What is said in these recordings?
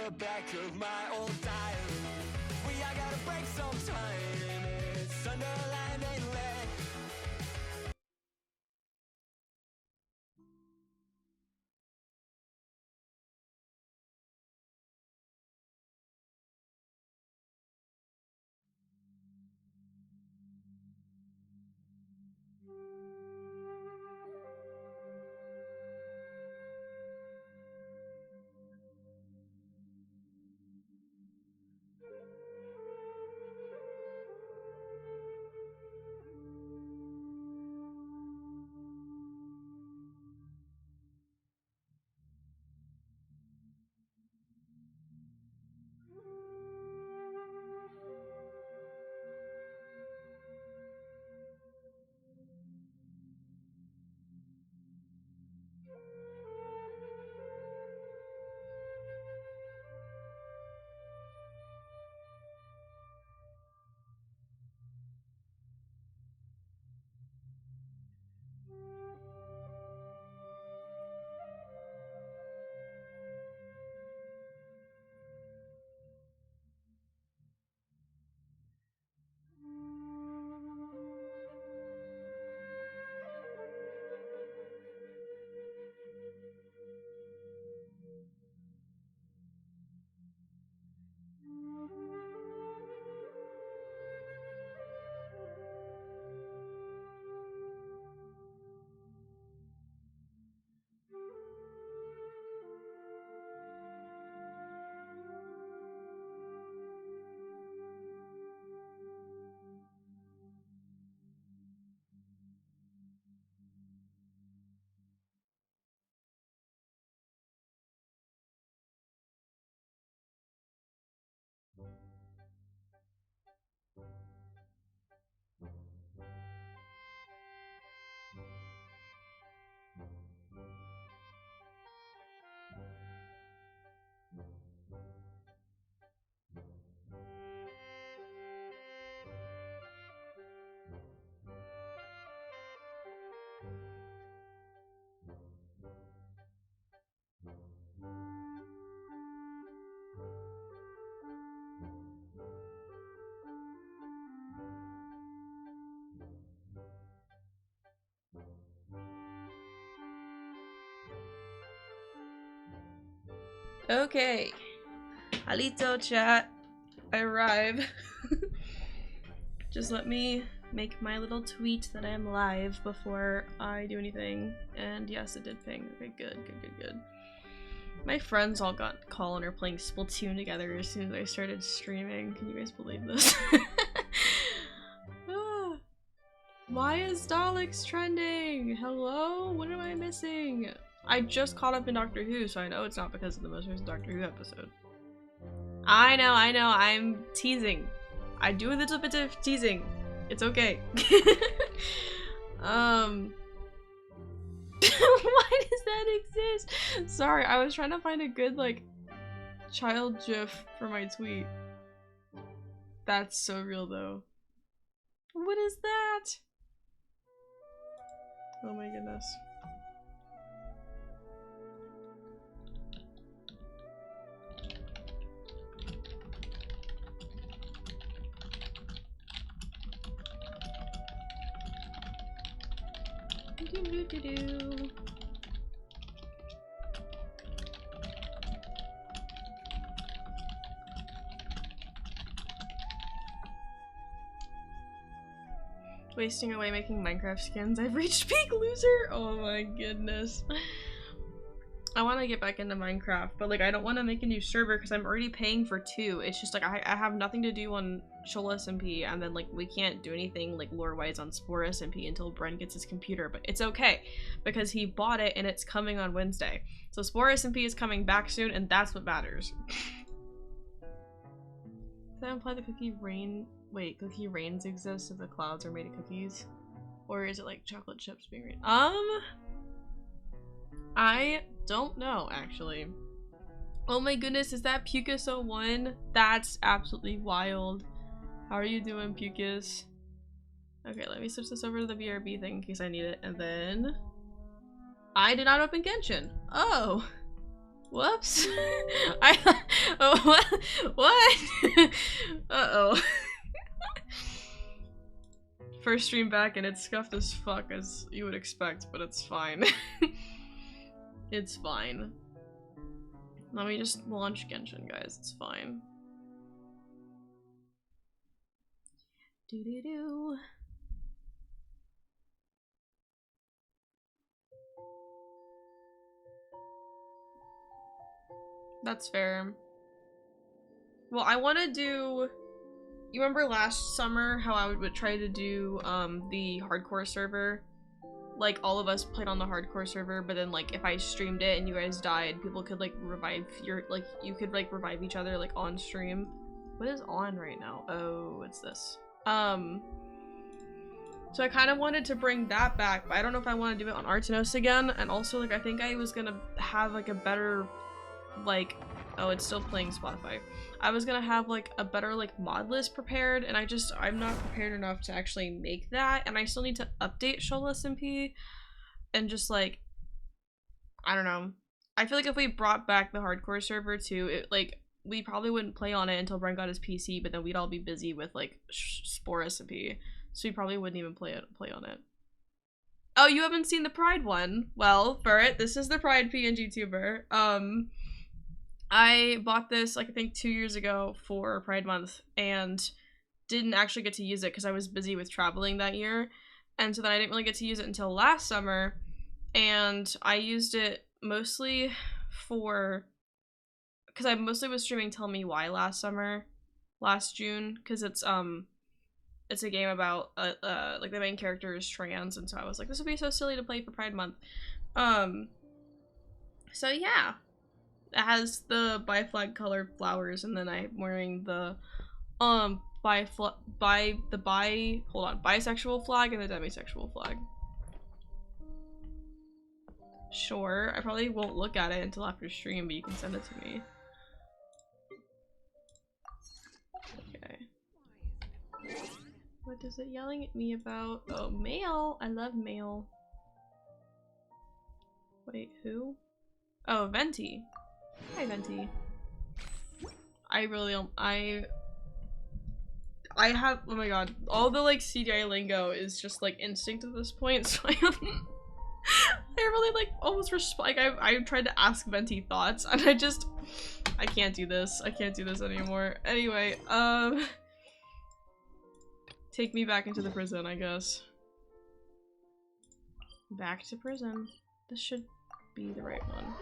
the back of my old diary. I gotta break sometime. It's underlined and red. Okay. Alito chat. I arrive. Just let me make my little tweet that I am live before I do anything. And yes, it did ping. Okay, good. My friends all got call and are playing Splatoon together as soon as I started streaming. Can you guys believe this? Why is Daleks trending? Hello? What am I missing? I just caught up in Doctor Who, so I know it's not because of the most recent Doctor Who episode. I know, I'm teasing. I do a little bit of teasing. It's okay. Why does that exist? Sorry, I was trying to find a good, like, child gif for my tweet. That's so real, though. What is that? Oh my goodness. Do-do-do-do. Wasting away making Minecraft skins. I've reached peak loser! Oh my goodness. I want to get back into Minecraft, but like I don't want to make a new server because I'm already paying for 2. It's just like I have nothing to do on Shoal SMP, and then like we can't do anything like lore-wise on Spore SMP until Bren gets his computer, but it's okay because he bought it and it's coming on Wednesday. So Spore SMP is coming back soon, and that's what matters. Does that imply the cookie rain? Wait, cookie rains exist if the clouds are made of cookies? Or is it like chocolate chips being rained? I don't know, actually. Oh my goodness, is that Pucus01? That's absolutely wild. How are you doing, Pucus? Okay, let me switch this over to the BRB thing in case I need it, and then... I did not open Genshin! Oh! Whoops. Oh, what? Uh-oh. First stream back and it's scuffed as fuck, as you would expect, but it's fine. It's fine. Let me just launch Genshin, guys. It's fine. Doo-doo-doo. That's fair. Well, I want to do... You remember last summer how I would try to do the hardcore server? Like, all of us played on the hardcore server, but then, like, if I streamed it and you guys died, people could, like, revive your... Like, you could, like, revive each other, like, on stream. What is on right now? Oh, it's this. So I kind of wanted to bring that back, but I don't know if I want to do it on Artenos again. And also, like, I think I was gonna have, like, a better, like... Oh, it's still playing Spotify. I was gonna have, like, a better, like, mod list prepared, and I'm not prepared enough to actually make that, and I still need to update Childe SMP, and just, like, I don't know. I feel like if we brought back the hardcore server, too, it, like, we probably wouldn't play on it until Brent got his PC, but then we'd all be busy with, like, Spore SMP, so we probably wouldn't even play on it. Oh, you haven't seen the Pride one? Well, Burrit, this is the Pride PNG tuber. I bought this, like, I think 2 years ago for Pride Month, and didn't actually get to use it because I was busy with traveling that year, and so then I didn't really get to use it until last summer, and I used it mostly for... Because I mostly was streaming Tell Me Why last June, because it's a game about, like, the main character is trans, and so I was like, this would be so silly to play for Pride Month. So yeah. It has the bi-flag colored flowers, and then I'm wearing the bisexual flag and the demisexual flag. Sure, I probably won't look at it until after stream, but you can send it to me. Okay. What is it yelling at me about? Oh, mail! I love mail. Wait, who? Oh, Venti. Hi, Venti. I really don't- I have- oh my god. All the, like, CDI lingo is just, like, instinct at this point, so I really, like, almost like, I tried to ask Venti thoughts, and I can't do this. I can't do this anymore. Anyway, take me back into the prison, I guess. Back to prison. This should be the right one.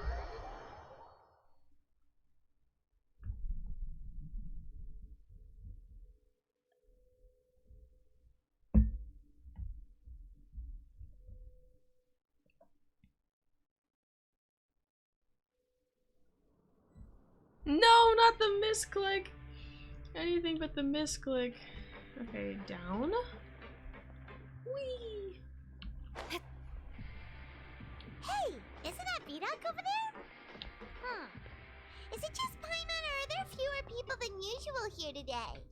No, not the misclick! Anything but the misclick. Okay, down. Whee! Hey, isn't that Vidoc over there? Huh. Is it just Paimon, or are there fewer people than usual here today?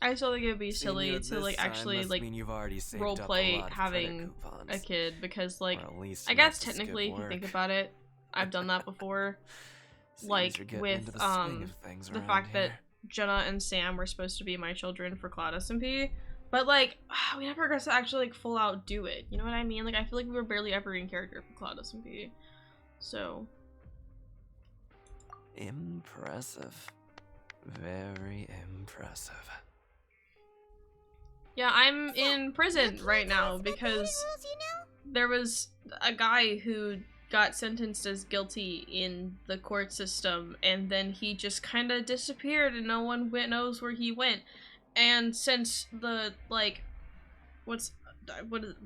I still think it would be silly to, like, actually, like, roleplay having a kid, because, like, I guess technically, if you think about it, I've done that before. Like, with, the fact that Jenna and Sam were supposed to be my children for Cloud SMP, but, like, we never got to actually, like, full out do it, you know what I mean? Like, I feel like we were barely ever in character for Cloud SMP, so. Impressive. Very impressive. Yeah, I'm in prison right now because rules, you know? there was a guy who got sentenced as guilty in the court system, and then he just kind of disappeared and no one knows where he went. And since the, like, what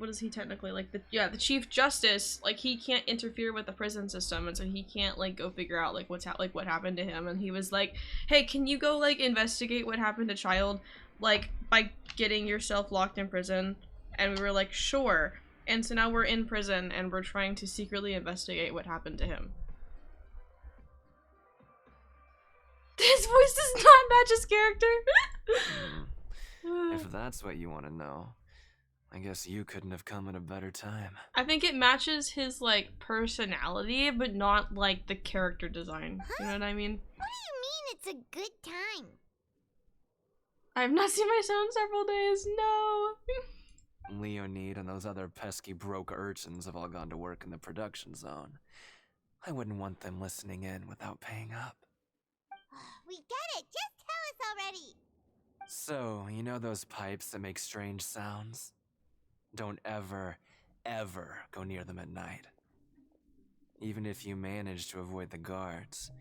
is he technically, like, the Chief Justice, like, he can't interfere with the prison system, and so he can't, like, go figure out, like, what happened to him. And he was like, hey, can you go, like, investigate what happened to Childe, like, by getting yourself locked in prison? And we were like, sure. And so now we're in prison and we're trying to secretly investigate what happened to him. His voice does not match his character. If that's what you want to know, I guess you couldn't have come at a better time. I think it matches his, like, personality, but not, like, the character design. You know what I mean? What do you mean it's a good time? I have not seen my son in several days. No. Leonid and those other pesky broke urchins have all gone to work in the production zone. I wouldn't want them listening in without paying up. We get it. Just tell us already. So, you know those pipes that make strange sounds? Don't ever, ever go near them at night. Even if you manage to avoid the guards,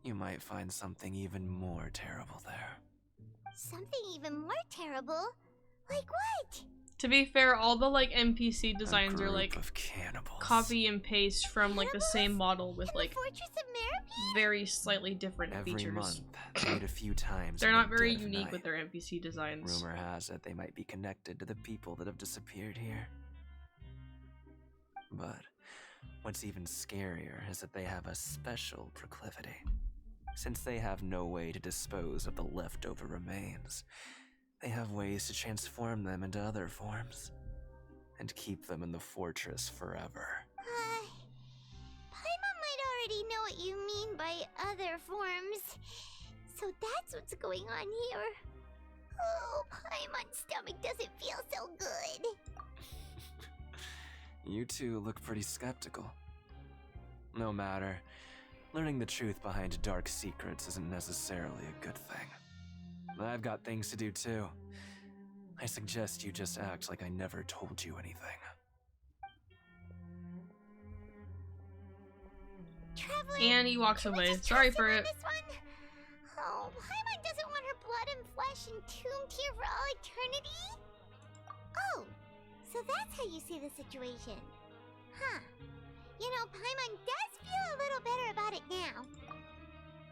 you might find something even more terrible there. Something even more terrible? Like what? To be fair, all the, like, NPC designs are, like, of cannibals. copy and paste from, like, the same model with, In the like, Fortress of Merripede? very slightly different Every features. month, made a few times. They're in the not very dead of unique night. with their NPC designs. Rumor has it they might be connected to the people that have disappeared here. But what's even scarier is that they have a special proclivity. Since they have no way to dispose of the leftover remains, they have ways to transform them into other forms and keep them in the fortress forever. Paimon might already know what you mean by other forms. So that's what's going on here. Oh, Paimon's stomach doesn't feel so good. You two look pretty skeptical. No matter. Learning the truth behind dark secrets isn't necessarily a good thing. I've got things to do too. I suggest you just act like I never told you anything. Traveler, And he walks can we away. just Sorry trust him for on it. this one? Oh, Paimon doesn't want her blood and flesh entombed here for all eternity? Oh, so that's how you see the situation. Huh. You know, Paimon does feel a little better about it now.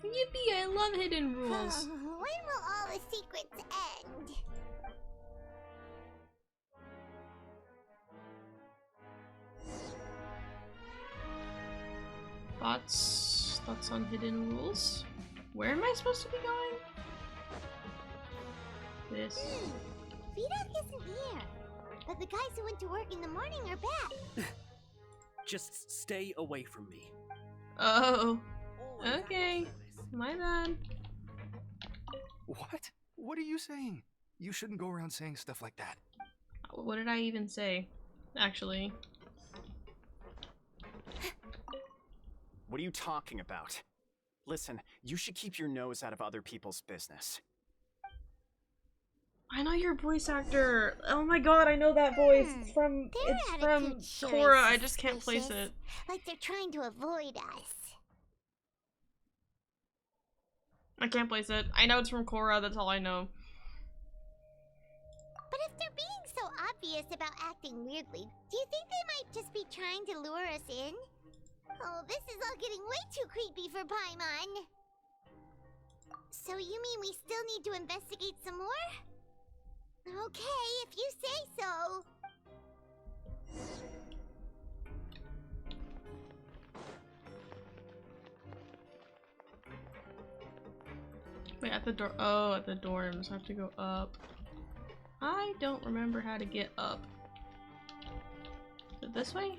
Yippee, I love hidden rules. When will all the secrets end? Thoughts on hidden rules? Where am I supposed to be going? This. Vidok isn't here. But the guys who went to work in the morning are back. Just stay away from me. Oh. Okay. My bad. What? What are you saying? You shouldn't go around saying stuff like that. What did I even say? Actually. What are you talking about? Listen, you should keep your nose out of other people's business. I know you're a voice actor. Oh my god, I know that voice. It's from Their attitude sure Korra. is I just can't place suspicious. it. Like they're trying to avoid us. I can't place it. I know it's from Korra, that's all I know. But if they're being so obvious about acting weirdly, do you think they might just be trying to lure us in? Oh, this is all getting way too creepy for Paimon. So you mean we still need to investigate some more? Okay, if you say so. Wait, at the door. Oh, at the dorms. I have to go up. I don't remember how to get up. Is it this way?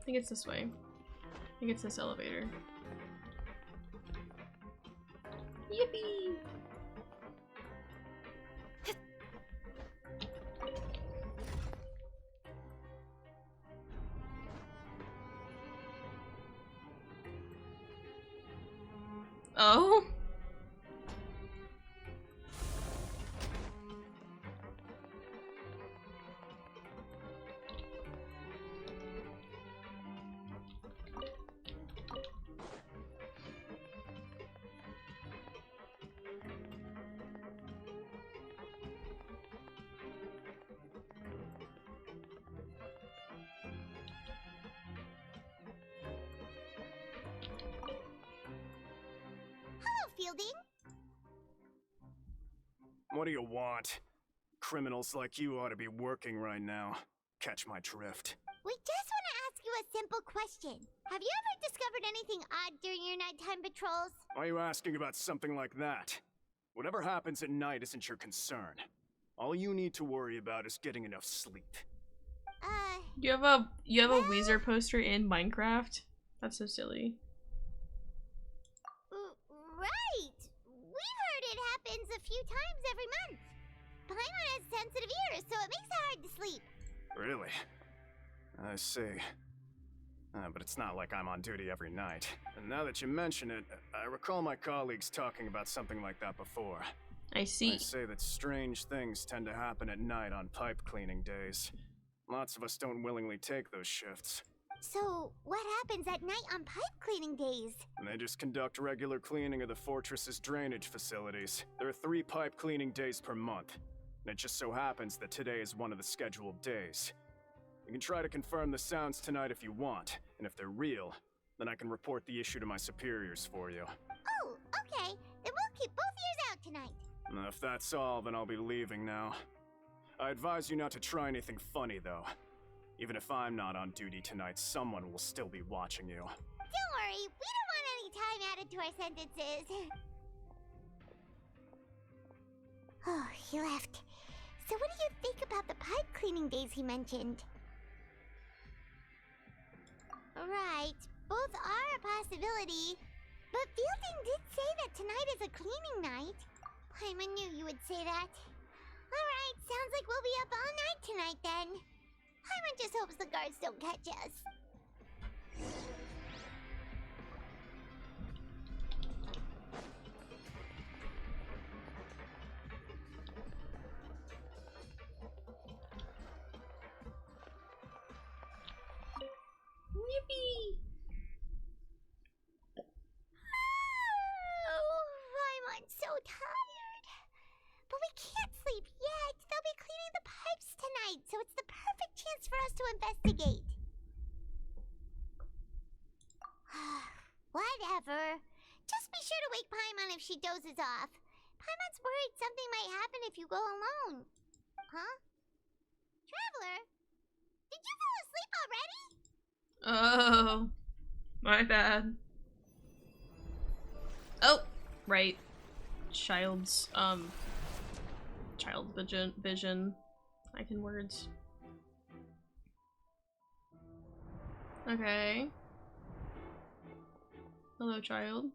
I think it's this way. I think it's this elevator. Yippee! Oh? Hello, Fielding. What do you want? Criminals like you ought to be working right now. Catch my drift. We just want to ask you a simple question. Have you ever discovered anything odd during your nighttime patrols? Why are you asking about something like that? Whatever happens at night isn't your concern. All you need to worry about is getting enough sleep. You have a Weezer poster in Minecraft? That's so silly. Right. We've heard it happens a few times every month. Paimon has sensitive ears, so it makes it hard to sleep. Really? I see. But it's not like I'm on duty every night. And now that you mention it, I recall my colleagues talking about something like that before. I see. They say that strange things tend to happen at night on pipe cleaning days. Lots of us don't willingly take those shifts. So, what happens at night on pipe cleaning days? And they just conduct regular cleaning of the fortress's drainage facilities. There are 3 pipe cleaning days per month. And it just so happens that today is one of the scheduled days. You can try to confirm the sounds tonight if you want, and if they're real, then I can report the issue to my superiors for you. Oh, okay. Then we'll keep both ears out tonight. And if that's all, then I'll be leaving now. I advise you not to try anything funny, though. Even if I'm not on duty tonight, someone will still be watching you. Don't worry, we don't want any time added to our sentences. Oh, he left. So what do you think about the pipe cleaning days he mentioned? Right, both are a possibility. But Fielding did say that tonight is a cleaning night. Paimon knew you would say that. Alright, sounds like we'll be up all night tonight then. Paimon just hopes the guards don't catch us. Yippee! Oh, Paimon's so tired. But we can't sleep yet. They'll be cleaning the pipes tonight, so it's the perfect chance for us to investigate. Whatever. Just be sure to wake Paimon if she dozes off. Paimon's worried something might happen if you go alone. Huh? Traveler? Did you fall asleep already? Oh, my bad. Oh, right. Childe's child vision. I can words. Okay. Hello, child.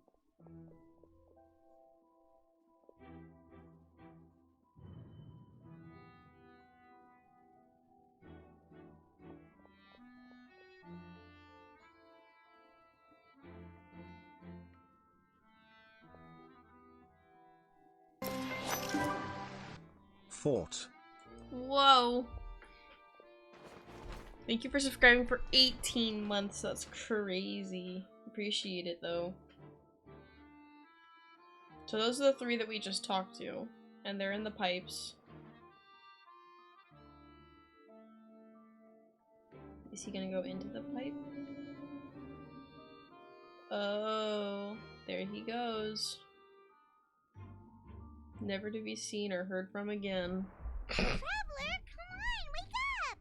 Fort. Whoa. Thank you for subscribing for 18 months. That's crazy. Appreciate it though. So those are the 3 that we just talked to. And they're in the pipes. Is he gonna go into the pipe? Oh, there he goes. Never to be seen or heard from again. Traveler, come on, wake up!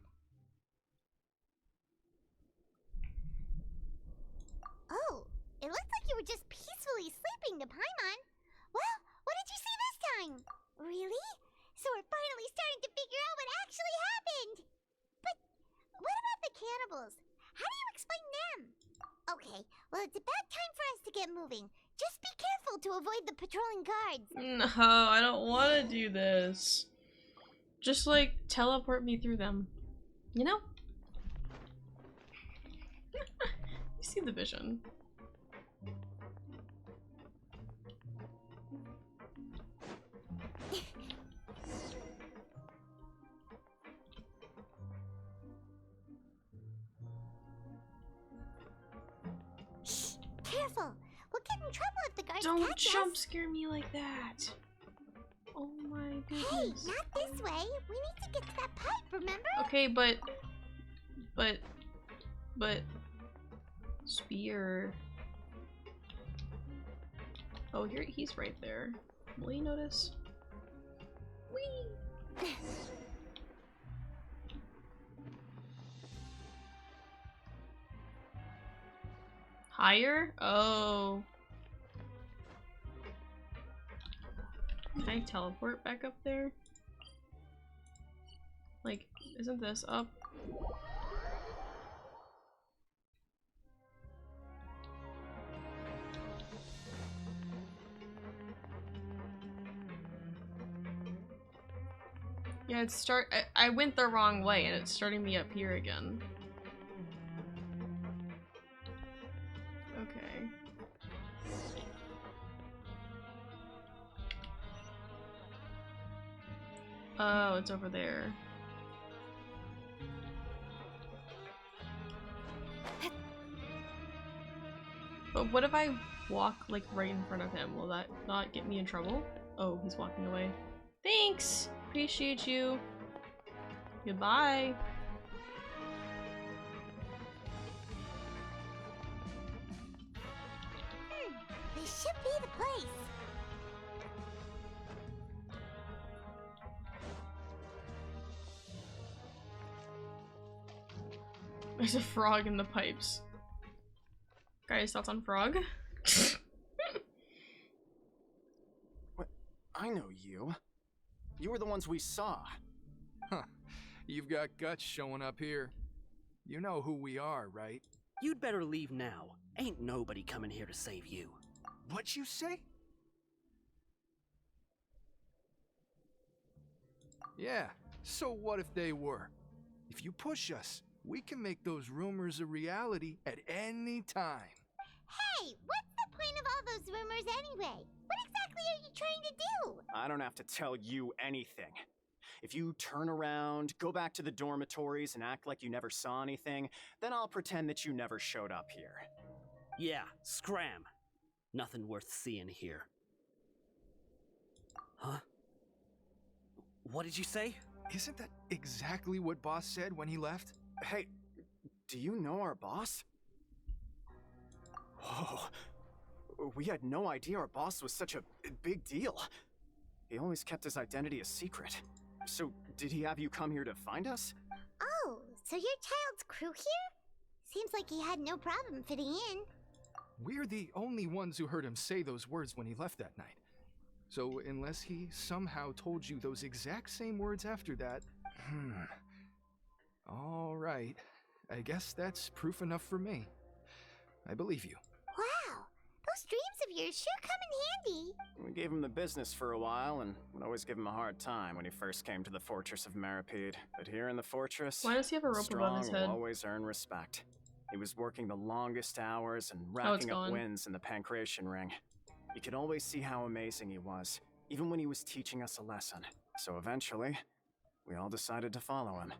Oh, it looked like you were just peacefully sleeping to Paimon. Well, what did you see this time? Really? So we're finally starting to figure out what actually happened. But what about the cannibals? How do you explain them? Okay, well it's about time for us to get moving. Just be careful to avoid the patrolling guards. No, I don't want to do this. Just like teleport me through them. You know? You see the vision. Shh, careful. We'll get in trouble if the guards Don't catch jump us. scare me like that. Oh my Hey, goodness. not this way. We need to get to that pipe, remember? Okay, but spear. Oh, here he's right there. Will he notice? Whee! Higher? Oh. Can I teleport back up there? Like, isn't this up? Yeah, I went the wrong way and it's starting me up here again. Okay. Oh, it's over there. But what if I walk like right in front of him? Will that not get me in trouble? Oh, he's walking away. Thanks! Appreciate you. Goodbye. This should be the place. There's a frog in the pipes. Guys, thoughts on frog? What? I know you. You were the ones we saw. Huh. You've got guts showing up here. You know who we are, right? You'd better leave now. Ain't nobody coming here to save you. What you say? Yeah, so what if they were? If you push us, we can make those rumors a reality at any time. Hey, what's the point of all those rumors anyway? What exactly are you trying to do? I don't have to tell you anything. If you turn around, go back to the dormitories, and act like you never saw anything, then I'll pretend that you never showed up here. Yeah, scram. Nothing worth seeing here. Huh? What did you say? Isn't that exactly what Boss said when he left? Hey, do you know our boss? Whoa. We had no idea our boss was such a big deal. He always kept his identity a secret. So, did he have you come here to find us? Oh, so you're Childe's crew here? Seems like he had no problem fitting in. We're the only ones who heard him say those words when he left that night. So, unless he somehow told you those exact same words after that, All right. I guess that's proof enough for me. I believe you. Wow, those dreams of yours sure come in handy. We gave him the business for a while and would always give him a hard time when he first came to the fortress of Maripede. But here in the fortress, Why does he have a rope above his strong head? will always earn respect. He was working the longest hours and racking up gone. wins in the Pancration Ring. You could always see how amazing he was, even when he was teaching us a lesson. So eventually, we all decided to follow him.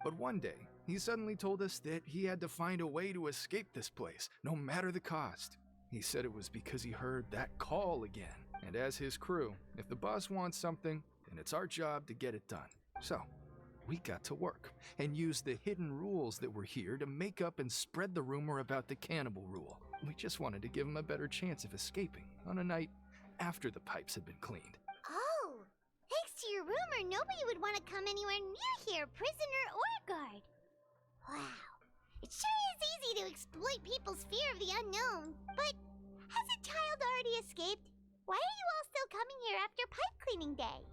But one day, he suddenly told us that he had to find a way to escape this place, no matter the cost. He said it was because he heard that call again. And as his crew, if the boss wants something, then it's our job to get it done. So, we got to work and used the hidden rules that were here to make up and spread the rumor about the cannibal rule. We just wanted to give him a better chance of escaping on a night after the pipes had been cleaned. Oh, thanks to your rumor, nobody would want to come anywhere near here, prisoner or guard. Wow, it sure is easy to exploit people's fear of the unknown. But hasn't Childe already escaped? Why are you all still coming here after pipe cleaning day?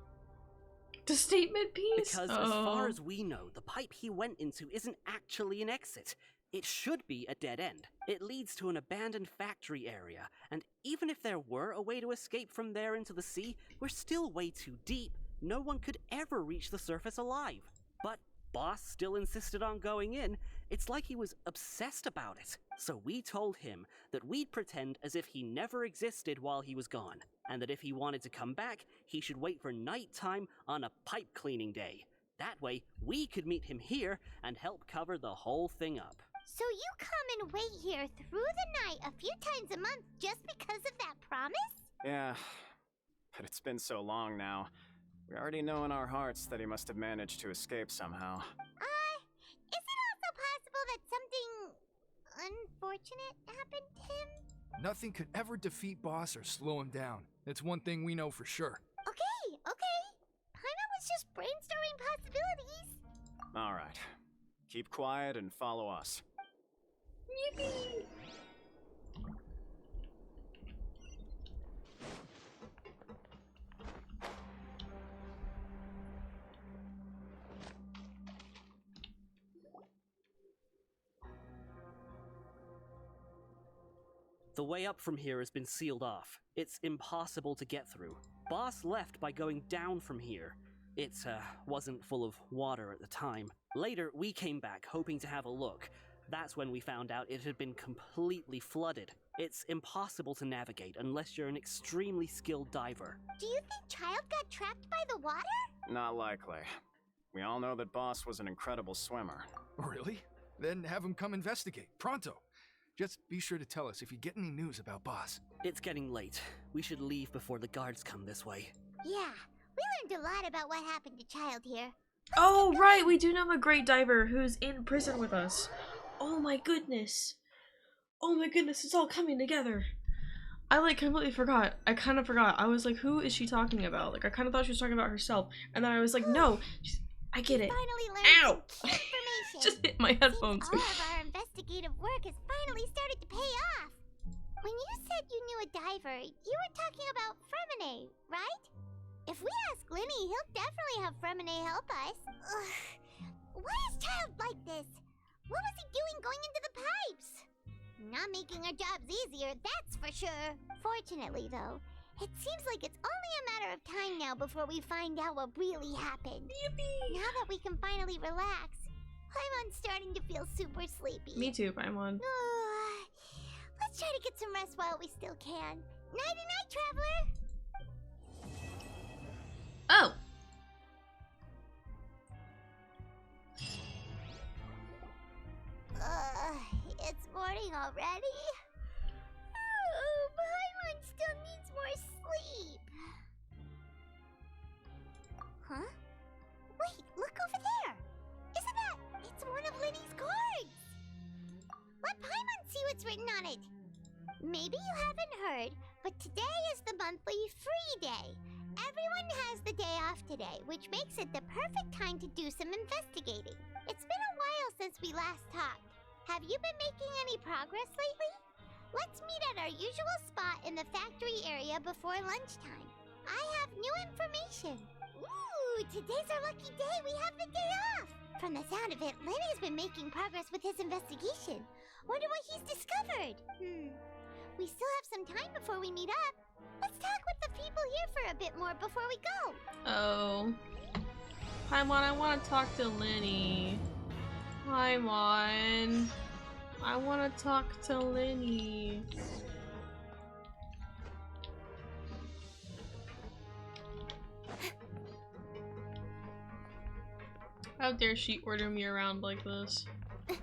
The statement piece? Because as far as we know, the pipe he went into isn't actually an exit. It should be a dead end. It leads to an abandoned factory area, and even if there were a way to escape from there into the sea, we're still way too deep. No one could ever reach the surface alive. But Boss still insisted on going in. It's like he was obsessed about it. So we told him that we'd pretend as if he never existed while he was gone, and that if he wanted to come back, he should wait for nighttime on a pipe cleaning day. That way, we could meet him here and help cover the whole thing up. So you come and wait here through the night a few times a month just because of that promise? Yeah, but it's been so long now. We already know in our hearts that he must have managed to escape somehow. Is it also possible that something unfortunate happened to him? Nothing could ever defeat Boss or slow him down. That's one thing we know for sure. Okay. Paimon was just brainstorming possibilities. All right. Keep quiet and follow us. Yippee! The way up from here has been sealed off. It's impossible to get through. Boss left by going down from here. It wasn't full of water at the time. Later, we came back hoping to have a look. That's when we found out it had been completely flooded. It's impossible to navigate unless you're an extremely skilled diver. Do you think Childe got trapped by the water? Not likely. We all know that Boss was an incredible swimmer. Really? Then have him come investigate. Pronto. Just be sure to tell us if you get any news about Boss. It's getting late. We should leave before the guards come this way. Yeah, we learned a lot about what happened to Childe here. Oh, right, we do know a great diver who's in prison with us. Oh my goodness. Oh my goodness, it's all coming together. I like completely forgot. I kind of forgot. I was like, who is she talking about? Like, I kind of thought she was talking about herself. And then I was like, no, I get it. Finally learned Ow! some key information. Just hit my headphones. All of our investigative work has finally started to pay off. When you said you knew a diver, you were talking about Fremine, right? If we ask Linny, he'll definitely have Fremine help us. Ugh. Why is Childe like this? What was he doing going into the pipes? Not making our jobs easier, that's for sure. Fortunately, though, it seems like it's only a matter of time now before we find out what really happened. Yippee! Now that we can finally relax, I'm starting to feel super sleepy. Me too, Paimon. Let's try to get some rest while we still can. Nighty-night, traveler! Oh! It's morning already? Paimon still needs more sleep. Huh? Wait, look over there! Isn't that... It's one of Linny's cards! Let Paimon see what's written on it. Maybe you haven't heard, but today is the monthly free day. Everyone has the day off today, which makes it the perfect time to do some investigating. It's been a while since we last talked. Have you been making any progress lately? Let's meet at our usual spot in the factory area before lunchtime. I have new information. Ooh, today's our lucky day. We have the day off. From the sound of it, Lenny's been making progress with his investigation. Wonder what he's discovered. We still have some time before we meet up. Let's talk with the people here for a bit more before we go. Oh. Paimon, I want to talk to Linny. Paimon. I want to talk to Linny. How dare she order me around like this? Whee!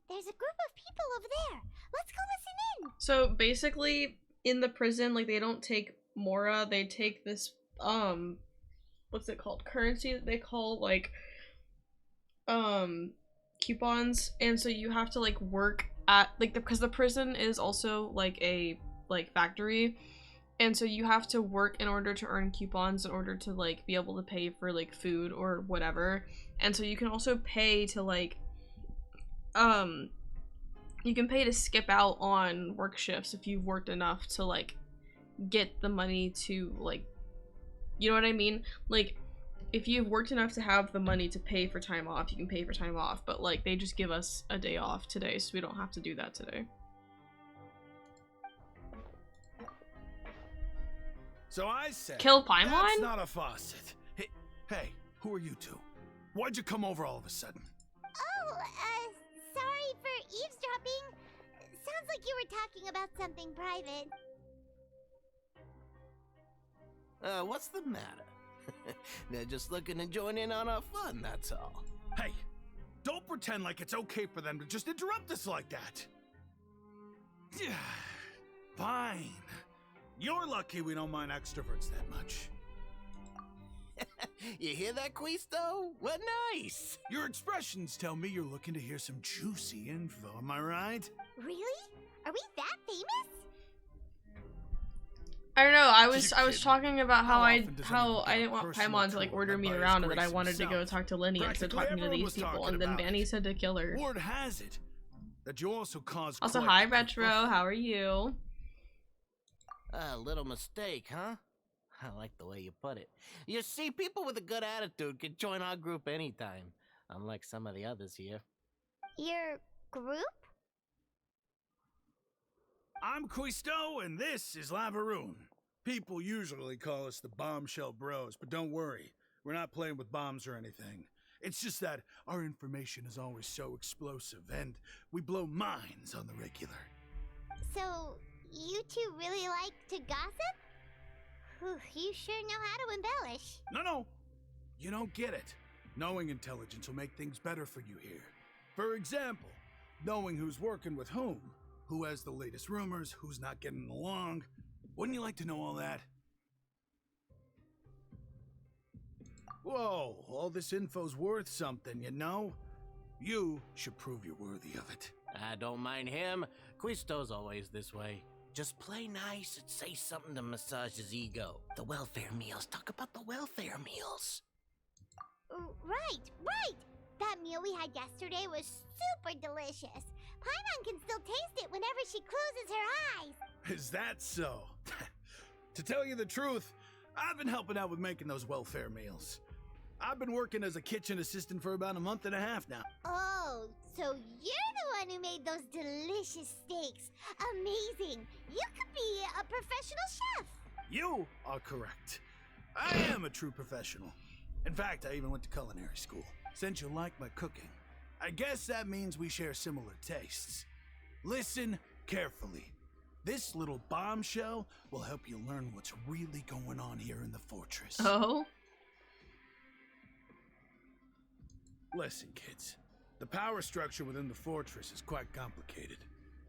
There's a group of people over there. Let's go listen in. So basically, in the prison, like, they don't take Mora, they take this, what's it called? Currency that they call, like, coupons. And so you have to, like, work at, like, because the prison is also, like, a, like, factory. And so you have to work in order to earn coupons in order to, like, be able to pay for, like, food or whatever. And so you can also pay to, like, you can pay to skip out on work shifts if you've worked enough to, like, get the money to, like, you know what I mean? Like, if you've worked enough to have the money to pay for time off, you can pay for time off, but, like, they just give us a day off today, so we don't have to do that today. So I said, Kill Paimon? that's not a faucet. Hey, who are you two? Why'd you come over all of a sudden? Oh, sorry for eavesdropping. Sounds like you were talking about something private. What's the matter? They're just looking to join in on our fun, that's all. Hey, don't pretend like it's okay for them to just interrupt us like that. Fine. You're lucky we don't mind extroverts that much. You hear that, Quisto? What nice! Your expressions tell me you're looking to hear some juicy info, am I right? Really? Are we that famous? I don't know, I was kidding. talking about How how I often does anyone get didn't a want personal Paimon to, like, tour order led me by his around and that I grace wanted to go himself? talk to Lenny instead of Practically talking to everyone these was people, talking and then about Manny it. said to kill her. Word has it that you also caused Also, quite hi the Retro, kerfuffle. how are you? A little mistake, huh? I like the way you put it. You see, people with a good attitude can join our group anytime, unlike some of the others here. Your group? I'm Quisto, and this is Lavaroon. People usually call us the Bombshell Bros, but don't worry. We're not playing with bombs or anything. It's just that our information is always so explosive, and we blow minds on the regular. So, you two really like to gossip? Whew, you sure know how to embellish. No. You don't get it. Knowing intelligence will make things better for you here. For example, knowing who's working with whom, who has the latest rumors, who's not getting along. Wouldn't you like to know all that? Whoa, all this info's worth something, you know? You should prove you're worthy of it. I don't mind him. Quisto's always this way. Just play nice and say something to massage his ego. The welfare meals. Talk about the welfare meals. Right. That meal we had yesterday was super delicious. Paimon can still taste it whenever she closes her eyes. Is that so? To tell you the truth, I've been helping out with making those welfare meals. I've been working as a kitchen assistant for about a month and a half now. Oh, so you're the one who made those delicious steaks. Amazing. You could be a professional chef. You are correct. I am a true professional. In fact, I even went to culinary school. Since you like my cooking, I guess that means we share similar tastes. Listen carefully. This little bombshell will help you learn what's really going on here in the fortress. Oh? Listen, kids. The power structure within the fortress is quite complicated.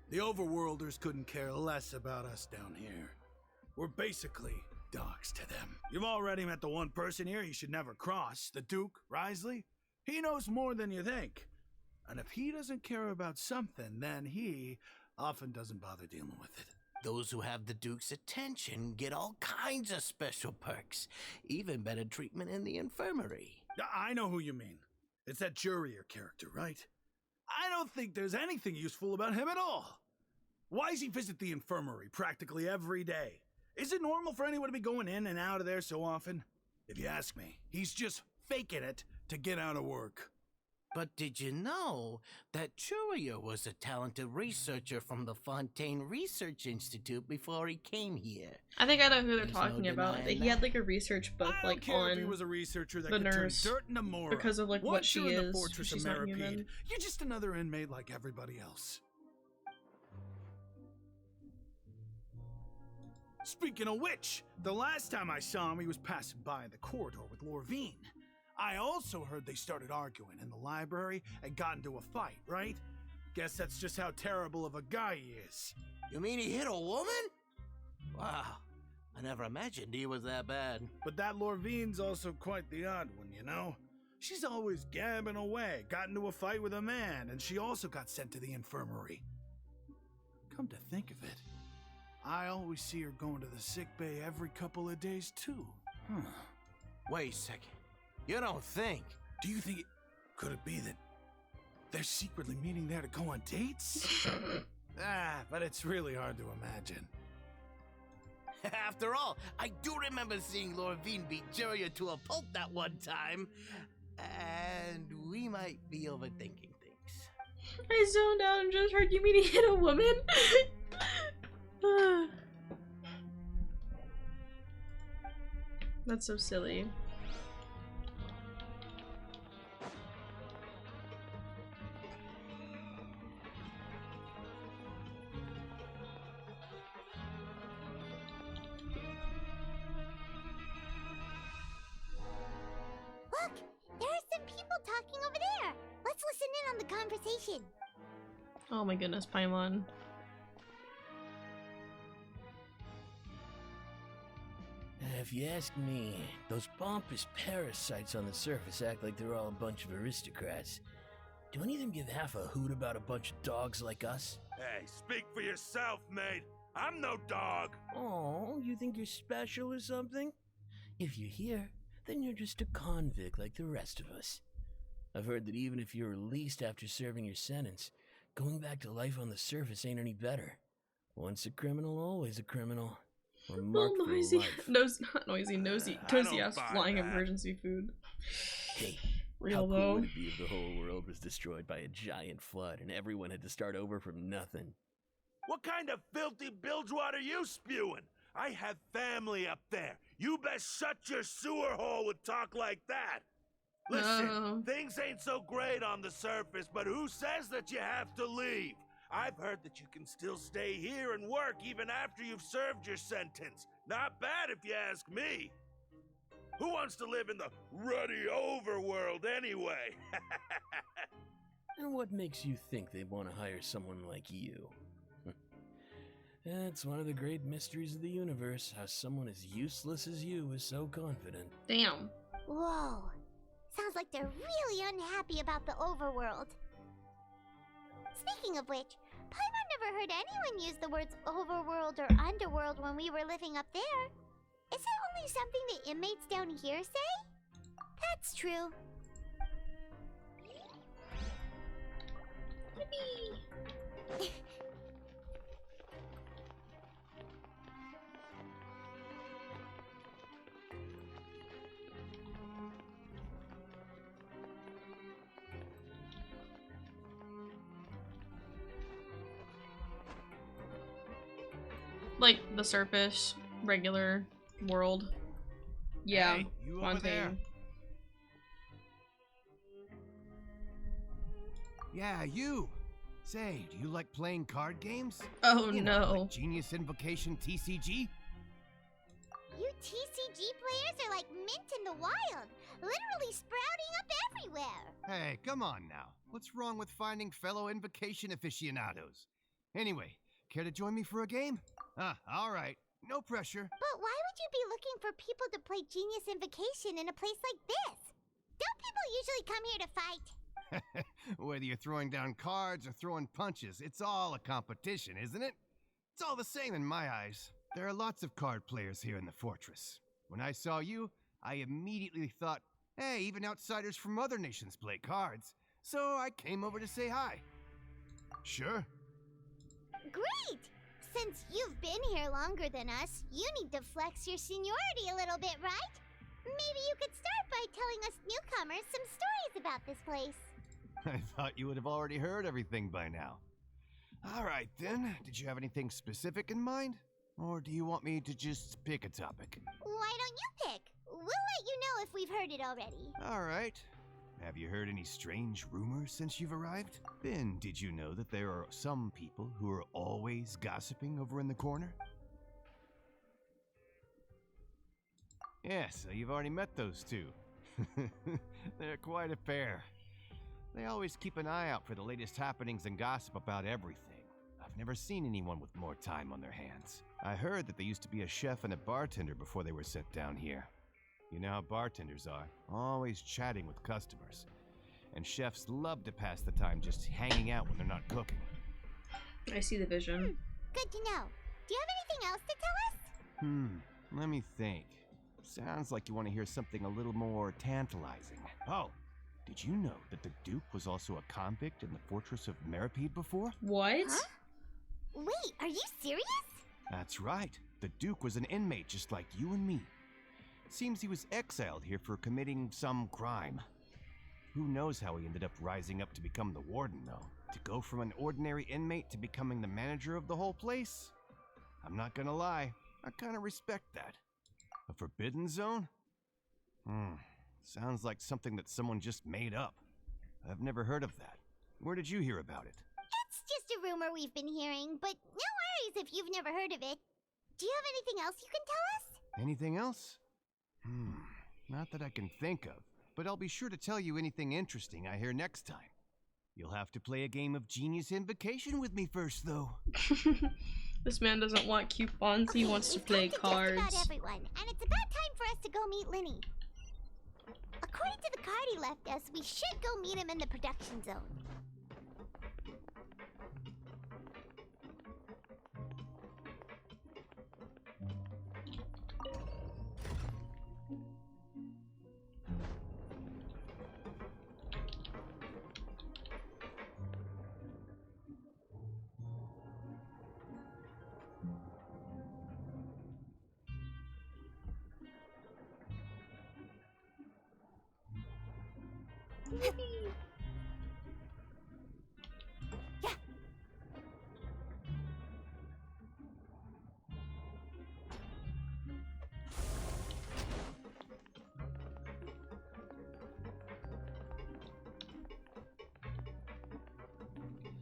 The overworlders couldn't care less about us down here. We're basically dogs to them. You've already met the one person here you should never cross, the Duke, Risley. He knows more than you think. And if he doesn't care about something, then he often doesn't bother dealing with it. Those who have the Duke's attention get all kinds of special perks. Even better treatment in the infirmary. I know who you mean. It's that Jurier character, right? I don't think there's anything useful about him at all. Why does he visit the infirmary practically every day? Is it normal for anyone to be going in and out of there so often? If you ask me, he's just faking it to get out of work. But did you know that Jurier was a talented researcher from the Fontaine Research Institute before he came here? I think I know who they're There's talking no about. denying He had that. like a research book I don't like care if he on was a researcher that the could nurse turn dirt into Mora. because of like what Once she you're in the is. fortress She's of not Maripede, human. you're just another inmate like everybody else. Speaking of which, the last time I saw him, he was passing by in the corridor with Lorvine. I also heard they started arguing in the library and got into a fight, right? Guess that's just how terrible of a guy he is. You mean he hit a woman? Wow, I never imagined he was that bad. But that Lorvine's also quite the odd one, you know? She's always gabbing away, got into a fight with a man, and she also got sent to the infirmary. Come to think of it, I always see her going to the sick bay every couple of days, too. Huh. Wait a second. You don't think? Do you think could it be that they're secretly meeting there to go on dates? But it's really hard to imagine. After all, I do remember seeing Lorvine beat Jurier to a pulp that one time. And we might be overthinking things. I zoned out and just heard you mean he hit a woman. That's so silly. Look, there are some people talking over there. Let's listen in on the conversation. Oh my goodness, Paimon. If you ask me, those pompous parasites on the surface act like they're all a bunch of aristocrats. Do any of them give half a hoot about a bunch of dogs like us? Hey, speak for yourself, mate. I'm no dog. Oh, you think you're special or something? If you're here, then you're just a convict like the rest of us. I've heard that even if you're released after serving your sentence, Going back to life on the surface ain't any better. Once a criminal, always a criminal. We're marked for noisy. life. Not noisy, nosy. I don't Toasty ass buy flying that. emergency food. Hey, Real how cool though. would it be if the whole world was destroyed by a giant flood and everyone had to start over from nothing? What kind of filthy bilgewater are you spewing? I have family up there. You best shut your sewer hole with talk like that. Listen, Oh. things ain't so great on the surface, but who says that you have to leave? I've heard that you can still stay here and work even after you've served your sentence. Not bad if you ask me. Who wants to live in the ruddy overworld anyway? And what makes you think they want to hire someone like you? That's one of the great mysteries of the universe, how someone as useless as you is so confident. Damn. Whoa. Sounds like they're really unhappy about the overworld. Speaking of which, Paimon never heard anyone use the words overworld or underworld when we were living up there. Is it only something the inmates down here say? That's true. Yippee. Like the surface, regular world. Yeah, Hey, you over there? Fontaine. Yeah, you. Say, do you like playing card games? Oh You know, no. like Genius Invocation TCG? You TCG players are like mint in the wild, literally sprouting up everywhere. Hey, come on now. What's wrong with finding fellow Invocation aficionados? Anyway, care to join me for a game? All right. No pressure. But why would you be looking for people to play Genius Invocation in a place like this? Don't people usually come here to fight? Whether you're throwing down cards or throwing punches, it's all a competition, isn't it? It's all the same in my eyes. There are lots of card players here in the fortress. When I saw you, I immediately thought, hey, even outsiders from other nations play cards. So I came over to say hi. Sure. Great! Since you've been here longer than us, you need to flex your seniority a little bit, right? Maybe you could start by telling us newcomers some stories about this place. I thought you would have already heard everything by now. All right, then. Did you have anything specific in mind? Or do you want me to just pick a topic? Why don't you pick? We'll let you know if we've heard it already. All right. Have you heard any strange rumors since you've arrived? Then, did you know that there are some people who are always gossiping over in the corner? Yes, so you've already met those two. They're quite a pair. They always keep an eye out for the latest happenings and gossip about everything. I've never seen anyone with more time on their hands. I heard that they used to be a chef and a bartender before they were sent down here. You know how bartenders are, always chatting with customers. And chefs love to pass the time just hanging out when they're not cooking. I see the vision. Good to know. Do you have anything else to tell us? Let me think. Sounds like you want to hear something a little more tantalizing. Oh, did you know that the Duke was also a convict in the fortress of Meripede before? What? Huh? Wait, are you serious? That's right. The Duke was an inmate just like you and me. Seems he was exiled here for committing some crime. Who knows how he ended up rising up to become the warden, though? To go from an ordinary inmate to becoming the manager of the whole place? I'm not gonna lie, I kinda respect that. A forbidden zone? Sounds like something that someone just made up. I've never heard of that. Where did you hear about it? It's just a rumor we've been hearing, but no worries if you've never heard of it. Do you have anything else you can tell us? Anything else? Not that I can think of, but I'll be sure to tell you anything interesting I hear next time. You'll have to play a game of Genius Invocation with me first, though. This man doesn't want coupons, he wants to play cards. Just about everyone, and it's about time for us to go meet Linny. According to the card he left us, we should go meet him in the production zone.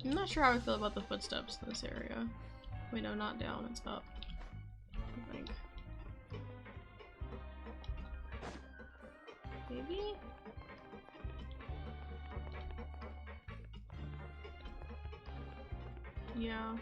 I'm not sure how I feel about the footsteps in this area. Wait, no, not down, it's up. I think. Maybe? Yeah.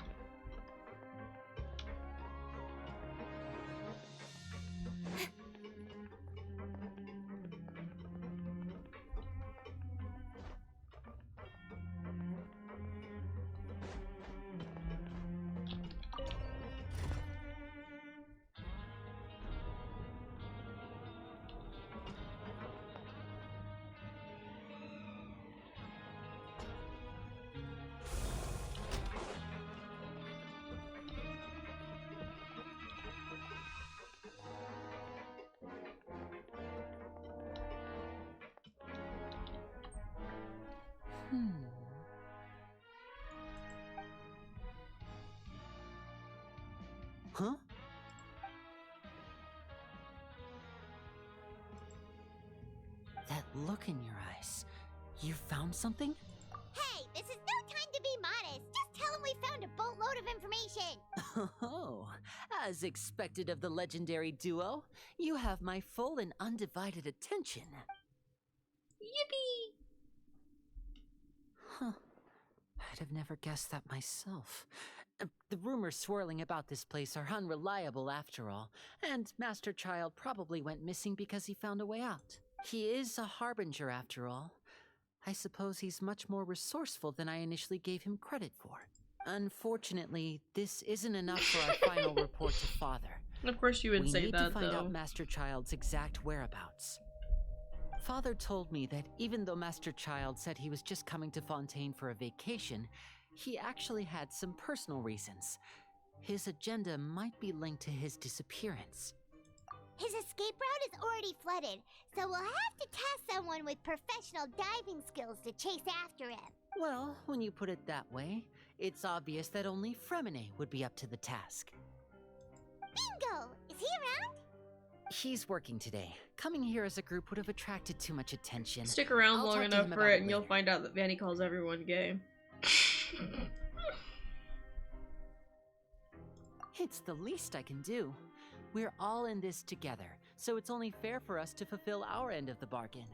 Huh? That look in your eyes. You found something? Hey, this is no time to be modest. Just tell him we found a boatload of information. Oh, as expected of the legendary duo, you have my full and undivided attention. Yippee! Huh. I'd have never guessed that myself. The rumors swirling about this place are unreliable after all, and Master Childe probably went missing because he found a way out. He is a harbinger after all. I suppose he's much more resourceful than I initially gave him credit for. Unfortunately, this isn't enough for our final report to Father. Of course you would say that, though. We need to find out Master Childe's exact whereabouts. Father told me that even though Master Childe said he was just coming to Fontaine for a vacation, he actually had some personal reasons. His agenda might be linked to his disappearance. His escape route is already flooded, so we'll have to task someone with professional diving skills to chase after him. Well, when you put it that way, it's obvious that only Fremine would be up to the task. Bingo! Is he around? He's working today. Coming here as a group would have attracted too much attention. Stick around I'll long talk to enough him for about it and you'll later. find out that Vanny calls everyone gay. It's the least I can do. We're all in this together, so it's only fair for us to fulfill our end of the bargain.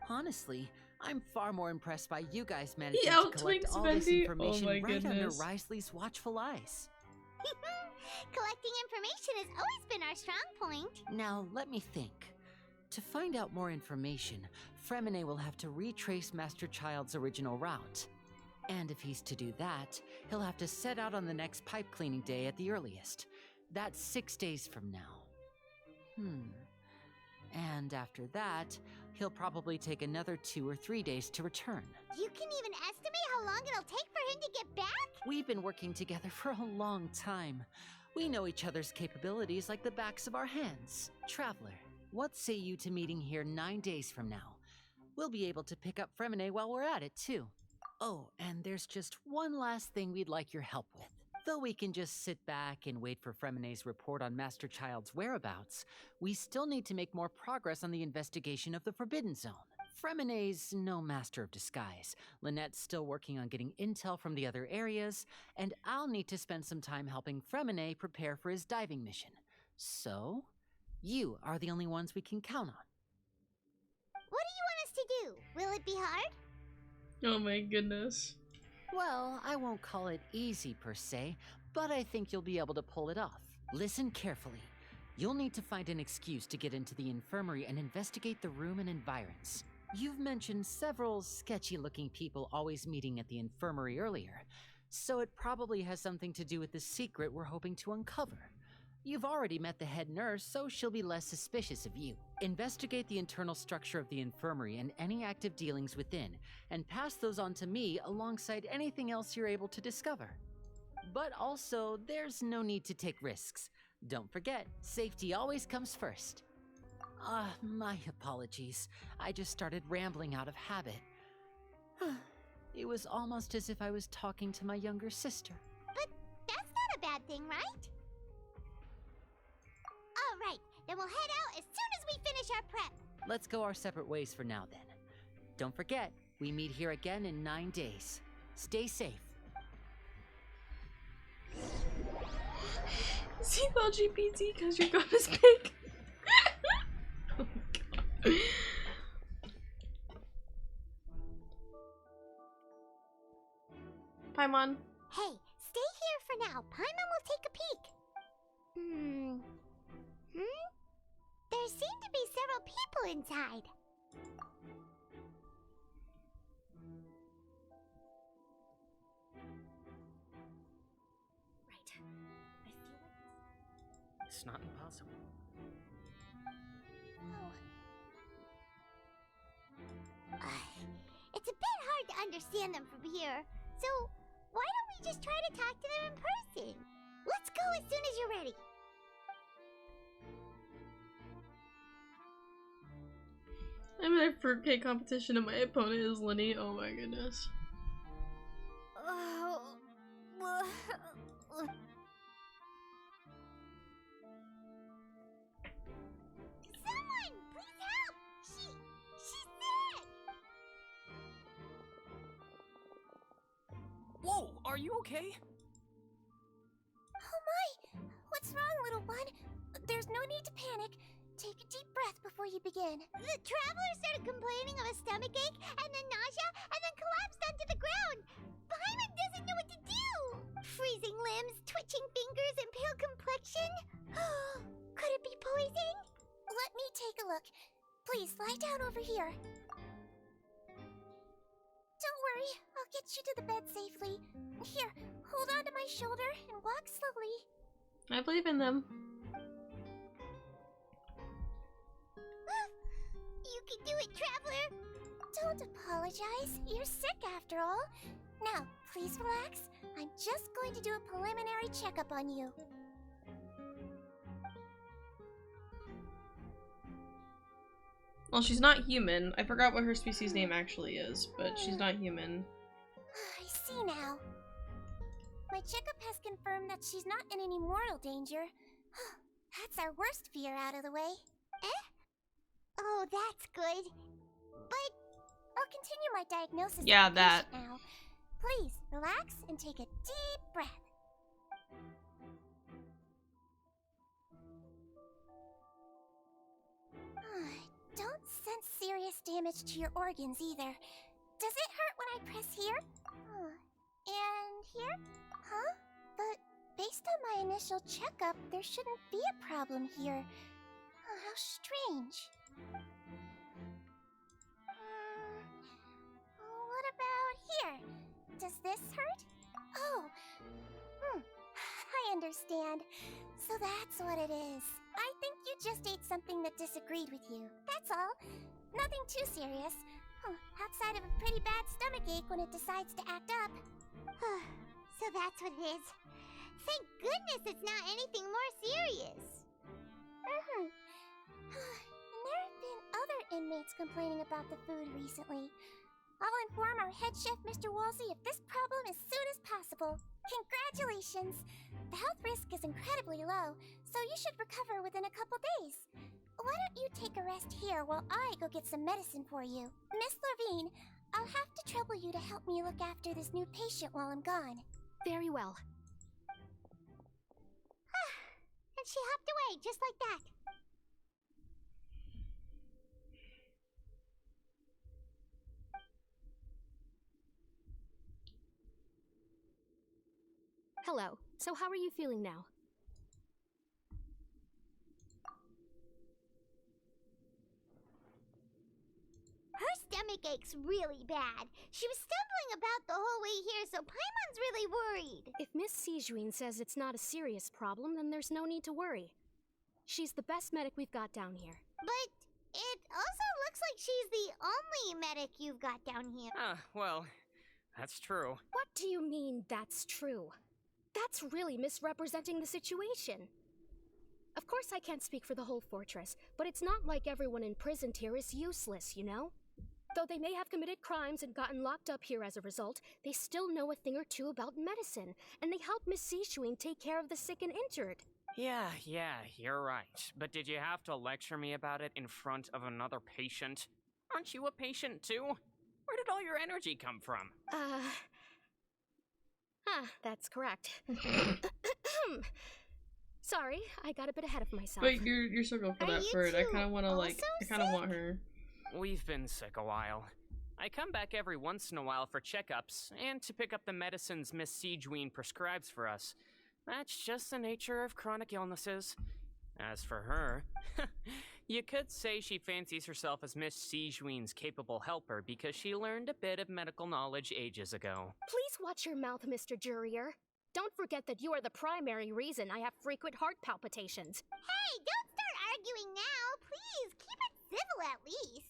Honestly, I'm far more impressed by you guys managing to collect outwinks all this Bendy. information Oh my right under goodness. Risley's watchful eyes. Collecting information has always been our strong point. Now, let me think. To find out more information, Fremine will have to retrace Master Childe's original route. And if he's to do that, he'll have to set out on the next pipe cleaning day at the earliest. That's 6 days from now. And after that, he'll probably take another 2 or 3 days to return. You can even estimate how long it'll take for him to get back? We've been working together for a long time. We know each other's capabilities like the backs of our hands. Traveler, what say you to meeting here 9 days from now? We'll be able to pick up Fremine while we're at it, too. Oh, and there's just one last thing we'd like your help with. Though we can just sit back and wait for Fremine's report on Master Childe's whereabouts, we still need to make more progress on the investigation of the Forbidden Zone. Fremine's no master of disguise. Lynette's still working on getting intel from the other areas, and I'll need to spend some time helping Fremine prepare for his diving mission. So, you are the only ones we can count on. What do you want us to do? Will it be hard? Oh my goodness. Well, I won't call it easy per se, but I think you'll be able to pull it off. Listen carefully. You'll need to find an excuse to get into the infirmary and investigate the room and environs. You've mentioned several sketchy-looking people always meeting at the infirmary earlier, so it probably has something to do with the secret we're hoping to uncover. You've already met the head nurse, so she'll be less suspicious of you. Investigate the internal structure of the infirmary and any active dealings within, and pass those on to me alongside anything else you're able to discover. But also, there's no need to take risks. Don't forget, safety always comes first. My apologies. I just started rambling out of habit. It was almost as if I was talking to my younger sister. But that's not a bad thing, right? Alright, then we'll head out as soon as we finish our prep. Let's go our separate ways for now then. Don't forget, we meet here again in 9 days. Stay safe. Is he LGBT because your gum is pink? Oh my god. Paimon. Hey, stay here for now. Paimon will take a peek. There seem to be several people inside. Right. I feel like It's not impossible. It's a bit hard to understand them from here, so why don't we just try to talk to them in person? Let's go as soon as you're ready. I'm in a fruitcake competition and my opponent is Lenny. Oh my goodness. Someone, please help! She's sick! Whoa, are you okay? Oh my! What's wrong, little one? There's no need to panic. Take a deep breath before you begin. The traveler started complaining of a stomachache, and then nausea, and then collapsed onto the ground. Paimon doesn't know what to do. Freezing limbs, twitching fingers, and pale complexion. Could it be poison? Let me take a look. Please, lie down over here. Don't worry, I'll get you to the bed safely. Here, hold on to my shoulder and walk slowly. I believe in them. You can do it, traveler. Don't apologize. You're sick after all. Now, please relax. I'm just going to do a preliminary checkup on you. Well, she's not human. I forgot what her species name actually is, but she's not human. I see now. My checkup has confirmed that she's not in any mortal danger. That's our worst fear out of the way. Oh, that's good. But I'll continue my diagnosis. Yeah, of the that. patient now. Please relax and take a deep breath. Don't sense serious damage to your organs either. Does it hurt when I press here? And here? Huh? But based on my initial checkup, there shouldn't be a problem here. How strange. What about here? Does this hurt? Oh, I understand. So that's what it is. I think you just ate something that disagreed with you. That's all. Nothing too serious. Outside of a pretty bad stomachache when it decides to act up. So that's what it is. Thank goodness it's not anything more serious. And there have been other inmates complaining about the food recently. I'll inform our head chef, Mr. Wolsey, of this problem as soon as possible. Congratulations! The health risk is incredibly low, so you should recover within a couple days. Why don't you take a rest here while I go get some medicine for you? Miss Levine, I'll have to trouble you to help me look after this new patient while I'm gone. Very well. And she hopped away just like that. Hello. So how are you feeling now? Her stomach ache's really bad. She was stumbling about the whole way here, so Paimon's really worried. If Miss Sijuin says it's not a serious problem, then there's no need to worry. She's the best medic we've got down here. But it also looks like she's the only medic you've got down here. Well, that's true. What do you mean, that's true? That's really misrepresenting the situation. Of course I can't speak for the whole fortress, but it's not like everyone imprisoned here is useless, you know? Though they may have committed crimes and gotten locked up here as a result, they still know a thing or two about medicine, and they help Miss Sishuing take care of the sick and injured. Yeah, you're right. But did you have to lecture me about it in front of another patient? Aren't you a patient too? Where did all your energy come from? That's correct. Sorry, I got a bit ahead of myself. But you're so good for that bird. I kind of want to I kind of want her. We've been sick a while. I come back every once in a while for checkups and to pick up the medicines Miss Sijween prescribes for us. That's just the nature of chronic illnesses. As for her, you could say she fancies herself as Miss Sijween's capable helper because she learned a bit of medical knowledge ages ago. Please watch your mouth, Mr. Jurier. Don't forget that you are the primary reason I have frequent heart palpitations. Hey, don't start arguing now. Please, keep it civil at least.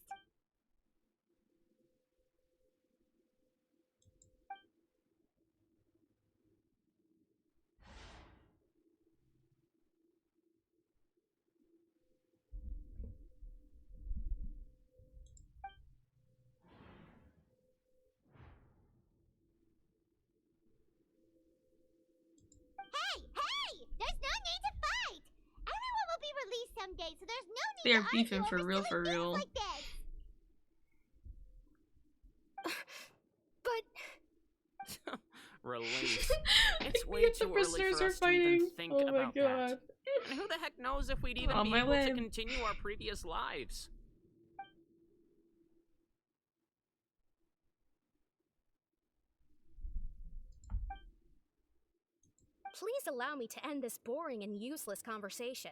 Hey! There's no need to fight! Everyone will be released someday, so there's no need They're to beefing argue for over real, silly for things real. like this. Relief. It's way Yet the too early prisoners for are us to even fighting. think Oh my about god. that. And who the heck knows if we'd even On be my able way. to continue our previous lives? Please allow me to end this boring and useless conversation.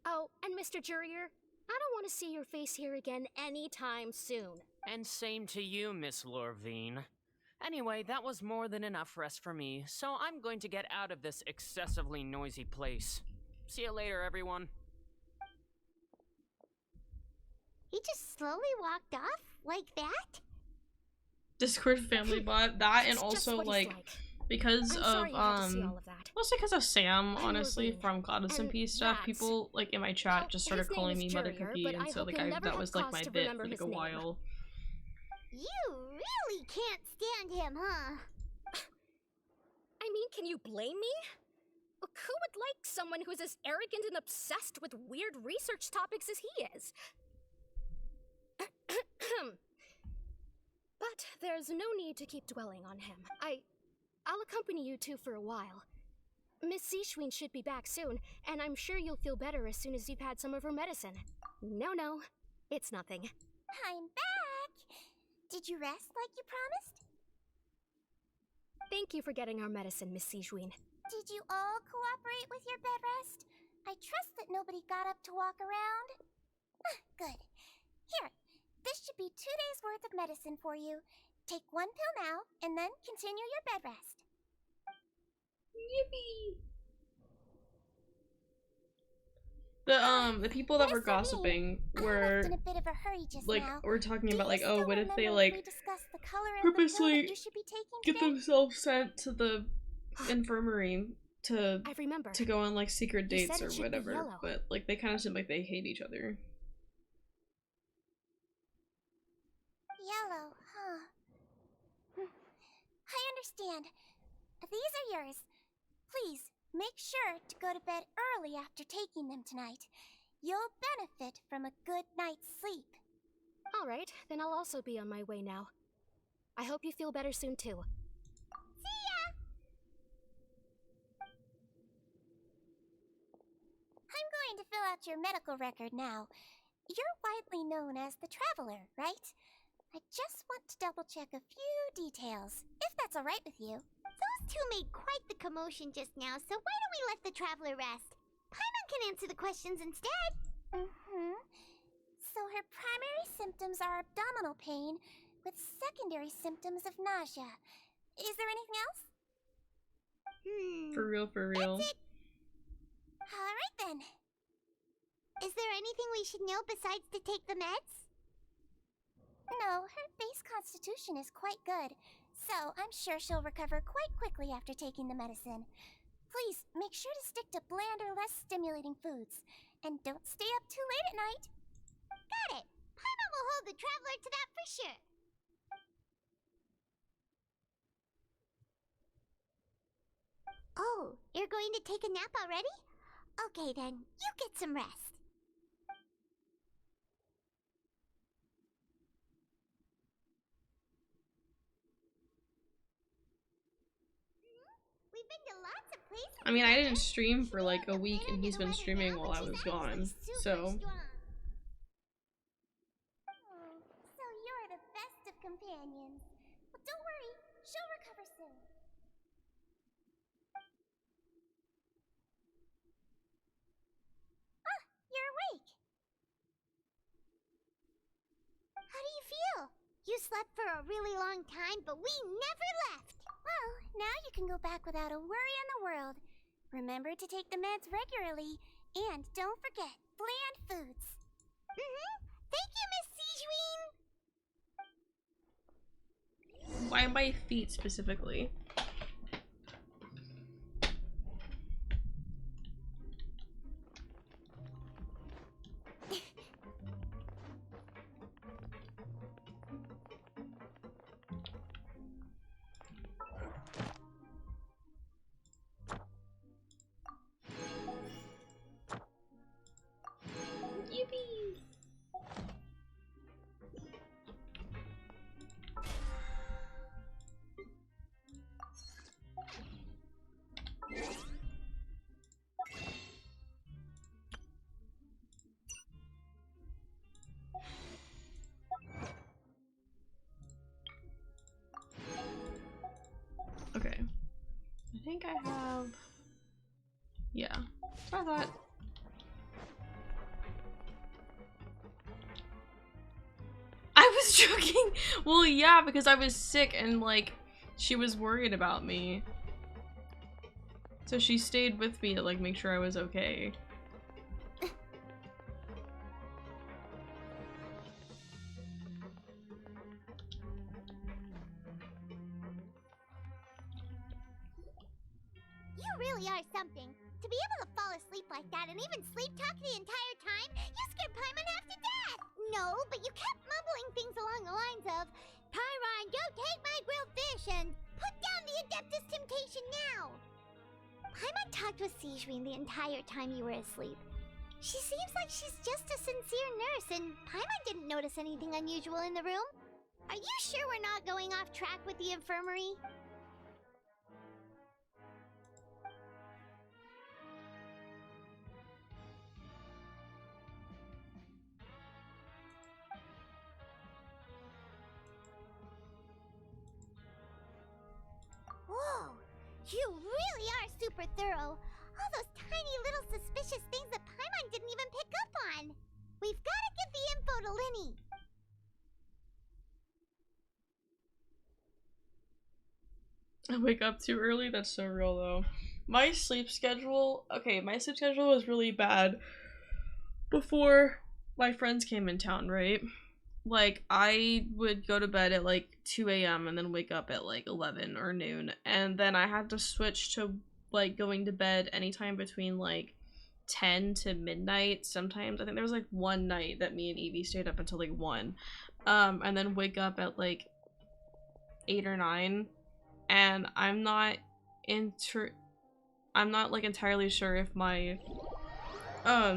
Oh, and Mr. Jurier, I don't want to see your face here again anytime soon. And same to you, Miss Lorvine. Anyway, that was more than enough rest for me, so I'm going to get out of this excessively noisy place. See you later, everyone. He just slowly walked off like that? Discord family bot, that, and That's just also what he's like. because I'm of sorry you had to see all of that. mostly because of Sam, I'm honestly, Lorvine, from Goddess and and Peace stuff, that's- people like in my chat just started his name calling is me Mother Jurier, Cookie, but and I so hope like you'll never that have was like cause my to bit remember for like his a name. while. You really can't stand him, huh? I mean, can you blame me? Who would like someone who's as arrogant and obsessed with weird research topics as he is? But there's no need to keep dwelling on him. I'll accompany you two for a while. Miss Sishween should be back soon, and I'm sure you'll feel better as soon as you've had some of her medicine. No, it's nothing. I'm back! Did you rest like you promised? Thank you for getting our medicine, Miss Sishween. Did you all cooperate with your bed rest? I trust that nobody got up to walk around. Good. Here, this should be 2 days' worth of medicine for you. Take 1 pill now, and then continue your bed rest. Yippee! The people that were gossiping were In a bit of a hurry just like now. we're talking Do about you like, oh, still what if they remember like we discussed the color of the pill purposely that you should be taking get today? themselves sent to the infirmary to I remember. to go on like secret You dates said it or should be whatever, yellow. but like they kind of seem like they hate each other. Yellow, huh? I understand. These are yours. Please, make sure to go to bed early after taking them tonight. You'll benefit from a good night's sleep. All right, then I'll also be on my way now. I hope you feel better soon too. See ya! I'm going to fill out your medical record now. You're widely known as the Traveler, right? I just want to double-check a few details, if that's all right with you. Those two made quite the commotion just now, so why don't we let the traveler rest? Paimon can answer the questions instead. So her primary symptoms are abdominal pain, with secondary symptoms of nausea. Is there anything else? For real, for real. That's it. All right then. Is there anything we should know besides to take the meds? No, her base constitution is quite good, so I'm sure she'll recover quite quickly after taking the medicine. Please, make sure to stick to bland or less stimulating foods, and don't stay up too late at night. Got it. Paimon will hold the traveler to that for sure. Oh, you're going to take a nap already? Okay then, you get some rest. We've been to lots of places. I mean, I didn't stream for like a week and he's been streaming while I was gone, so. Oh, so you're the best of companions. Well, don't worry, she'll recover soon. Ah, you're awake. How do you feel? You slept for a really long time, but we never left. Well, now you can go back without a worry in the world. Remember to take the meds regularly, and don't forget bland foods. Thank you, Miss Sijuin. Why my feet specifically? Yippee! Okay. I think I have... Yeah. So I thought... I was joking! Well, yeah, because I was sick and, like, she was worried about me. So she stayed with me to, like, make sure I was okay. You really are something. To be able to fall asleep like that and even sleep talk the entire time, you scared Paimon half to death! No, but you kept mumbling things along the lines of, Pyron, don't take my grilled fish, and put down the Adeptus Temptation now! Paimon talked with Sijuin the entire time you were asleep. She seems like she's just a sincere nurse, and Paimon didn't notice anything unusual in the room. Are you sure we're not going off track with the infirmary? Whoa, you really are super thorough. All those tiny little suspicious things that Paimon didn't even pick up on. We've got to get the info to Linny. I wake up too early? That's so real though. My sleep schedule, okay, my sleep schedule was really bad before my friends came in town, right? Like, I would go to bed at like 2 a.m. and then wake up at like 11 or noon. And then I had to switch to like going to bed anytime between like 10 to midnight sometimes. I think there was like one night that me and Evie stayed up until like 1. And then wake up at like 8 or 9. And I'm not like entirely sure if my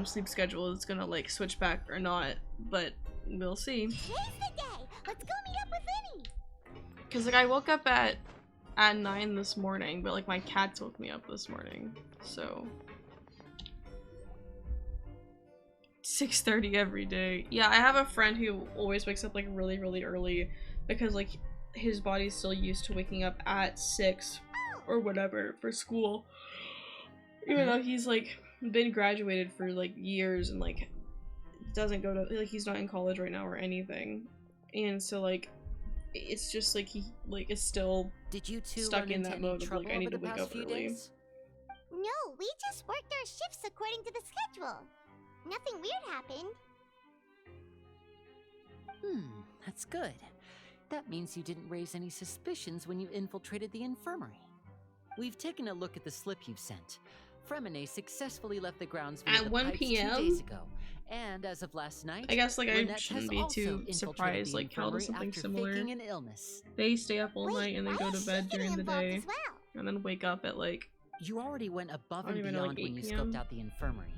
sleep schedule is gonna like switch back or not, but we'll see. Today's the day. Let's go meet up with Linny. Cause like I woke up at 9 this morning, but like my cats woke me up this morning, so 6:30 every day. Yeah, I have a friend who always wakes up like really, really early because like his body's still used to waking up at 6 or whatever for school. Even though he's like been graduated for like years and like doesn't go to like he's not in college right now or anything. And so like it's just like he like is still stuck in that mode of like I need to wake up early. No, we just worked our shifts according to the schedule. Nothing weird happened. That's good. That means you didn't raise any suspicions when you infiltrated the infirmary. We've taken a look at the slip you've sent. Fremine successfully left the grounds At via the 1 pipes 2 p.m.? days ago. And as of last night, I guess, like, I Lynette shouldn't has be also too infiltrated surprised. the Like, Cal does infirmary something after similar. faking an illness. They stay up all night and they why go to is she bed getting during the involved day. as well? And then wake up at, like, You already went above I don't and even know, beyond like, when 8 you p.m.? scoped out the infirmary.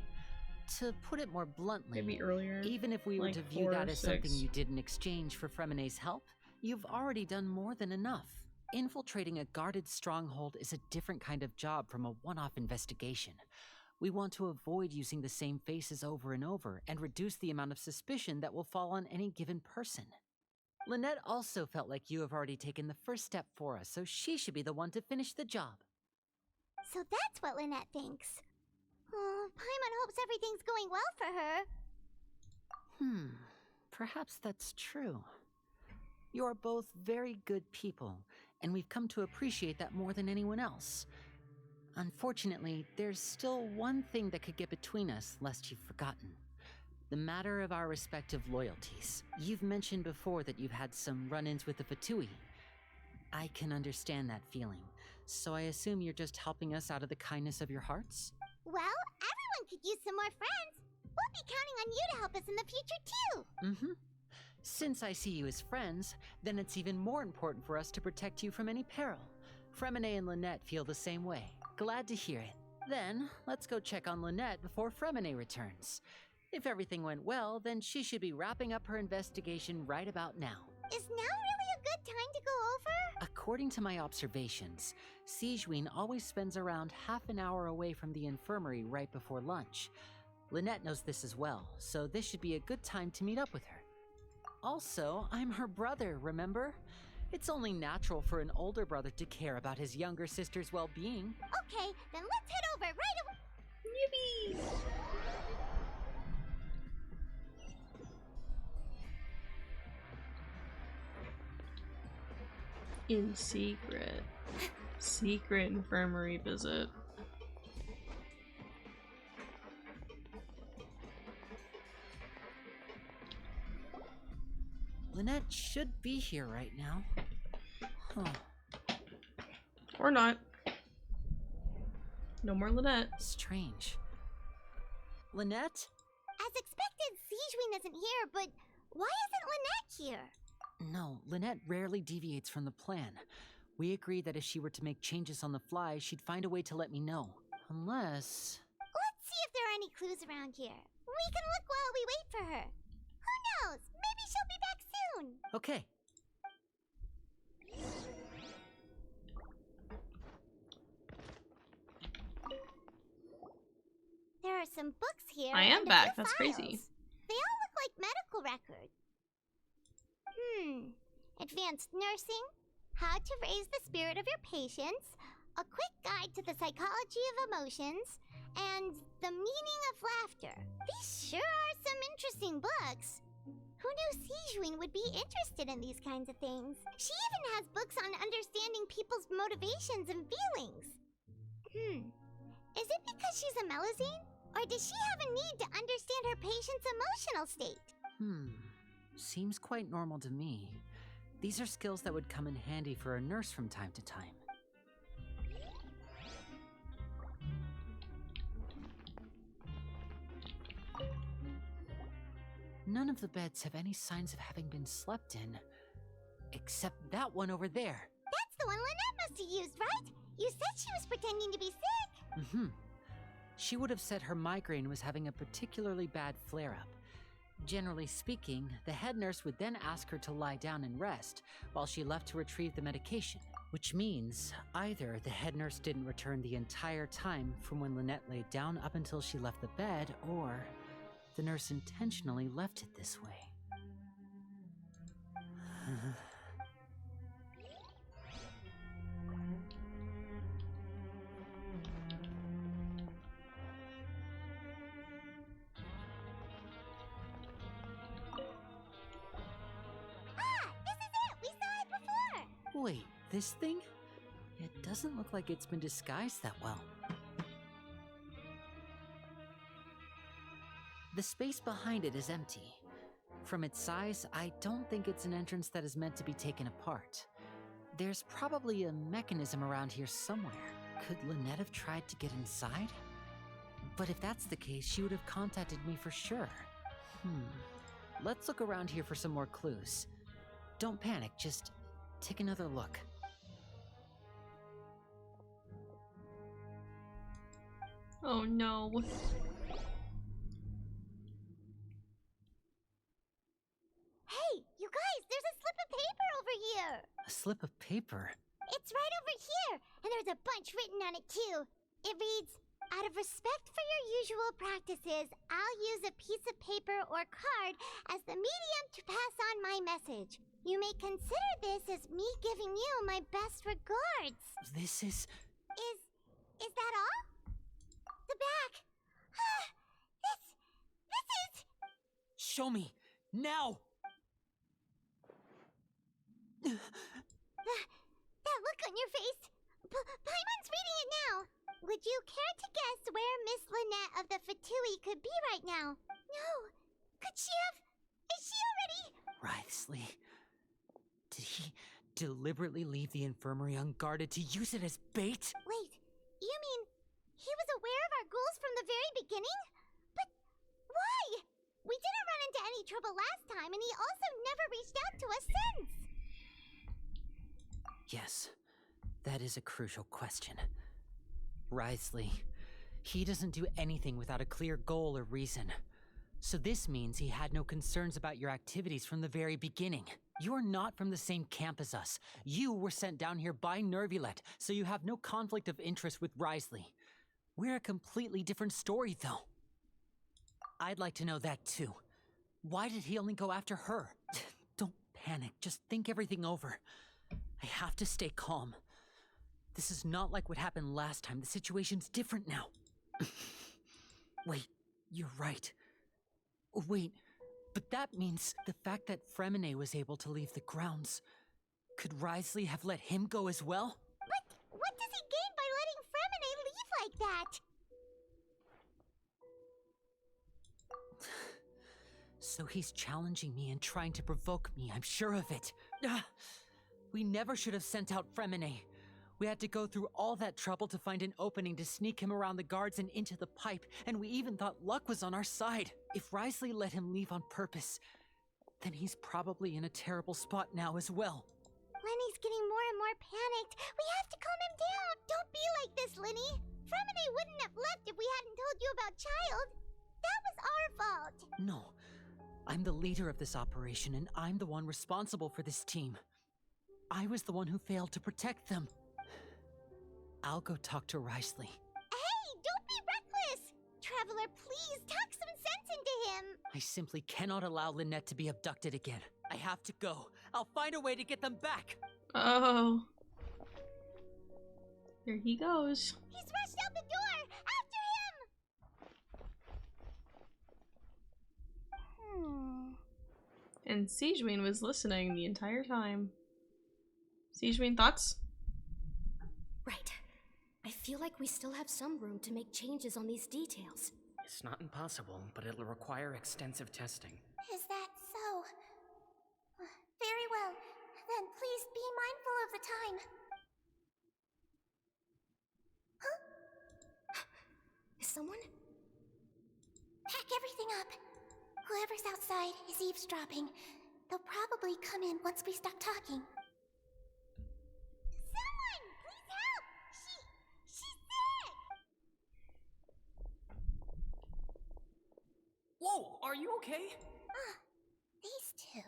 To put it more bluntly, maybe earlier. even if we were like to view 4 that or as something 6. you did in exchange for Fremine's help, you've already done more than enough. Infiltrating a guarded stronghold is a different kind of job from a one-off investigation. We want to avoid using the same faces over and over and reduce the amount of suspicion that will fall on any given person. Lynette also felt like you have already taken the first step for us, so she should be the one to finish the job. So that's what Lynette thinks. Oh, Paimon hopes everything's going well for her. Perhaps that's true. You're both very good people, and we've come to appreciate that more than anyone else. Unfortunately, there's still one thing that could get between us, lest you've forgotten. The matter of our respective loyalties. You've mentioned before that you've had some run-ins with the Fatui. I can understand that feeling, so I assume you're just helping us out of the kindness of your hearts? Well, everyone could use some more friends. We'll be counting on you to help us in the future, too. Since I see you as friends, then it's even more important for us to protect you from any peril. Fremine and Lynette feel the same way. Glad to hear it. Then, let's go check on Lynette before Fremine returns. If everything went well, then she should be wrapping up her investigation right about now. Is now really a good time to go over? According to my observations, Sigewinne always spends around half an hour away from the infirmary right before lunch. Lynette knows this as well, so this should be a good time to meet up with her. Also, I'm her brother, remember? It's only natural for an older brother to care about his younger sister's well-being. Okay, then let's head over right away. Yippee! In secret. Secret infirmary visit. Lynette should be here right now. Huh. Or not. No more Lynette. Strange. Lynette? As expected, Sigewinne isn't here, but why isn't Lynette here? No, Lynette rarely deviates from the plan. We agreed that if she were to make changes on the fly, she'd find a way to let me know. Unless... Let's see if there are any clues around here. We can look while we wait for her. Who knows? Maybe she'll be back soon. Okay. There are some books here. I am and a back. few That's files. crazy. They all look like medical records. Advanced nursing, how to raise the spirit of your patients, a quick guide to the psychology of emotions, and the meaning of laughter. These sure are some interesting books. Who knew Sigewinne would be interested in these kinds of things? She even has books on understanding people's motivations and feelings. Is it because she's a Melusine? Or does she have a need to understand her patient's emotional state? Seems quite normal to me. These are skills that would come in handy for a nurse from time to time. None of the beds have any signs of having been slept in. Except that one over there. That's the one Lynette must have used, right? You said she was pretending to be sick. She would have said her migraine was having a particularly bad flare-up. Generally speaking, the head nurse would then ask her to lie down and rest, while she left to retrieve the medication. Which means, either the head nurse didn't return the entire time from when Lynette laid down up until she left the bed, or the nurse intentionally left it this way. Wait, this thing? It doesn't look like it's been disguised that well. The space behind it is empty. From its size, I don't think it's an entrance that is meant to be taken apart. There's probably a mechanism around here somewhere. Could Lynette have tried to get inside? But if that's the case, she would have contacted me for sure. Let's look around here for some more clues. Don't panic, just take another look. Oh no. Hey, you guys, there's a slip of paper over here! A slip of paper? It's right over here, and there's a bunch written on it too. It reads, "Out of respect for your usual practices, I'll use a piece of paper or card as the medium to pass on my message. You may consider this as me giving you my best regards." This is... Is that all? The back. This is... Show me! Now! That look on your face. Paimon's reading it now. Would you care to guess where Miss Lynette of the Fatui could be right now? No. Could she have... Is she already... Wriothesley. Did he deliberately leave the infirmary unguarded to use it as bait? Wait, you mean he was aware of our goals from the very beginning? But why? We didn't run into any trouble last time, and he also never reached out to us since. Yes, that is a crucial question. Wriothesley, he doesn't do anything without a clear goal or reason. So this means he had no concerns about your activities from the very beginning. You're not from the same camp as us. You were sent down here by Nervulet, so you have no conflict of interest with Wriothesley. We're a completely different story, though. I'd like to know that, too. Why did he only go after her? Don't panic, just think everything over. I have to stay calm. This is not like what happened last time. The situation's different now. Wait, you're right. Wait, but that means the fact that Fremine was able to leave the grounds. Could Wriothesley have let him go as well? But what does he gain by letting Fremine leave like that? So he's challenging me and trying to provoke me, I'm sure of it. We never should have sent out Fremine. We had to go through all that trouble to find an opening to sneak him around the guards and into the pipe, and we even thought luck was on our side. If Wriothesley let him leave on purpose, then he's probably in a terrible spot now as well. Lenny's getting more and more panicked. We have to calm him down. Don't be like this, Lenny. Fremine wouldn't have left if we hadn't told you about Childe. That was our fault. No, I'm the leader of this operation, and I'm the one responsible for this team. I was the one who failed to protect them. I'll go talk to Wriothesley. Hey, don't be reckless! Traveler, please talk some sense into him. I simply cannot allow Lynette to be abducted again. I have to go. I'll find a way to get them back. Oh. There he goes. He's rushed out the door! After him! And Sigewinne was listening the entire time. Sigewinne, thoughts? Right. I feel like we still have some room to make changes on these details. It's not impossible, but it'll require extensive testing. Is that so? Very well. Then please be mindful of the time. Huh? Is someone? Pack everything up. Whoever's outside is eavesdropping. They'll probably come in once we stop talking. Someone! Please help! She's sick! Whoa, are you okay? These two.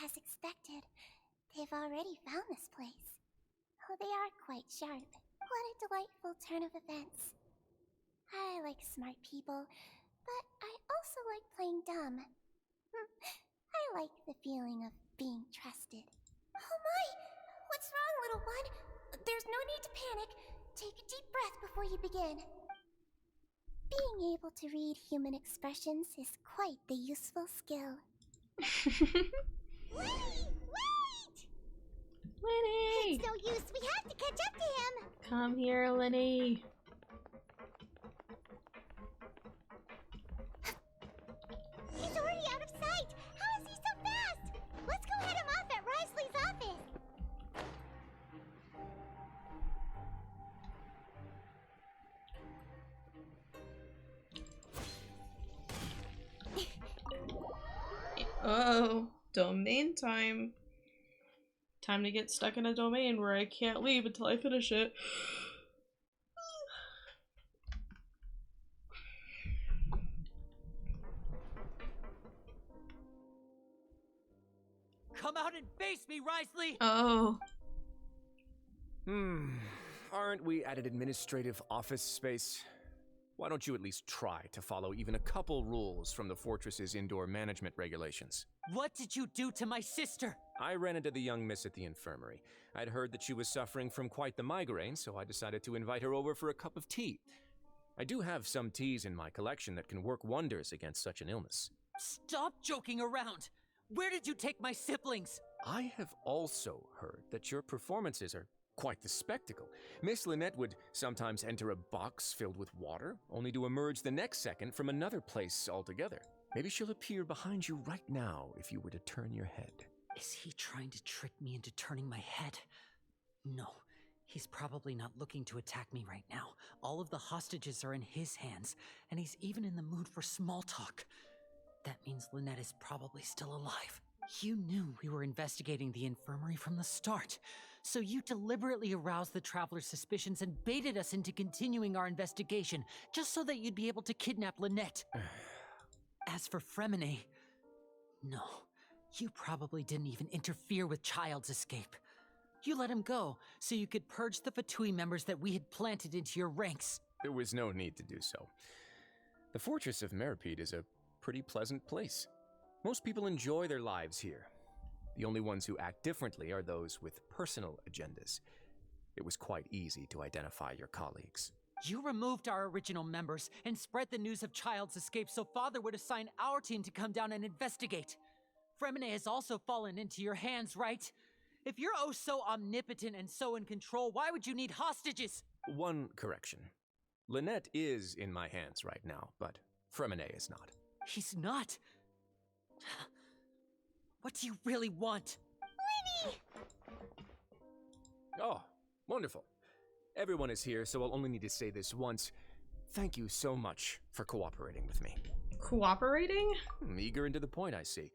As expected, they've already found this place. Oh, they are quite sharp. What a delightful turn of events. I like smart people, but I also like playing dumb. I like the feeling of being trusted. Oh my! What's wrong, little one? There's no need to panic. Take a deep breath before you begin. Being able to read human expressions is quite the useful skill. Lenny! Wait! Lenny! It's no use. We have to catch up to him. Come here, Lenny. He's already out of sight. How is he so fast? Let's go head him off at Wriothesley's office. Oh, domain time. Time to get stuck in a domain where I can't leave until I finish it. Come out and face me, Risley! Oh. Aren't we at an administrative office space? Why don't you at least try to follow even a couple rules from the fortress's indoor management regulations? What did you do to my sister? I ran into the young miss at the infirmary. I'd heard that she was suffering from quite the migraine, so I decided to invite her over for a cup of tea. I do have some teas in my collection that can work wonders against such an illness. Stop joking around! Where did you take my siblings? I have also heard that your performances are quite the spectacle. Miss Lynette would sometimes enter a box filled with water, only to emerge the next second from another place altogether. Maybe she'll appear behind you right now if you were to turn your head. Is he trying to trick me into turning my head? No, he's probably not looking to attack me right now. All of the hostages are in his hands, and he's even in the mood for small talk. That means Lynette is probably still alive. You knew we were investigating the infirmary from the start, so you deliberately aroused the traveler's suspicions and baited us into continuing our investigation, just so that you'd be able to kidnap Lynette. As for Fremine, no, you probably didn't even interfere with Childe's escape. You let him go, so you could purge the Fatui members that we had planted into your ranks. There was no need to do so. The Fortress of Meripede is a pretty pleasant place. Most people enjoy their lives here. The only ones who act differently are those with personal agendas. It was quite easy to identify your colleagues. You removed our original members and spread the news of Childe's escape so Father would assign our team to come down and investigate. Fremine has also fallen into your hands, right? If you're oh so omnipotent and so in control, why would you need hostages? One correction. Lynette is in my hands right now, but Fremine is not. He's not? What do you really want? Lenny! Oh, wonderful. Everyone is here, so I'll only need to say this once. Thank you so much for cooperating with me. Cooperating? Eager and to the point, I see.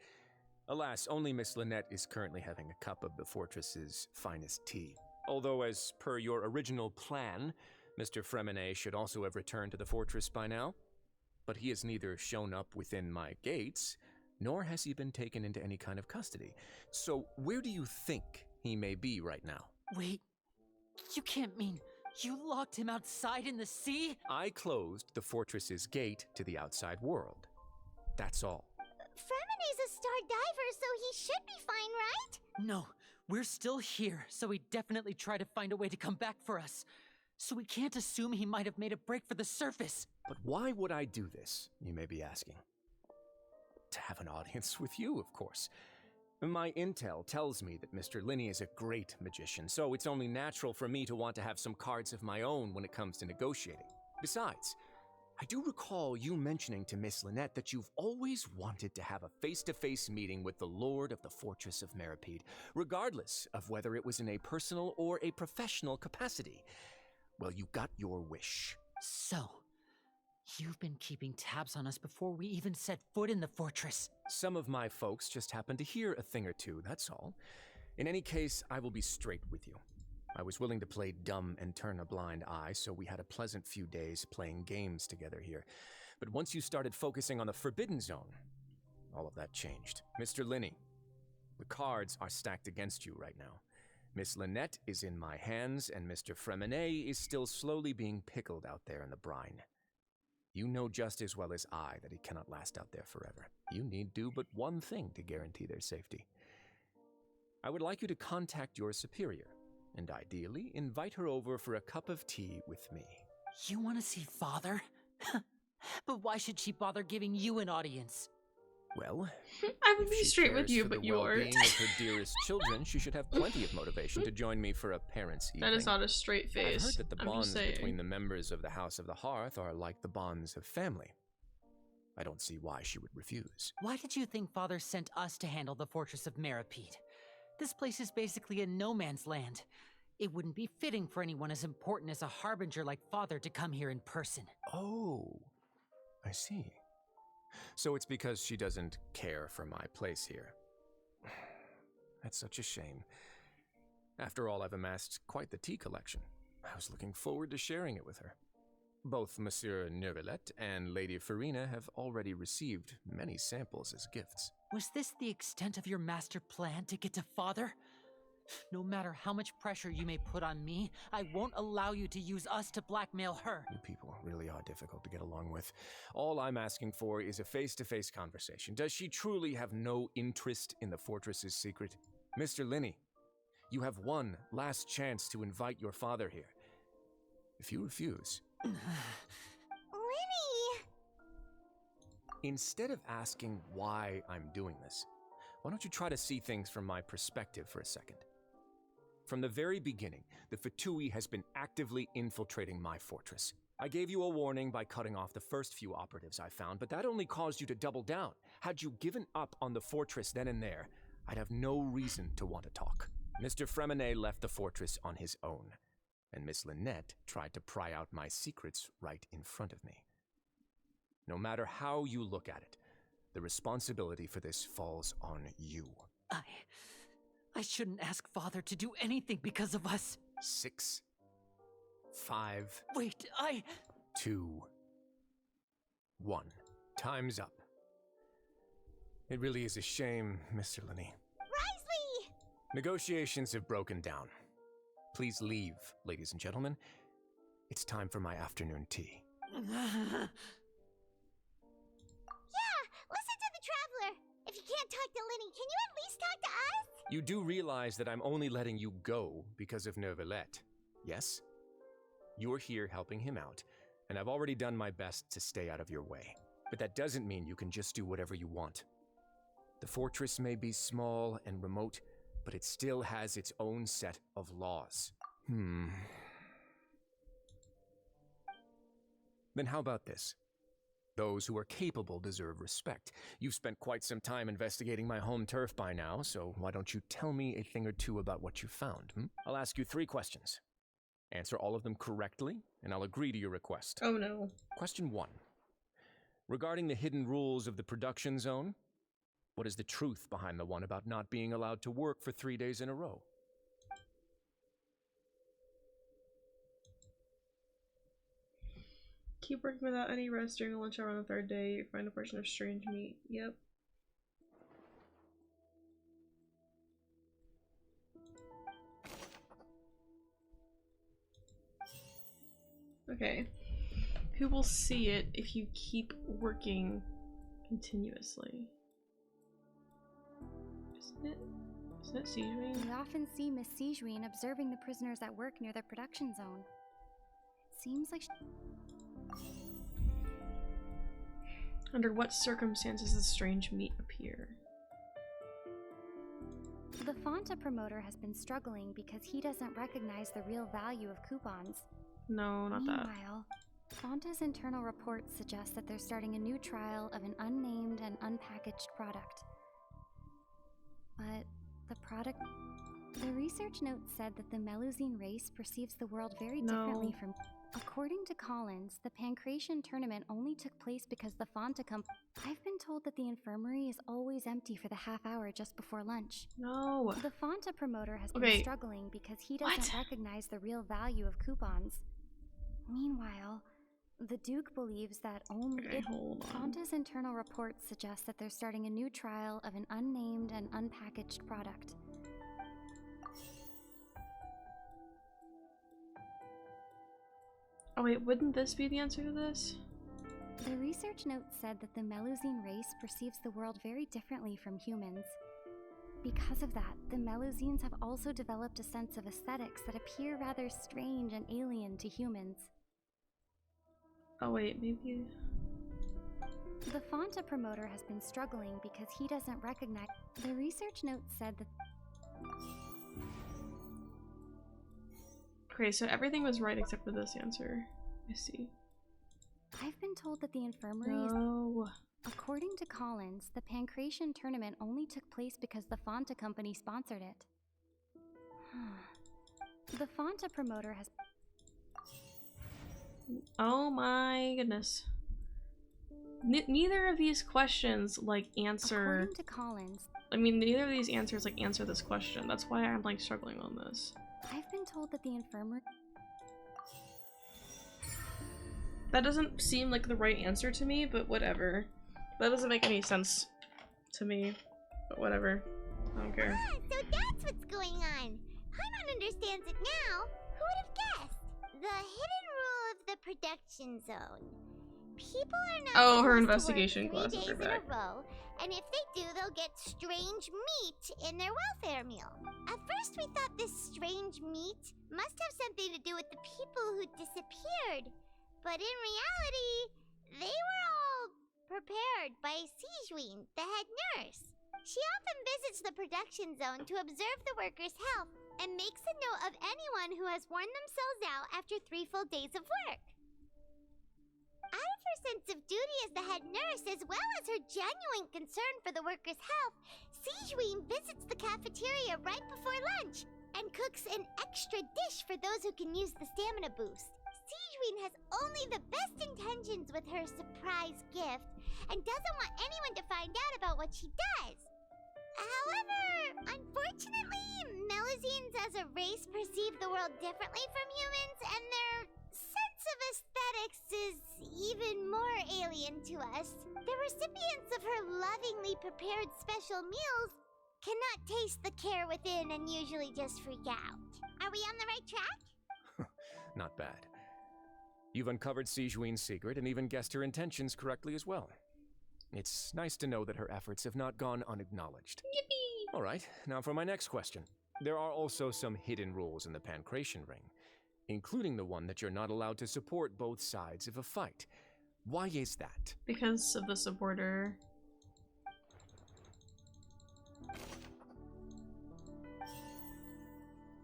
Alas, only Miss Lynette is currently having a cup of the fortress's finest tea. Although, as per your original plan, Mr. Fremine should also have returned to the fortress by now. But he has neither shown up within my gates, nor has he been taken into any kind of custody. So where do you think he may be right now? Wait, you can't mean you locked him outside in the sea? I closed the fortress's gate to the outside world. That's all. Fremine's a star diver, so he should be fine, right? No, we're still here, so he'd definitely try to find a way to come back for us. So we can't assume he might have made a break for the surface. But why would I do this, you may be asking? To have an audience with you, of course. My intel tells me that Mr. Linney is a great magician, so it's only natural for me to want to have some cards of my own when it comes to negotiating. Besides, I do recall you mentioning to Miss Lynette that you've always wanted to have a face-to-face meeting with the Lord of the Fortress of Meripede, regardless of whether it was in a personal or a professional capacity. Well, you got your wish. So, you've been keeping tabs on us before we even set foot in the fortress. Some of my folks just happened to hear a thing or two, that's all. In any case, I will be straight with you. I was willing to play dumb and turn a blind eye, so we had a pleasant few days playing games together here. But once you started focusing on the Forbidden Zone, all of that changed. Mr. Linney, the cards are stacked against you right now. Miss Lynette is in my hands, and Mr. Fremine is still slowly being pickled out there in the brine. You know just as well as I that he cannot last out there forever. You need do but one thing to guarantee their safety. I would like you to contact your superior, and ideally invite her over for a cup of tea with me. You want to see Father? But why should she bother giving you an audience? Well, I would be straight with you, for but the you aren't. well-being of her dearest children, she should have plenty of motivation to join me for a parents' evening. That is not a straight face. I've heard that the I'm bonds just saying. between the members of the House of the Hearth are like the bonds of family. I don't see why she would refuse. Why did you think Father sent us to handle the Fortress of Meripede? This place is basically a no man's land. It wouldn't be fitting for anyone as important as a harbinger like Father to come here in person. Oh, I see. So it's because she doesn't care for my place here. That's such a shame. After all, I've amassed quite the tea collection. I was looking forward to sharing it with her. Both Monsieur Neuvillette and Lady Farina have already received many samples as gifts. Was this the extent of your master plan to get to Father? No matter how much pressure you may put on me, I won't allow you to use us to blackmail her. You people really are difficult to get along with. All I'm asking for is a face-to-face conversation. Does she truly have no interest in the fortress's secret? Mr. Linney, you have one last chance to invite your father here. If you refuse... Linny! Instead of asking why I'm doing this, why don't you try to see things from my perspective for a second? From the very beginning, the Fatui has been actively infiltrating my fortress. I gave you a warning by cutting off the first few operatives I found, but that only caused you to double down. Had you given up on the fortress then and there, I'd have no reason to want to talk. Mr. Fremenet left the fortress on his own, and Miss Lynette tried to pry out my secrets right in front of me. No matter how you look at it, the responsibility for this falls on you. I shouldn't ask Father to do anything because of us. 6, 5... Wait, 2, 1. Time's up. It really is a shame, Mr. Linney. Risley! Negotiations have broken down. Please leave, ladies and gentlemen. It's time for my afternoon tea. Listen to the Traveler! If you can't talk to Linny, can you at least talk to us? You do realize that I'm only letting you go because of Neuvillette, yes? You're here helping him out, and I've already done my best to stay out of your way. But that doesn't mean you can just do whatever you want. The fortress may be small and remote, but it still has its own set of laws. Then how about this? Those who are capable deserve respect. You've spent quite some time investigating my home turf by now, so why don't you tell me a thing or two about what you found? I'll ask you 3 questions. Answer all of them correctly, and I'll agree to your request. Oh no. Question 1. Regarding the hidden rules of the production zone, what is the truth behind the one about not being allowed to work for 3 days in a row? Keep working without any rest during a lunch hour on the 3rd day. Find a portion of strange meat. Yep. Okay. Who will see it if you keep working continuously? Isn't it Sijuin? We often see Miss Sijuin observing the prisoners at work near the production zone. It seems like Under what circumstances does strange meat appear? the Fanta promoter has been struggling because he doesn't recognize the real value of coupons. No, not that. Meanwhile, Fanta's internal reports suggest that they're starting a new trial of an unnamed and unpackaged product. But the research note said that the Melusine race perceives the world very differently from... According to Collins, the Pancration tournament only took place because the Fanta I've been told that the infirmary is always empty for the half hour just before lunch. No. The Fanta promoter has been struggling because he doesn't recognize the real value of coupons. Meanwhile, the Duke believes that Fanta's internal reports suggest that they're starting a new trial of an unnamed and unpackaged product. Oh wait, wouldn't this be the answer to this? The research note said that the Melusine race perceives the world very differently from humans. Because of that, the Melusines have also developed a sense of aesthetics that appear rather strange and alien to humans. Oh wait, maybe... The Fanta promoter has been struggling because he doesn't recognize... The research note said that... Okay, so everything was right except for this answer. I see. I've been told that the infirmary is... According to Collins, the Pancration tournament only took place because the Fanta company sponsored it. The Fanta promoter has... Oh my goodness. Neither of these questions, like, answer... According to Collins... I mean, neither of these answers, like, answer this question. That's why I'm, like, struggling on this. I've been told that the infirmary... That doesn't seem like the right answer to me, but whatever. That doesn't make any sense to me, but whatever. I don't care. Ah, so that's what's going on. Paimon understands it now. Who would have guessed? The hidden rule of the production zone. People are not Oh, her supposed investigation to work 3 glasses days are in back. a row, and if they do, they'll get strange meat in their welfare meal. At first, we thought this strange meat must have something to do with the people who disappeared, but in reality, they were all prepared by Sijween, the head nurse. She often visits the production zone to observe the workers' health and makes a note of anyone who has worn themselves out after 3 full days of work. Out of her sense of duty as the head nurse, as well as her genuine concern for the workers' health, Sijween visits the cafeteria right before lunch and cooks an extra dish for those who can use the stamina boost. Sijween has only the best intentions with her surprise gift and doesn't want anyone to find out about what she does. However, unfortunately, Melusines as a race perceive the world differently from humans, and their sense of aesthetics is even more alien to us. The recipients of her lovingly prepared special meals cannot taste the care within and usually just freak out. Are we on the right track? Not bad. You've uncovered Sijween's secret and even guessed her intentions correctly as well. It's nice to know that her efforts have not gone unacknowledged. Yippee! Alright, now for my next question. There are also some hidden rules in the Pancration Ring, including the one that you're not allowed to support both sides of a fight. Why is that? Because of the supporter.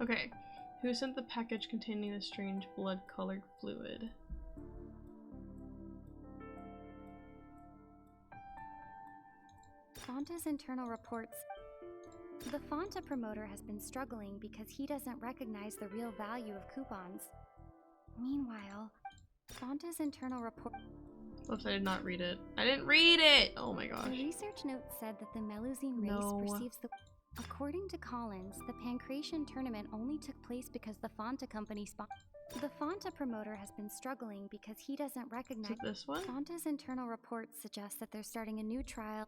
Okay. Who sent the package containing the strange blood-colored fluid? Fonta's internal reports. The Fonta promoter has been struggling because he doesn't recognize the real value of coupons. Meanwhile, Fonta's internal report. Oops, I did not read it. I didn't read it! Oh my gosh. The research note said that the Melusine race perceives the... According to Collins, the Pancration tournament only took place because the Fonta company The Fonta promoter has been struggling because he doesn't recognize... Is it this one? Fonta's internal reports suggest that they're starting a new trial...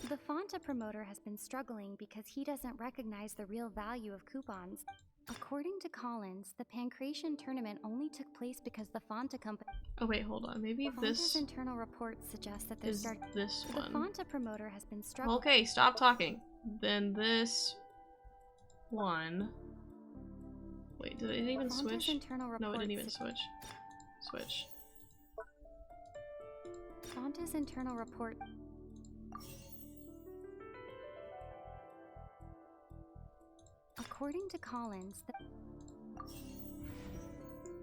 The Fonta promoter has been struggling because he doesn't recognize the real value of coupons. According to Collins, the Pancration tournament only took place because the Fonta company... Oh wait, hold on. Maybe Fonta's internal reports suggest that they're starting... this The one. Fonta promoter has been struggling... Okay, stop talking. Then this one... Wait, did it even Fonta's switch? internal No, it didn't even reports- switch. Switch. Fonta's internal report... According to Collins, the...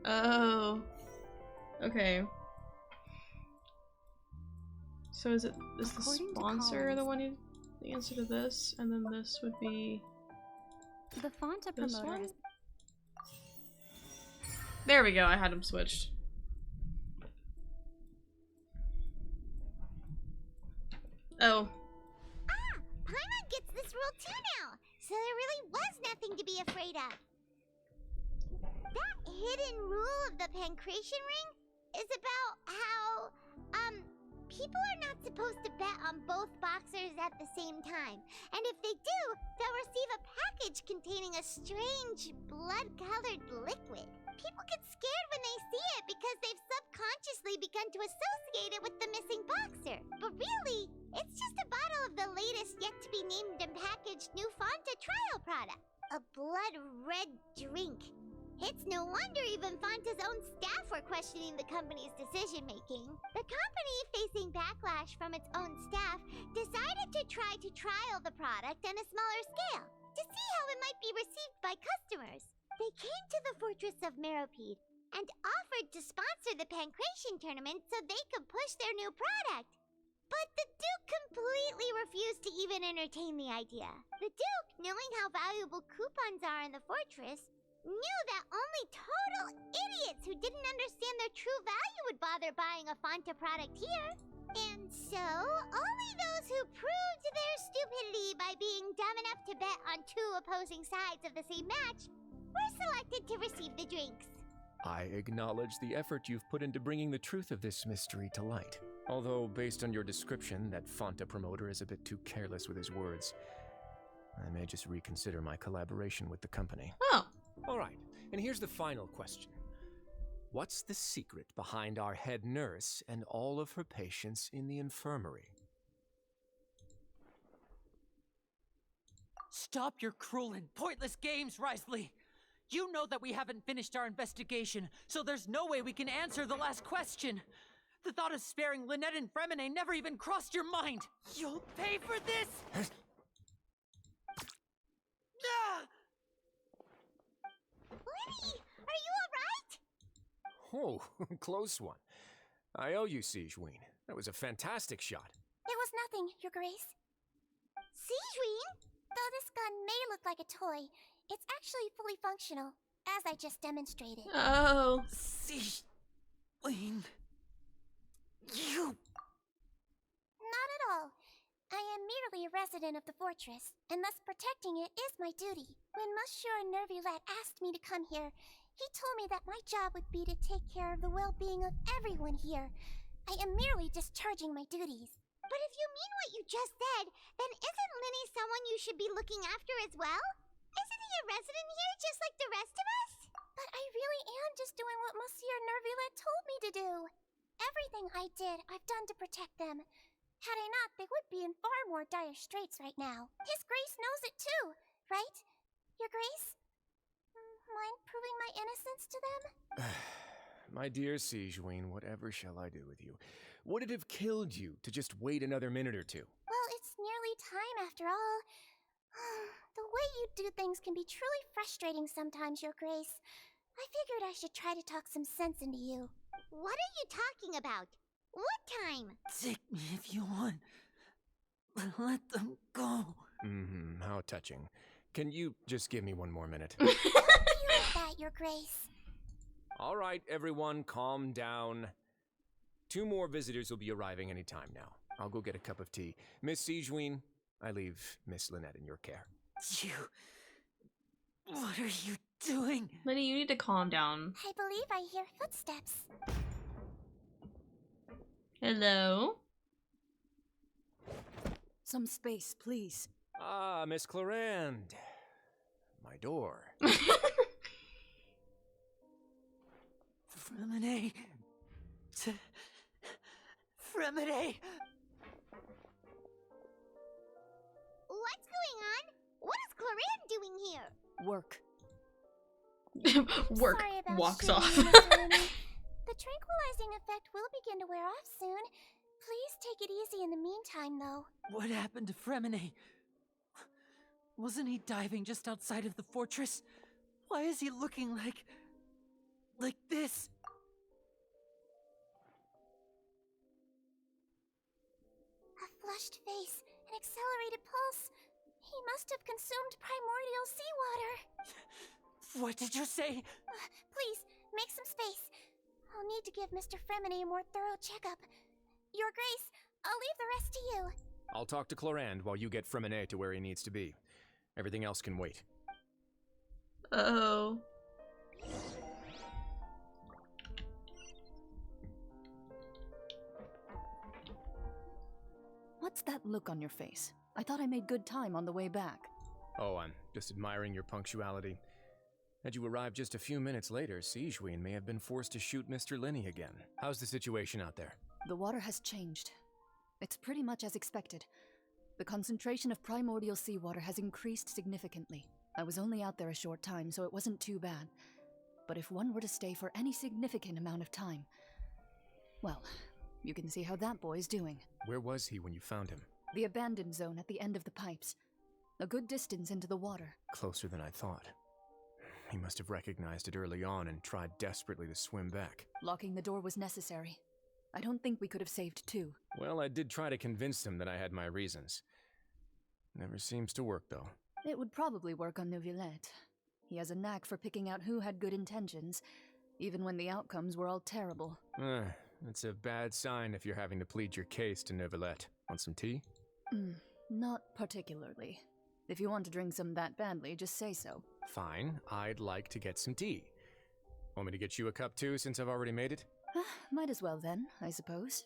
Oh. Okay. So is the According to sponsor the Collins- one who the answer to this, and then this would be The Fonta this promoter one? has... There we go, I had them switched. Oh. Ah! Paimon gets this rule too now, so there really was nothing to be afraid of. That hidden rule of the Pancration Ring is about how, people are not supposed to bet on both boxers at the same time. And if they do, they'll receive a package containing a strange, blood-colored liquid. People get scared when they see it because they've subconsciously begun to associate it with the missing boxer. But really, it's just a bottle of the latest yet-to-be-named and packaged new Fonta trial product. A blood-red drink. It's no wonder even Fonta's own staff were questioning the company's decision-making. The company, facing backlash from its own staff, decided to try to trial the product on a smaller scale to see how it might be received by customers. They came to the fortress of Meropide and offered to sponsor the Pancration tournament so they could push their new product. But the Duke completely refused to even entertain the idea. The Duke, knowing how valuable coupons are in the fortress, knew that only total idiots who didn't understand their true value would bother buying a Fanta product here. And so, only those who proved their stupidity by being dumb enough to bet on two opposing sides of the same match were selected to receive the drinks. I acknowledge the effort you've put into bringing the truth of this mystery to light. Although, based on your description, that Fanta promoter is a bit too careless with his words. I may just reconsider my collaboration with the company. Oh. All right, and here's the final question. What's the secret behind our head nurse and all of her patients in the infirmary? Stop your cruel and pointless games, Risley! You know that we haven't finished our investigation, so there's no way we can answer the last question. The thought of sparing Lynette and Fremine never even crossed your mind. You'll pay for this! Lenny, are you alright? Oh, close one. I owe you, Sigeween. That was a fantastic shot. It was nothing, Your Grace. Sigeween? Though this gun may look like a toy, it's actually fully functional, as I just demonstrated. Oh. Sigeween. You... Not at all. I am merely a resident of the fortress, and thus protecting it is my duty. When Monsieur Nervulette asked me to come here, he told me that my job would be to take care of the well-being of everyone here. I am merely discharging my duties. But if you mean what you just said, then isn't Linny someone you should be looking after as well? Isn't he a resident here just like the rest of us? But I really am just doing what Monsieur Nervulette told me to do. Everything I did, I've done to protect them. Had I not, they would be in far more dire straits right now. His Grace knows it too, right? Your Grace? Mind proving my innocence to them? My dear Sigeween, whatever shall I do with you? Would it have killed you to just wait another minute or two? Well, it's nearly time after all. The way you do things can be truly frustrating sometimes, Your Grace. I figured I should try to talk some sense into you. What are you talking about? What time? Take me if you want. Let them go. How touching. Can you just give me one more minute? You like that, Your Grace. All right, everyone, calm down. 2 more visitors will be arriving any time now. I'll go get a cup of tea. Miss Sigeween, I leave Miss Lynette in your care. You... What are you doing? Lenny, you need to calm down. I believe I hear footsteps. Hello? Some space, please. Ah, Miss Clarande. My door. Fremine. Fremine. What's going on? What is Clarande doing here? Work. Work. Sorry about Walks shooting, off. Mr. Lenny. The tranquilizing effect will begin to wear off soon. Please take it easy in the meantime, though. What happened to Fremine? Wasn't he diving just outside of the fortress? Why is he looking like this? A flushed face, an accelerated pulse. He must have consumed primordial seawater. What did you say? Please, make some space. I'll need to give Mr. Fremine a more thorough checkup. Your Grace, I'll leave the rest to you. I'll talk to Clarande while you get Fremine to where he needs to be. Everything else can wait. Uh-oh. What's that look on your face? I thought I made good time on the way back. Oh, I'm just admiring your punctuality. Had you arrived just a few minutes later, Sigeween may have been forced to shoot Mr. Lenny again. How's the situation out there? The water has changed. It's pretty much as expected. The concentration of primordial seawater has increased significantly. I was only out there a short time, so it wasn't too bad. But if one were to stay for any significant amount of time... Well, you can see how that boy's doing. Where was he when you found him? The abandoned zone at the end of the pipes. A good distance into the water. Closer than I thought. He must have recognized it early on and tried desperately to swim back. Locking the door was necessary. I don't think we could have saved two. Well, I did try to convince him that I had my reasons. Never seems to work, though. It would probably work on Neuvillette. He has a knack for picking out who had good intentions, even when the outcomes were all terrible. It's a bad sign if you're having to plead your case to Neuvillette. Want some tea? Not particularly. If you want to drink some that badly, just say so. Fine, I'd like to get some tea. Want me to get you a cup too, since I've already made it? Might as well then, I suppose.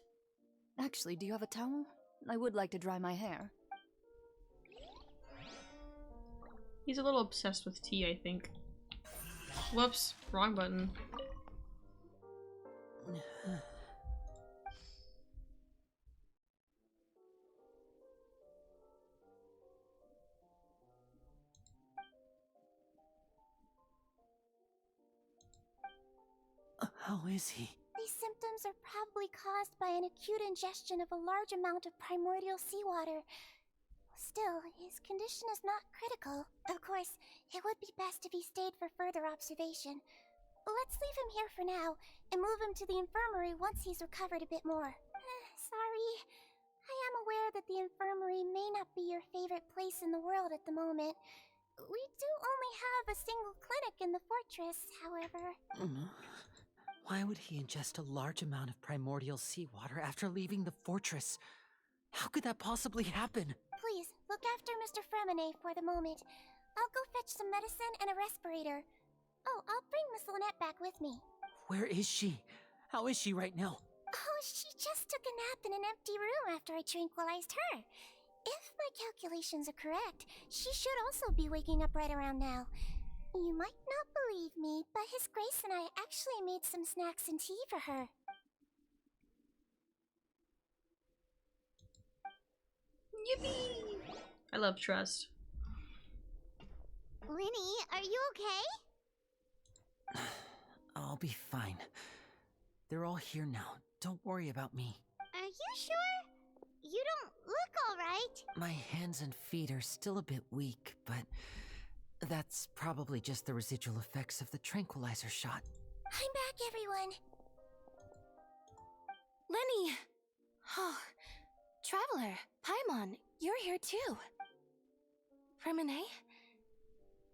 Actually, do you have a towel? I would like to dry my hair. He's a little obsessed with tea, I think. Whoops, wrong button. How is he? These symptoms are probably caused by an acute ingestion of a large amount of primordial seawater. Still, his condition is not critical. Of course, it would be best if he stayed for further observation. Let's leave him here for now, and move him to the infirmary once he's recovered a bit more. Sorry. I am aware that the infirmary may not be your favorite place in the world at the moment. We do only have a single clinic in the fortress, however. Why would he ingest a large amount of primordial seawater after leaving the fortress? How could that possibly happen? Please, look after Mr. Fremine for the moment. I'll go fetch some medicine and a respirator. Oh, I'll bring Miss Lynette back with me. Where is she? How is she right now? Oh, she just took a nap in an empty room after I tranquilized her. If my calculations are correct, she should also be waking up right around now. You might not believe me, but His Grace and I actually made some snacks and tea for her. Yippee! I love trust. Linny, are you okay? I'll be fine. They're all here now. Don't worry about me. Are you sure? You don't look alright. My hands and feet are still a bit weak, but that's probably just the residual effects of the tranquilizer shot. I'm back, everyone. Lenny! Oh, Traveler, Paimon, you're here too. Fremine?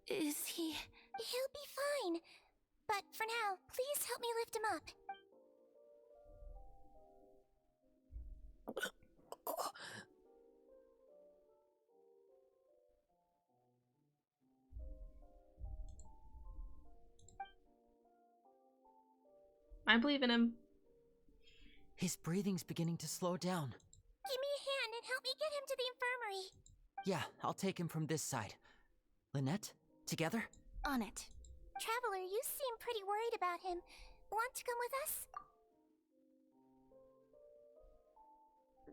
Is he... He'll be fine. But for now, please help me lift him up. I believe in him. His breathing's beginning to slow down. Give me a hand and help me get him to the infirmary. Yeah, I'll take him from this side. Lynette, together? On it. Traveler, you seem pretty worried about him. Want to come with us?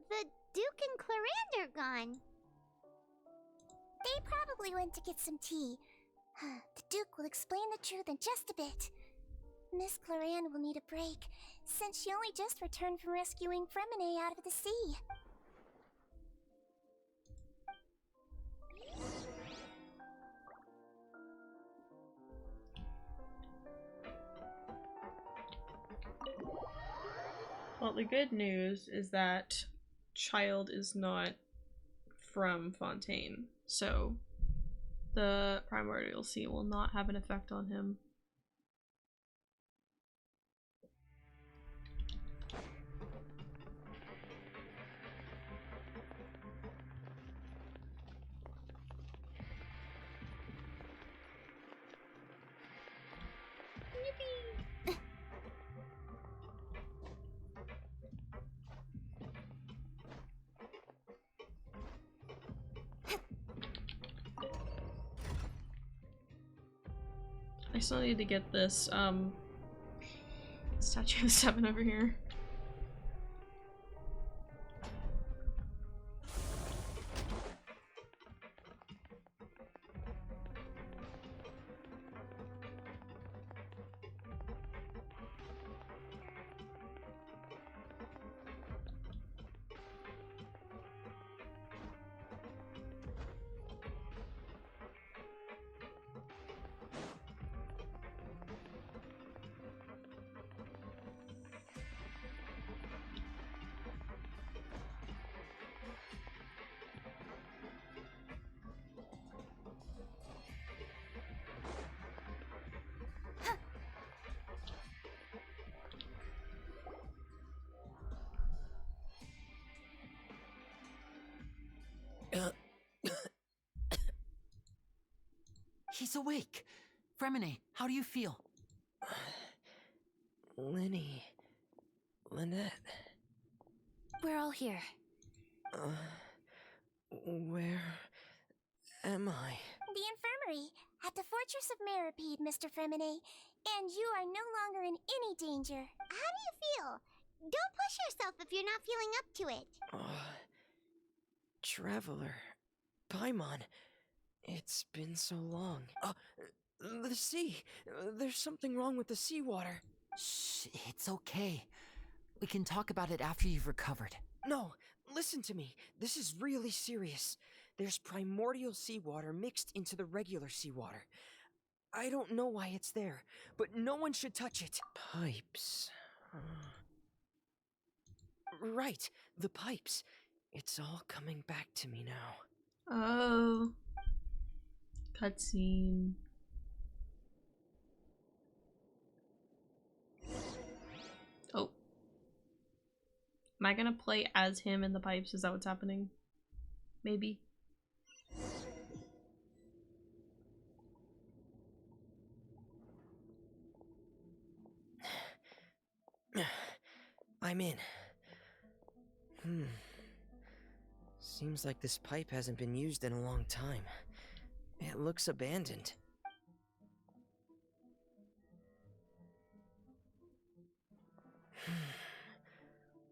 The Duke and Clarande are gone. They probably went to get some tea. The Duke will explain the truth in just a bit. Miss Clarande will need a break, since she only just returned from rescuing Fremine out of the sea. Well, the good news is that Childe is not from Fontaine, so the primordial sea will not have an effect on him. I still need to get this Statue of 7 over here. He's awake. Fremine, how do you feel? Lenny. Lynette. We're all here. Where am I? The infirmary, at the Fortress of Meripede, Mr. Fremine. And you are no longer in any danger. How do you feel? Don't push yourself if you're not feeling up to it. Traveler. Paimon. It's been so long. The sea. There's something wrong with the seawater. Shh, it's okay. We can talk about it after you've recovered. No, listen to me. This is really serious. There's primordial seawater mixed into the regular seawater. I don't know why it's there, but no one should touch it. Pipes. Right, the pipes. It's all coming back to me now. Oh. Cutscene. Oh. Am I gonna play as him in the pipes? Is that what's happening? Maybe. I'm in. Seems like this pipe hasn't been used in a long time. It looks abandoned.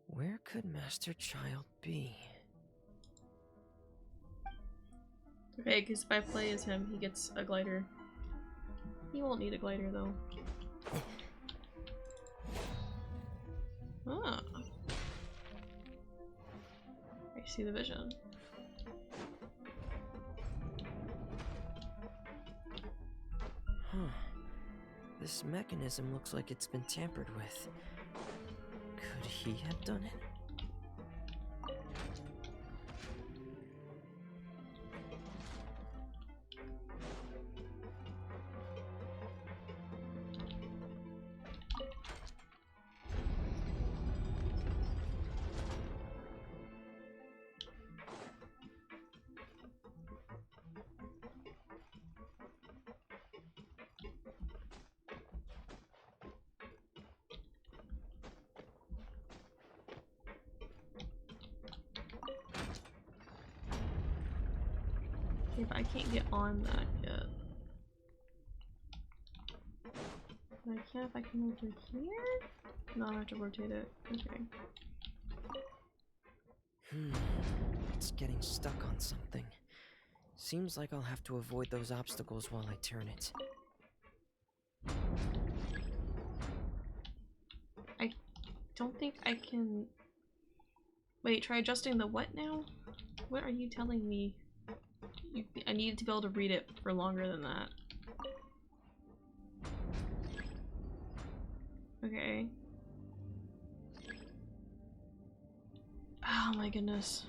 Where could Master Childe be? Okay, because if I play as him, he gets a glider. He won't need a glider though. Ah. I see the vision. This mechanism looks like it's been tampered with. Could he have done it? Okay, but I can't get on that yet. But I can if I come over here? No, I have to rotate it. Okay. It's getting stuck on something. Seems like I'll have to avoid those obstacles while I turn it. I don't think I can... Wait, try adjusting the what now? What are you telling me? I needed to be able to read it for longer than that. Okay. Oh my goodness.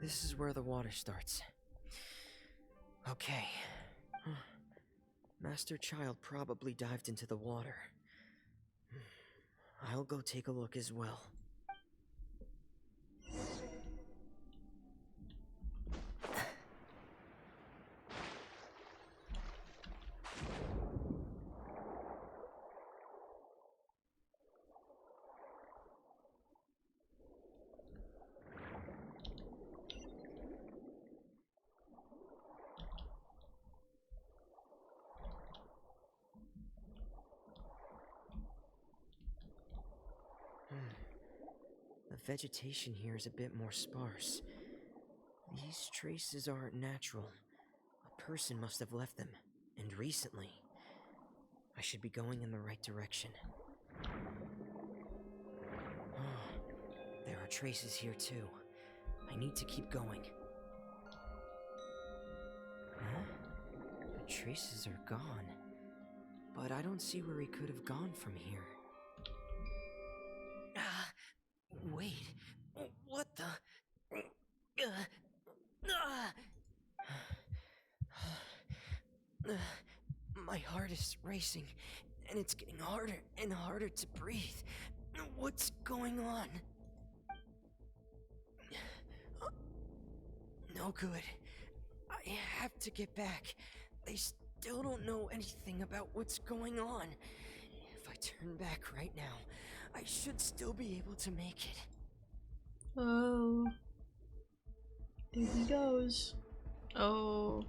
This is where the water starts. Okay. Master Childe probably dived into the water. I'll go take a look as well. vegetation here is a bit more sparse. These traces aren't natural. A person must have left them, and recently. I should be going in the right direction. There are traces here too. I need to keep going. Huh? The traces are gone. But I don't see where he could have gone from here. Wait. What the? My heart is racing, and it's getting harder and harder to breathe. What's going on? No good. I have to get back. They still don't know anything about what's going on. If I turn back right now, I should still be able to make it. Oh. There he goes. Oh.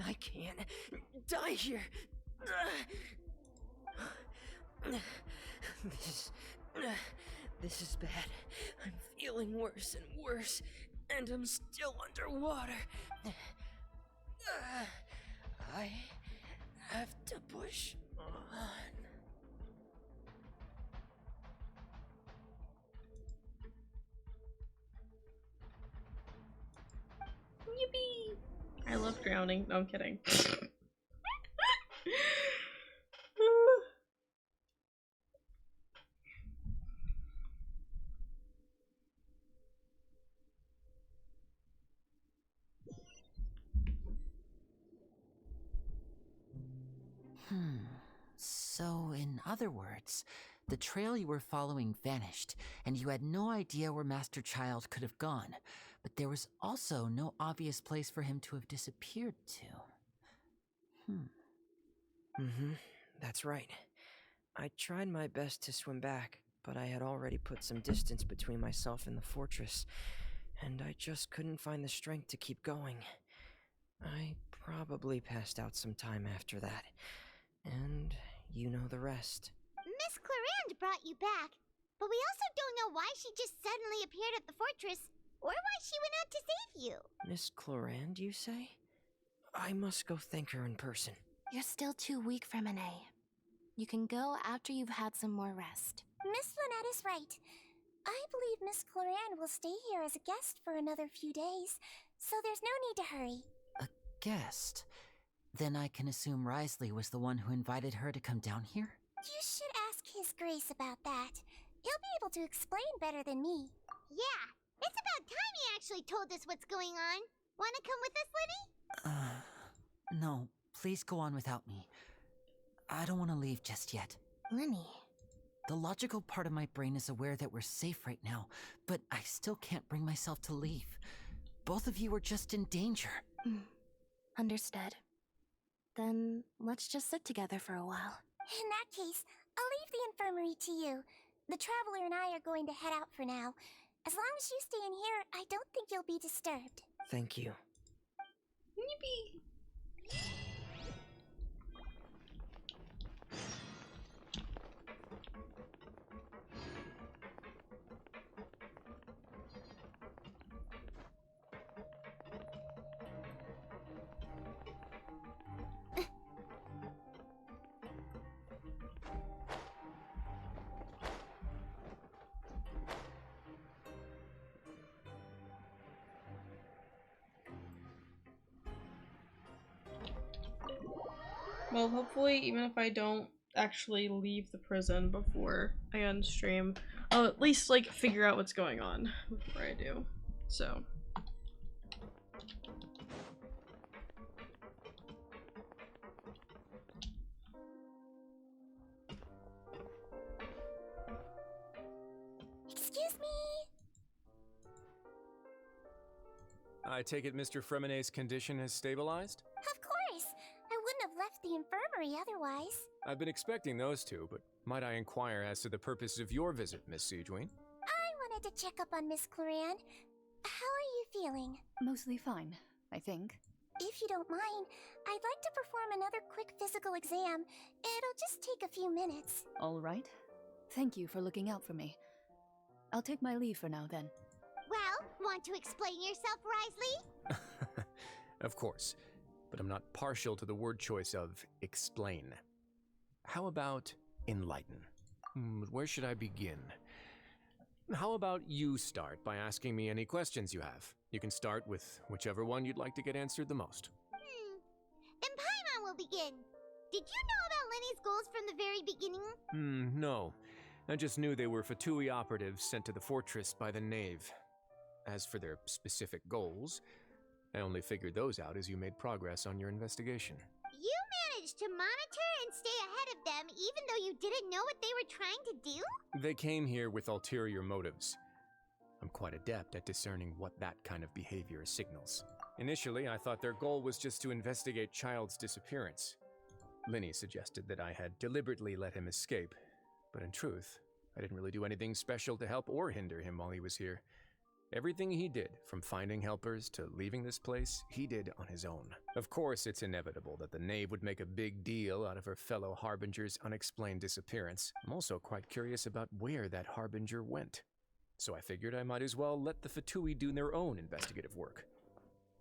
I can't die here. This is bad. I'm feeling worse and worse, and I'm still underwater. I have to push on. Yippee! I love drowning. No, I'm kidding. So, in other words, the trail you were following vanished, and you had no idea where Master Childe could have gone, but there was also no obvious place for him to have disappeared to. That's right. I tried my best to swim back, but I had already put some distance between myself and the fortress, and I just couldn't find the strength to keep going. I probably passed out some time after that, and you know the rest. Miss Clarande brought you back, but we also don't know why she just suddenly appeared at the fortress, or why she went out to save you. Miss Clarande, you say? I must go thank her in person. You're still too weak, Fremine. You can go after you've had some more rest. Miss Lynette is right. I believe Miss Clarande will stay here as a guest for another few days, so there's no need to hurry. A guest? Then I can assume Risley was the one who invited her to come down here? You should ask His Grace about that. He'll be able to explain better than me. Yeah, it's about time he actually told us what's going on. Wanna come with us, Linny? No, please go on without me. I don't want to leave just yet. Linny. The logical part of my brain is aware that we're safe right now, but I still can't bring myself to leave. Both of you are just in danger. Understood. Then let's just sit together for a while. In that case, I'll leave the infirmary to you. The Traveler and I are going to head out for now. As long as you stay in here, I don't think you'll be disturbed. Thank you. Yippee! Well, hopefully, even if I don't actually leave the prison before I unstream, I'll at least, like, figure out what's going on before I do. So. Excuse me? I take it Mr. Fremine's condition has stabilized? Of course! I wouldn't have left the infirmary otherwise. I've been expecting those two, but might I inquire as to the purpose of your visit, Miss Siegeween? I wanted to check up on Miss Cloran. How are you feeling? Mostly fine, I think. If you don't mind, I'd like to perform another quick physical exam. It'll just take a few minutes. All right. Thank you for looking out for me. I'll take my leave for now, then. Well, want to explain yourself, Risley? Of course, but I'm not partial to the word choice of explain. How about enlighten? Where should I begin? How about you start by asking me any questions you have? You can start with whichever one you'd like to get answered the most. Then Paimon will begin. Did you know about Lenny's goals from the very beginning? No. I just knew they were Fatui operatives sent to the fortress by the Knave. As for their specific goals, I only figured those out as you made progress on your investigation. You managed to monitor and stay ahead of them even though you didn't know what they were trying to do? They came here with ulterior motives. I'm quite adept at discerning what that kind of behavior signals. Initially, I thought their goal was just to investigate Childe's disappearance. Linny suggested that I had deliberately let him escape, but in truth, I didn't really do anything special to help or hinder him while he was here. Everything he did, from finding helpers to leaving this place, he did on his own. Of course, it's inevitable that the Knave would make a big deal out of her fellow Harbinger's unexplained disappearance. I'm also quite curious about where that Harbinger went. So I figured I might as well let the Fatui do their own investigative work.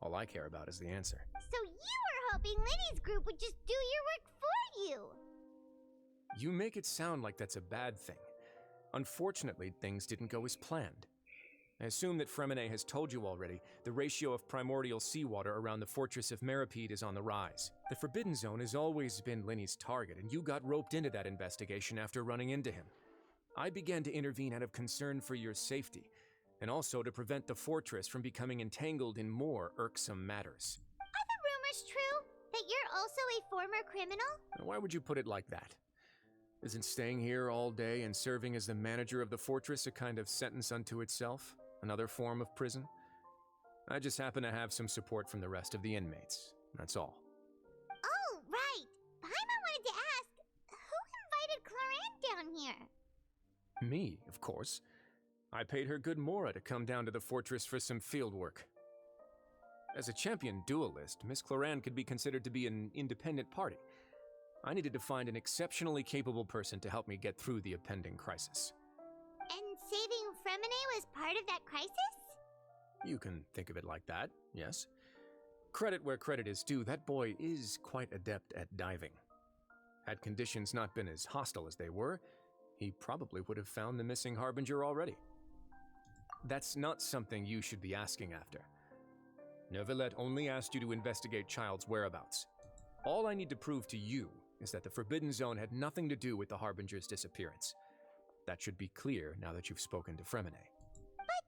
All I care about is the answer. So you were hoping Lenny's group would just do your work for you? You make it sound like that's a bad thing. Unfortunately, things didn't go as planned. I assume that Fremine has told you already, the ratio of primordial seawater around the fortress of Meripede is on the rise. The Forbidden Zone has always been Lenny's target, and you got roped into that investigation after running into him. I began to intervene out of concern for your safety, and also to prevent the fortress from becoming entangled in more irksome matters. Are the rumors true? That you're also a former criminal? Why would you put it like that? Isn't staying here all day and serving as the manager of the fortress a kind of sentence unto itself? Another form of prison? I just happen to have some support from the rest of the inmates. That's all. Oh, right. Paimon wanted to ask, who invited Cloran down here? Me, of course. I paid her good mora to come down to the fortress for some field work. As a champion duelist, Miss Cloran could be considered to be an independent party. I needed to find an exceptionally capable person to help me get through the impending crisis. And saving Fremine was part of that crisis? You can think of it like that, yes. Credit where credit is due, that boy is quite adept at diving. Had conditions not been as hostile as they were, he probably would have found the missing Harbinger already. That's not something you should be asking after. Neuvillette only asked you to investigate Childe's whereabouts. All I need to prove to you is that the Forbidden Zone had nothing to do with the Harbinger's disappearance. That should be clear now that you've spoken to Fremine. But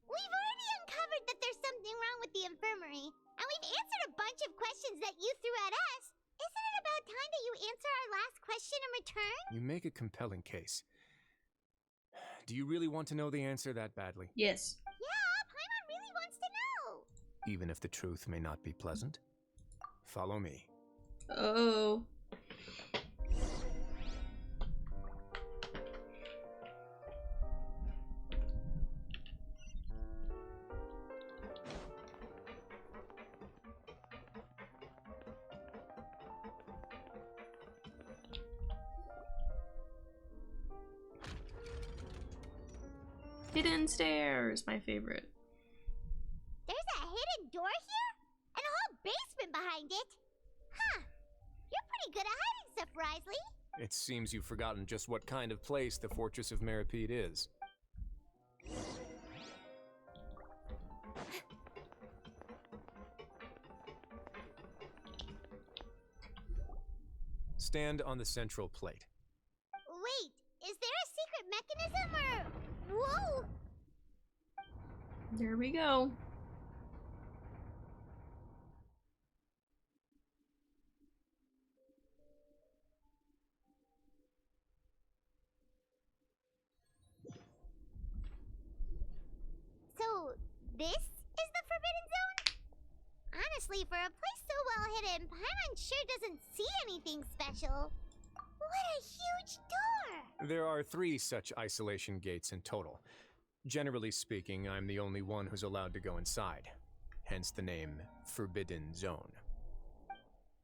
we've already uncovered that there's something wrong with the infirmary, and we've answered a bunch of questions that you threw at us. Isn't it about time that you answer our last question in return? You make a compelling case. Do you really want to know the answer that badly? Yes. Yeah, Paimon really wants to know. Even if the truth may not be pleasant? Follow me. Oh. Hidden stairs, my favorite. There's a hidden door here? And a whole basement behind it? Huh. You're pretty good at hiding stuff, Risley. It seems you've forgotten just what kind of place the Fortress of Meripede is. Stand on the central plate. Wait, is there a secret mechanism or... Whoa! There we go. So, this is the Forbidden Zone? Honestly, for a place so well hidden. Paimon sure doesn't see anything special. What a huge door! There are 3 such isolation gates in total. Generally speaking, I'm the only one who's allowed to go inside, hence the name Forbidden Zone.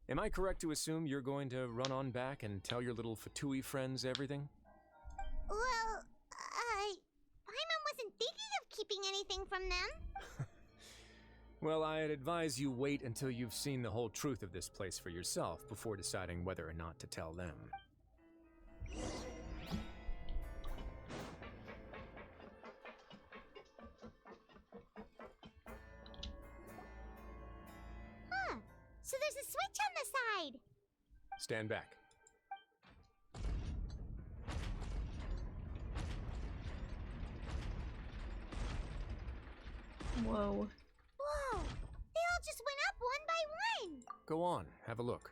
Am I correct to assume you're going to run on back and tell your little Fatui friends everything? Well, Paimon wasn't thinking of keeping anything from them. Well, I'd advise you wait until you've seen the whole truth of this place for yourself before deciding whether or not to tell them. Huh. So there's a switch on the side. Stand back. Whoa. Whoa! They all just went up one by one! Go on, have a look.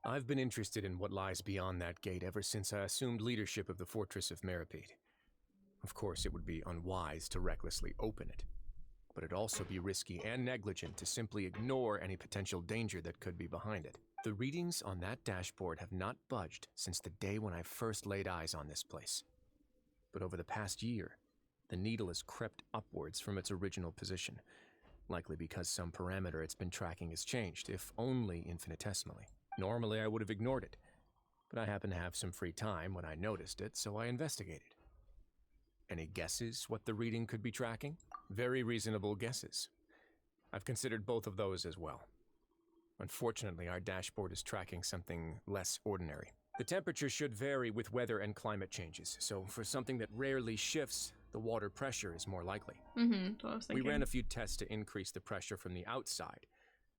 I've been interested in what lies beyond that gate ever since I assumed leadership of the Fortress of Meripede. Of course, it would be unwise to recklessly open it, but it'd also be risky and negligent to simply ignore any potential danger that could be behind it. The readings on that dashboard have not budged since the day when I first laid eyes on this place. But over the past year, the needle has crept upwards from its original position, likely because some parameter it's been tracking has changed, if only infinitesimally. Normally, I would have ignored it, but I happened to have some free time when I noticed it, so I investigated. Any guesses what the reading could be tracking? Very reasonable guesses. I've considered both of those as well. Unfortunately, our dashboard is tracking something less ordinary. The temperature should vary with weather and climate changes, so for something that rarely shifts, the water pressure is more likely. That's what I was We thinking. ran a few tests to increase the pressure from the outside,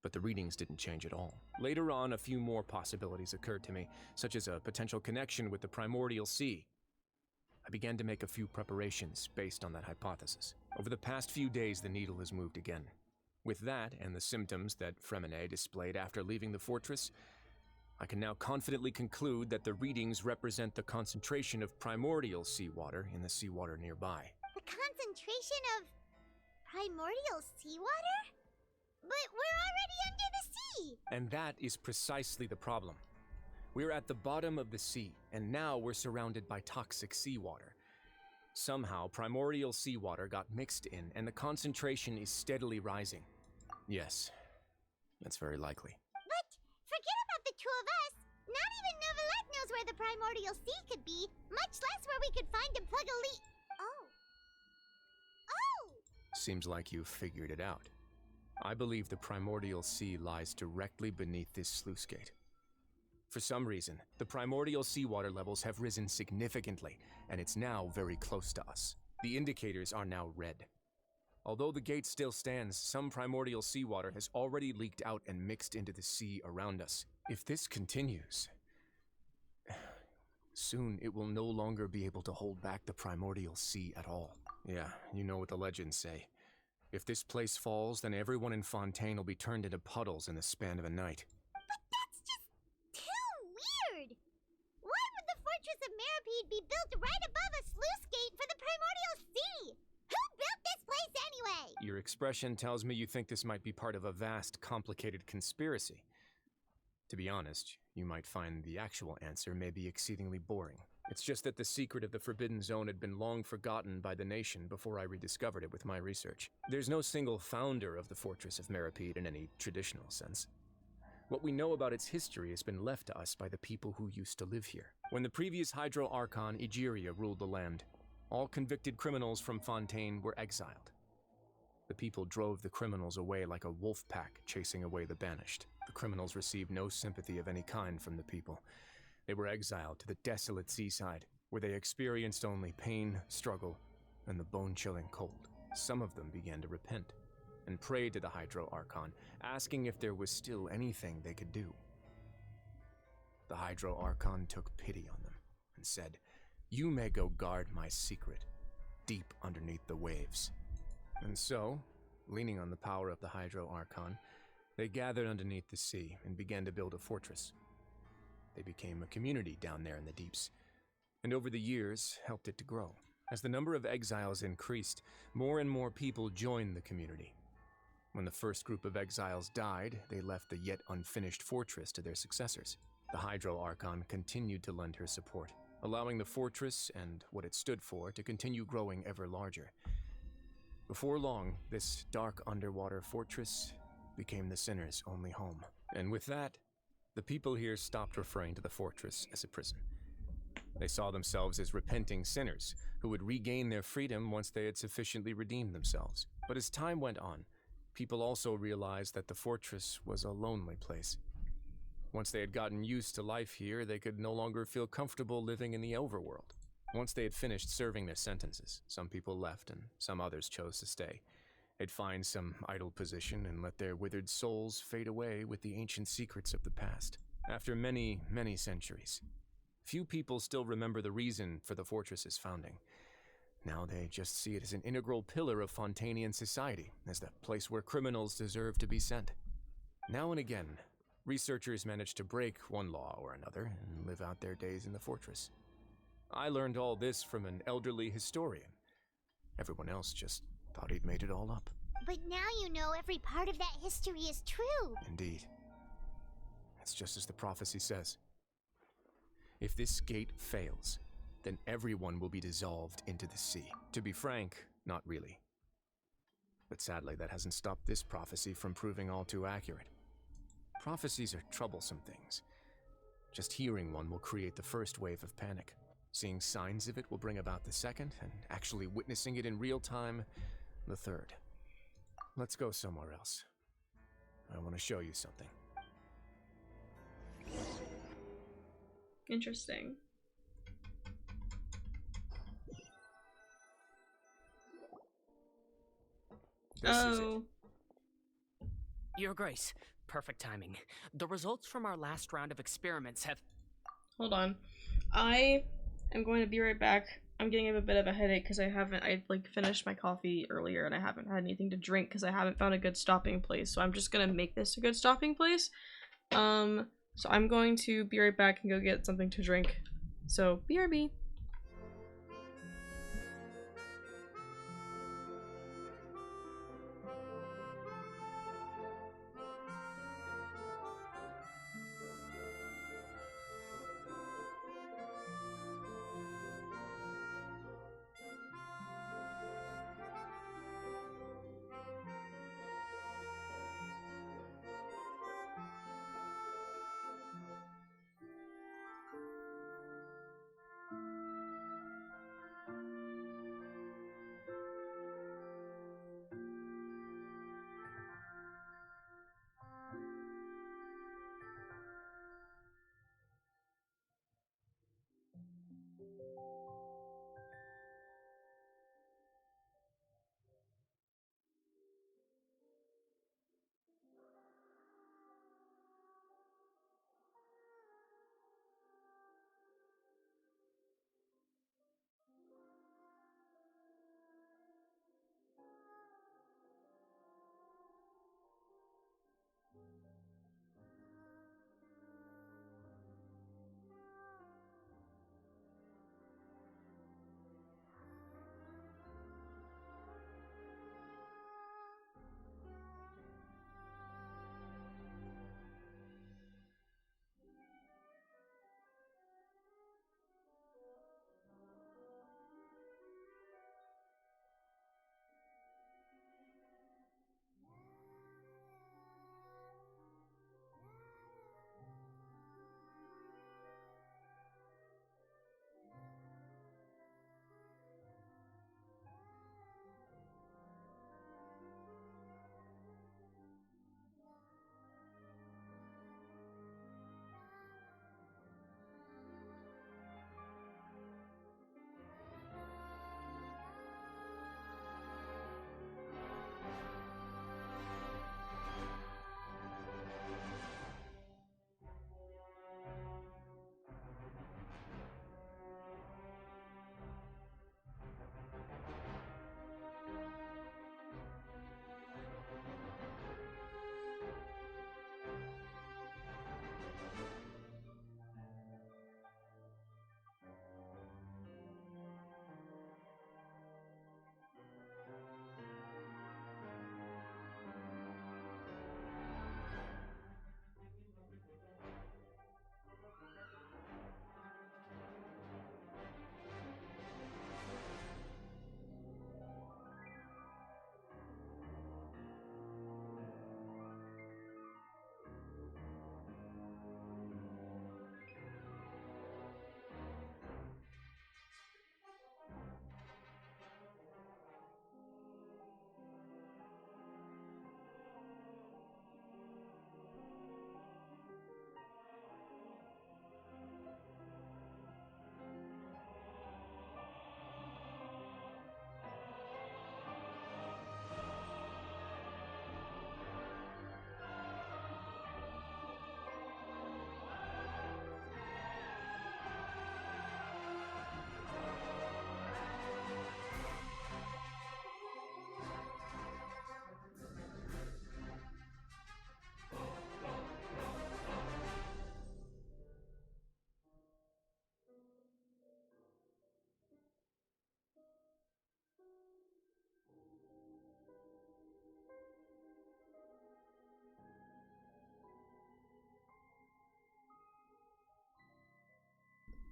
but the readings didn't change at all. Later on, a few more possibilities occurred to me, such as a potential connection with the primordial sea. I began to make a few preparations based on that hypothesis. Over the past few days, the needle has moved again. With that, and the symptoms that Fremine displayed after leaving the fortress, I can now confidently conclude that the readings represent the concentration of primordial seawater in the seawater nearby. The concentration of primordial seawater? But we're already under the sea! And that is precisely the problem. We're at the bottom of the sea, and now we're surrounded by toxic seawater. Somehow, primordial seawater got mixed in, and the concentration is steadily rising. Yes, that's very likely. But forget about the two of us! Not even Novelette knows where the primordial sea could be, much less where we could find and plug a leak. Oh! Seems like you've figured it out. I believe the primordial sea lies directly beneath this sluice gate. For some reason, the primordial seawater levels have risen significantly, and it's now very close to us. The indicators are now red. Although the gate still stands, some primordial seawater has already leaked out and mixed into the sea around us. If this continues, soon it will no longer be able to hold back the primordial sea at all. Yeah, you know what the legends say. If this place falls, then everyone in Fontaine will be turned into puddles in the span of a night. But that's just too weird! Why would the Fortress of Meripede be built right above a sluice gate for the primordial sea? Who built this place anyway? Your expression tells me you think this might be part of a vast, complicated conspiracy. To be honest, you might find the actual answer may be exceedingly boring. It's just that the secret of the Forbidden Zone had been long forgotten by the nation before I rediscovered it with my research. There's no single founder of the Fortress of Meripede in any traditional sense. What we know about its history has been left to us by the people who used to live here. When the previous Hydro Archon, Egeria, ruled the land, all convicted criminals from Fontaine were exiled. The people drove the criminals away like a wolf pack chasing away the banished. The criminals received no sympathy of any kind from the people. They were exiled to the desolate seaside, where they experienced only pain, struggle, and the bone-chilling cold. Some of them began to repent, and prayed to the Hydro Archon, asking if there was still anything they could do. The Hydro Archon took pity on them, and said, "You may go guard my secret, deep underneath the waves." And so, leaning on the power of the Hydro Archon, They gathered underneath the sea and began to build a fortress. They became a community down there in the deeps, and over the years helped it to grow. As the number of exiles increased, more and more people joined the community. When the first group of exiles died, they left the yet unfinished fortress to their successors. The Hydro Archon continued to lend her support, allowing the fortress and what it stood for to continue growing ever larger. Before long, this dark underwater fortress became the sinner's only home. And with that, the people here stopped referring to the fortress as a prison. They saw themselves as repenting sinners who would regain their freedom once they had sufficiently redeemed themselves. But as time went on, people also realized that the fortress was a lonely place. Once they had gotten used to life here, they could no longer feel comfortable living in the overworld. Once they had finished serving their sentences, some people left and some others chose to stay. They'd find some idle position and let their withered souls fade away with the ancient secrets of the past. After many, many centuries, few people still remember the reason for the fortress's founding. Now they just see it as an integral pillar of Fontanian society, as the place where criminals deserve to be sent. Now and again, researchers manage to break one law or another and live out their days in the fortress. I learned all this from an elderly historian. Everyone else just thought he'd made it all up. But now you know every part of that history is true. Indeed. It's just as the prophecy says. If this gate fails, then everyone will be dissolved into the sea. To be frank, not really. But sadly, that hasn't stopped this prophecy from proving all too accurate. Prophecies are troublesome things. Just hearing one will create the first wave of panic. Seeing signs of it will bring about the second, and actually witnessing it in real time, the third. Let's go somewhere else. I want to show you something. Interesting. This is it. Your Grace, perfect timing. The results from our last round of experiments have... Hold on. I am going to be right back. I'm getting a bit of a headache because I finished my coffee earlier and I haven't had anything to drink because I haven't found a good stopping place. So I'm just gonna make this a good stopping place. So I'm going to be right back and go get something to drink. So BRB.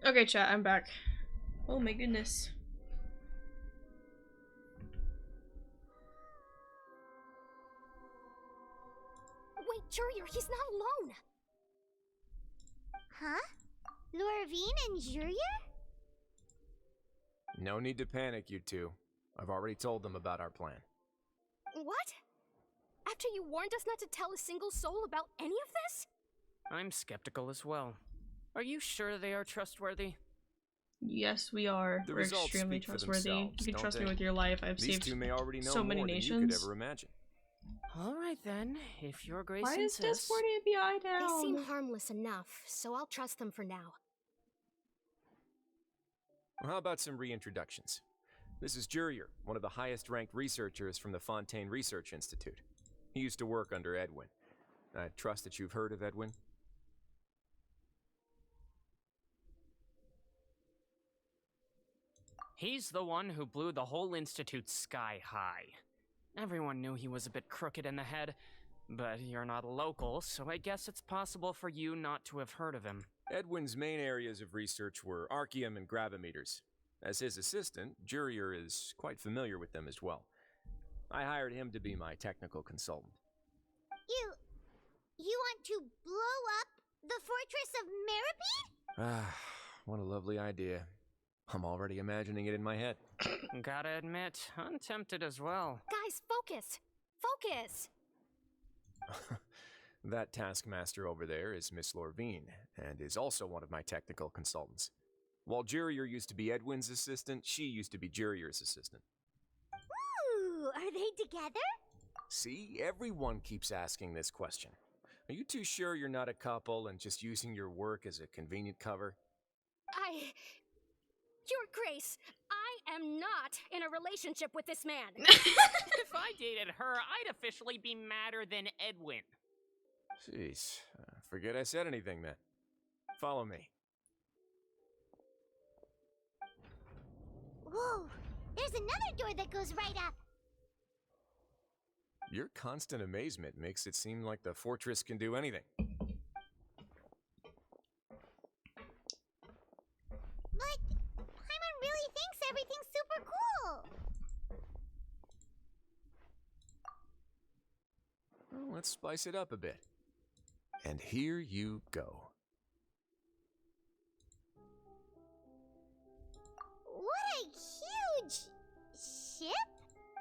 Okay, chat, I'm back. Oh my goodness. Wait, Jurier, he's not alone. Huh? Lorvine and Jurier? No need to panic, you two. I've already told them about our plan. What? After you warned us not to tell a single soul about any of this? I'm skeptical as well. Are you sure they are trustworthy? Yes, we are. The We're results extremely speak for trustworthy. themselves, You can don't trust me they? with your life. I've These saved two may already know so many more nations. than you could ever imagine. All right then, if your grace Why is insists. Discord API down? They seem harmless enough, so I'll trust them for now. Well, how about some reintroductions? This is Jurier, one of the highest ranked researchers from the Fontaine Research Institute. He used to work under Edwin. I trust that you've heard of Edwin? He's the one who blew the whole institute sky high. Everyone knew he was a bit crooked in the head, but you're not local, so I guess it's possible for you not to have heard of him. Edwin's main areas of research were archeum and gravimeters. As his assistant, Jurier is quite familiar with them as well. I hired him to be my technical consultant. You want to blow up the fortress of Meripede? Ah, what a lovely idea. I'm already imagining it in my head. Gotta admit, I'm tempted as well. Guys, focus! Focus! That taskmaster over there is Miss Lorvine, and is also one of my technical consultants. While Jurier used to be Edwin's assistant, she used to be Jurier's assistant. Ooh, are they together? See, everyone keeps asking this question. Are you too sure you're not a couple and just using your work as a convenient cover? Your Grace, I am not in a relationship with this man. If I dated her, I'd officially be madder than Edwin. Jeez, forget I said anything then. Follow me. Whoa, there's another door that goes right up. Your constant amazement makes it seem like the fortress can do anything. But Paimon really thinks everything's super cool. Well, let's spice it up a bit. And here you go. What a huge ship!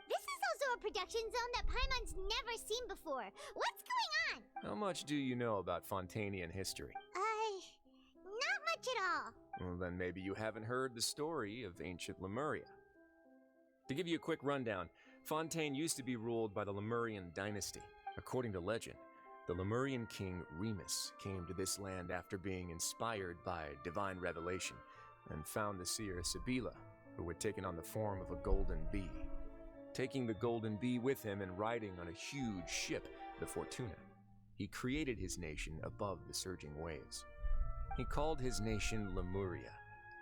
This is also a production zone that Paimon's never seen before. What's going on? How much do you know about Fontainian history? Not much at all. Well, then maybe you haven't heard the story of ancient Lemuria. To give you a quick rundown, Fontaine used to be ruled by the Lemurian dynasty. According to legend, the Lemurian king Remus came to this land after being inspired by divine revelation and found the seer Sibila, who had taken on the form of a golden bee. Taking the golden bee with him and riding on a huge ship, the Fortuna, he created his nation above the surging waves. He called his nation Lemuria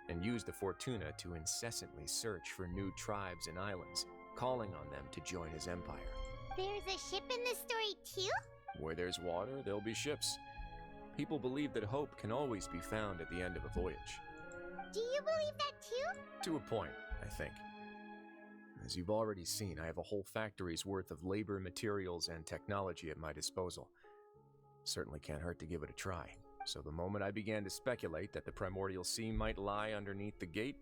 and used the Fortuna to incessantly search for new tribes and islands, calling on them to join his empire. There's a ship in this story too? Where there's water, there'll be ships. People believe that hope can always be found at the end of a voyage. Do you believe that too? To a point, I think. As you've already seen, I have a whole factory's worth of labor, materials, and technology at my disposal. Certainly can't hurt to give it a try. So the moment I began to speculate that the primordial sea might lie underneath the gate,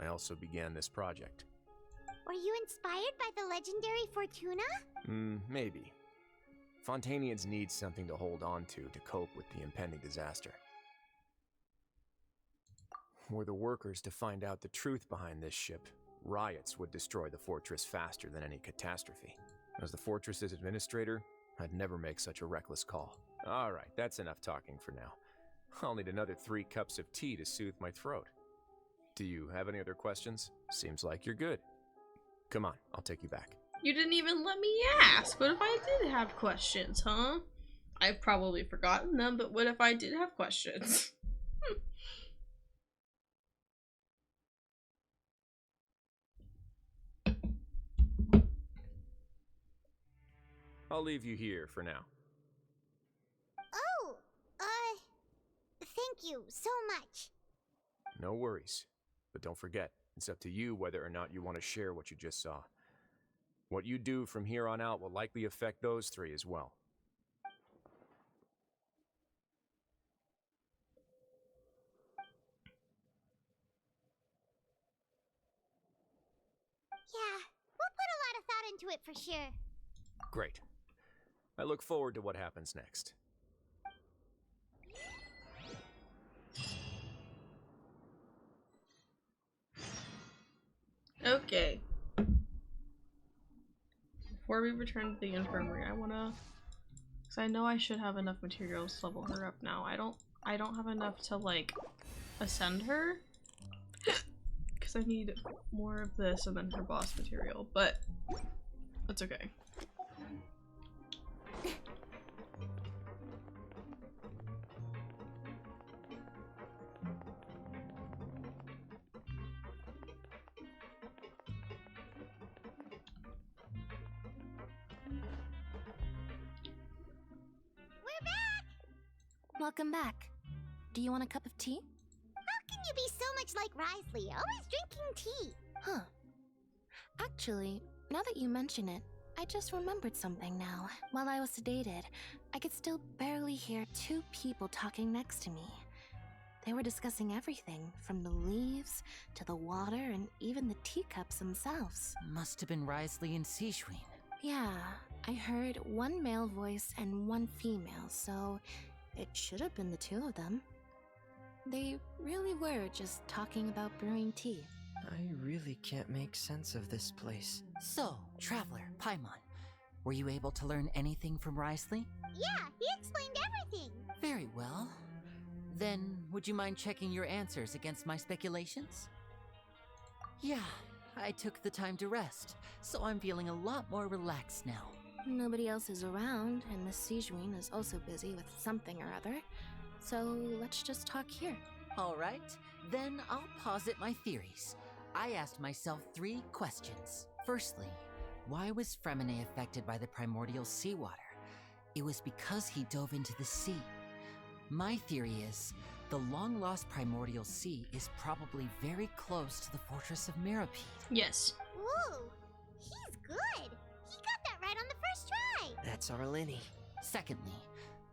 I also began this project. Were you inspired by the legendary Fortuna? Maybe. Fontainians need something to hold on to cope with the impending disaster. Were the workers to find out the truth behind this ship, riots would destroy the fortress faster than any catastrophe. As the fortress's administrator, I'd never make such a reckless call. Alright, that's enough talking for now. I'll need another 3 cups of tea to soothe my throat. Do you have any other questions? Seems like you're good. Come on, I'll take you back. You didn't even let me ask. What if I did have questions, huh? I've probably forgotten them, but what if I did have questions? I'll leave you here for now. Oh, thank you so much. No worries. But don't forget, it's up to you whether or not you want to share what you just saw. What you do from here on out will likely affect those three as well. Yeah, we'll put a lot of thought into it for sure. Great. I look forward to what happens next. Okay. Before we return to the infirmary, I wanna, cause I know I should have enough materials to level her up now. I don't have enough to like ascend her, cause I need more of this and then her boss material. But that's okay. Welcome back. Do you want a cup of tea? How can you be so much like Risley, always drinking tea? Huh. Actually, now that you mention it, I just remembered something now. While I was sedated, I could still barely hear two people talking next to me. They were discussing everything, from the leaves to the water and even the teacups themselves. Must have been Risley and Seashween. Yeah, I heard one male voice and one female, so it should have been the two of them. They really were just talking about brewing tea. I really can't make sense of this place. So, Traveler, Paimon, were you able to learn anything from Risley? Yeah, he explained everything. Very well. Then, would you mind checking your answers against my speculations? Yeah, I took the time to rest, so I'm feeling a lot more relaxed now. Nobody else is around, and Miss Sejuin is also busy with something or other. So let's just talk here. All right, then I'll posit my theories. I asked myself 3 questions. Firstly, why was Fremine affected by the primordial seawater? It was because he dove into the sea. My theory is, the long-lost primordial sea is probably very close to the fortress of Mirapede. Yes. Whoa, he's good. He got that right on the first try. That's our Lenny. Secondly,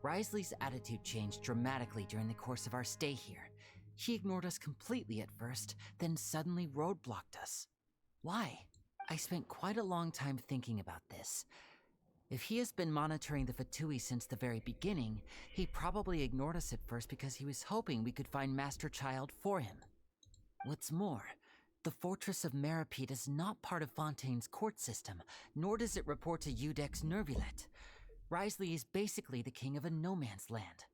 Risley's attitude changed dramatically during the course of our stay here. He ignored us completely at first, then suddenly roadblocked us. Why? I spent quite a long time thinking about this. If he has been monitoring the Fatui since the very beginning, he probably ignored us at first because he was hoping we could find Master Childe for him. What's more, the Fortress of Mirapede is not part of Fontaine's court system, nor does it report to Udex Nervulet. Risley is basically the king of a no-man's land.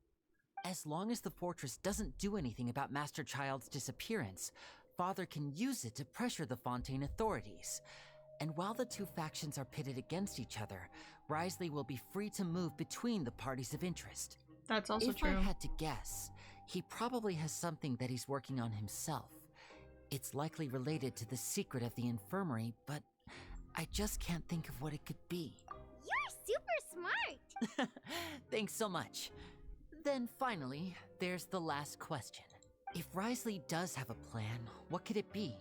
As long as the fortress doesn't do anything about Master Childe's disappearance, Father can use it to pressure the Fontaine authorities. And while the two factions are pitted against each other, Risley will be free to move between the parties of interest. That's also true. If I had to guess, he probably has something that he's working on himself. It's likely related to the secret of the infirmary, but I just can't think of what it could be. You're super smart. Thanks so much. Then finally, there's the last question. If Risley does have a plan, what could it be?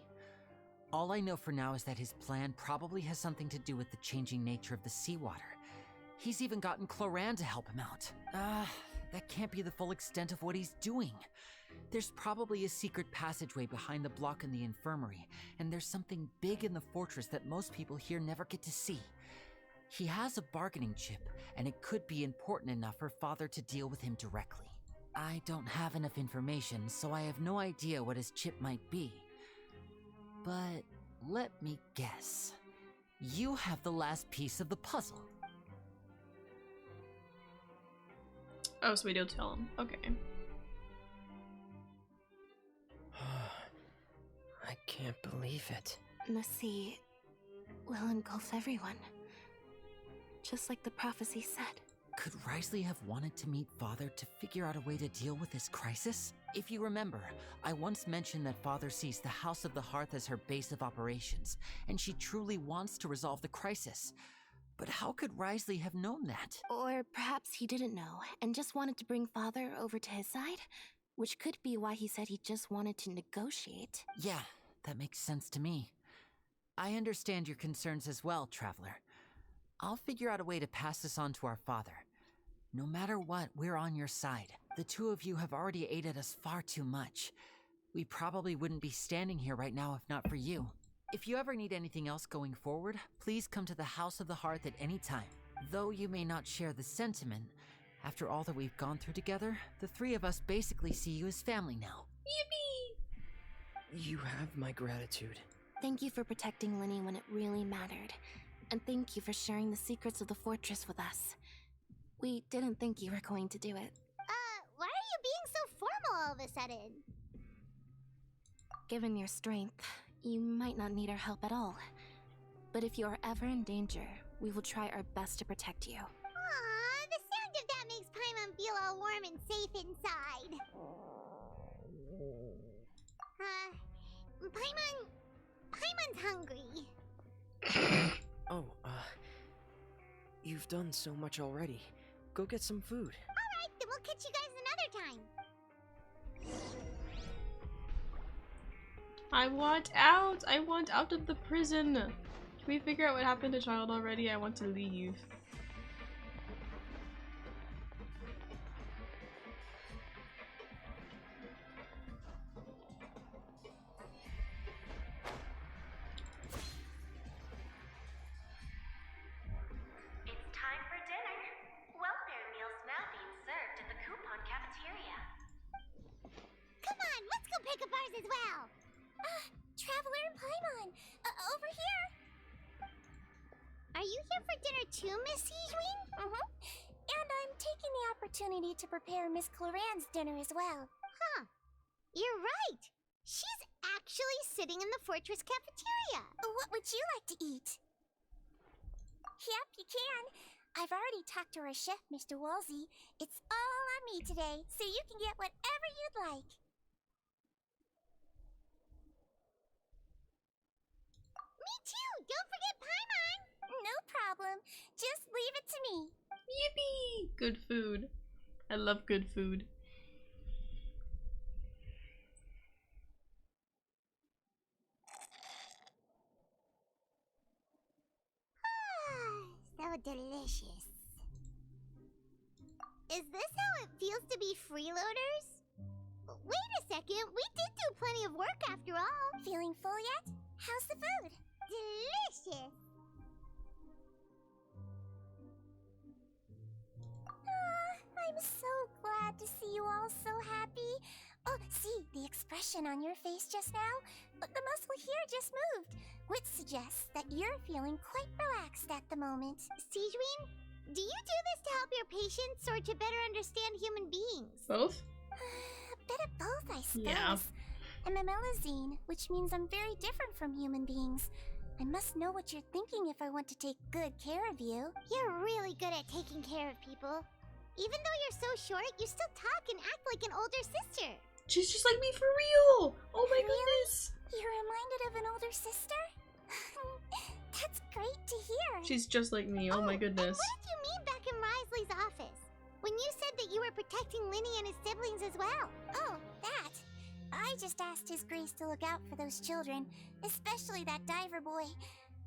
All I know for now is that his plan probably has something to do with the changing nature of the seawater. He's even gotten Cloran to help him out. That can't be the full extent of what he's doing. There's probably a secret passageway behind the block in the infirmary, and there's something big in the fortress that most people here never get to see. He has a bargaining chip, and it could be important enough for Father to deal with him directly. I don't have enough information, so I have no idea what his chip might be. But let me guess. You have the last piece of the puzzle. Oh, so we do tell him. Okay. I can't believe it. The sea will engulf everyone. Just like the prophecy said. Could Risley have wanted to meet Father to figure out a way to deal with this crisis? If you remember, I once mentioned that Father sees the House of the Hearth as her base of operations, and she truly wants to resolve the crisis. But how could Risley have known that? Or perhaps he didn't know, and just wanted to bring Father over to his side? which could be why he said he just wanted to negotiate. Yeah, that makes sense to me. I understand your concerns as well, Traveler. I'll figure out a way to pass this on to our father. No matter what, we're on your side. The two of you have already aided us far too much. We probably wouldn't be standing here right now if not for you. If you ever need anything else going forward, please come to the House of the Hearth at any time. Though you may not share the sentiment, after all that we've gone through together, the three of us basically see you as family now. Yippee! You have my gratitude. Thank you for protecting Linny when it really mattered. And thank you for sharing the secrets of the fortress with us. We didn't think you were going to do it. Why are you being so formal all of a sudden? Given your strength, you might not need our help at all. But if you are ever in danger, we will try our best to protect you. Aww, the sound of that makes Paimon feel all warm and safe inside. Paimon's hungry. Oh, you've done so much already. Go get some food. Alright, then we'll catch you guys another time. I want out! I want out of the prison! Can we figure out what happened to Childe already? I want to leave. It's time for dinner. Welfare meals now being served at the coupon cafeteria. Come on, let's go pick up ours as well. Traveler and Paimon, over here. Are you here for dinner too, Miss Siegewing? And I'm taking the opportunity to prepare Miss Cloran's dinner as well. Huh. You're right. She's actually sitting in the fortress cafeteria. What would you like to eat? Yep, you can. I've already talked to our chef, Mr. Wolsey. It's all on me today, so you can get whatever you'd like. Me too! Don't forget Paimon! No problem. Just leave it to me. Yippee! Good food. I love good food. So delicious. Is this how it feels to be freeloaders? Wait a second, we did do plenty of work after all. Feeling full yet? How's the food? Delicious. I'm so glad to see you all so happy. Oh, see, the expression on your face just now? The muscle here just moved, which suggests that you're feeling quite relaxed at the moment. Siegewing, do you do this to help your patients or to better understand human beings? Both? A bit of both, I suppose. Yeah. I'm a Melazine, which means I'm very different from human beings. I must know what you're thinking if I want to take good care of you. You're really good at taking care of people. Even though you're so short, you still talk and act like an older sister. She's just like me for real! Oh my goodness! You're reminded of an older sister? That's great to hear. She's just like me, oh my goodness. What did you mean back in Risley's office? When you said that you were protecting Linny and his siblings as well? Oh, that. I just asked His Grace to look out for those children, especially that diver boy.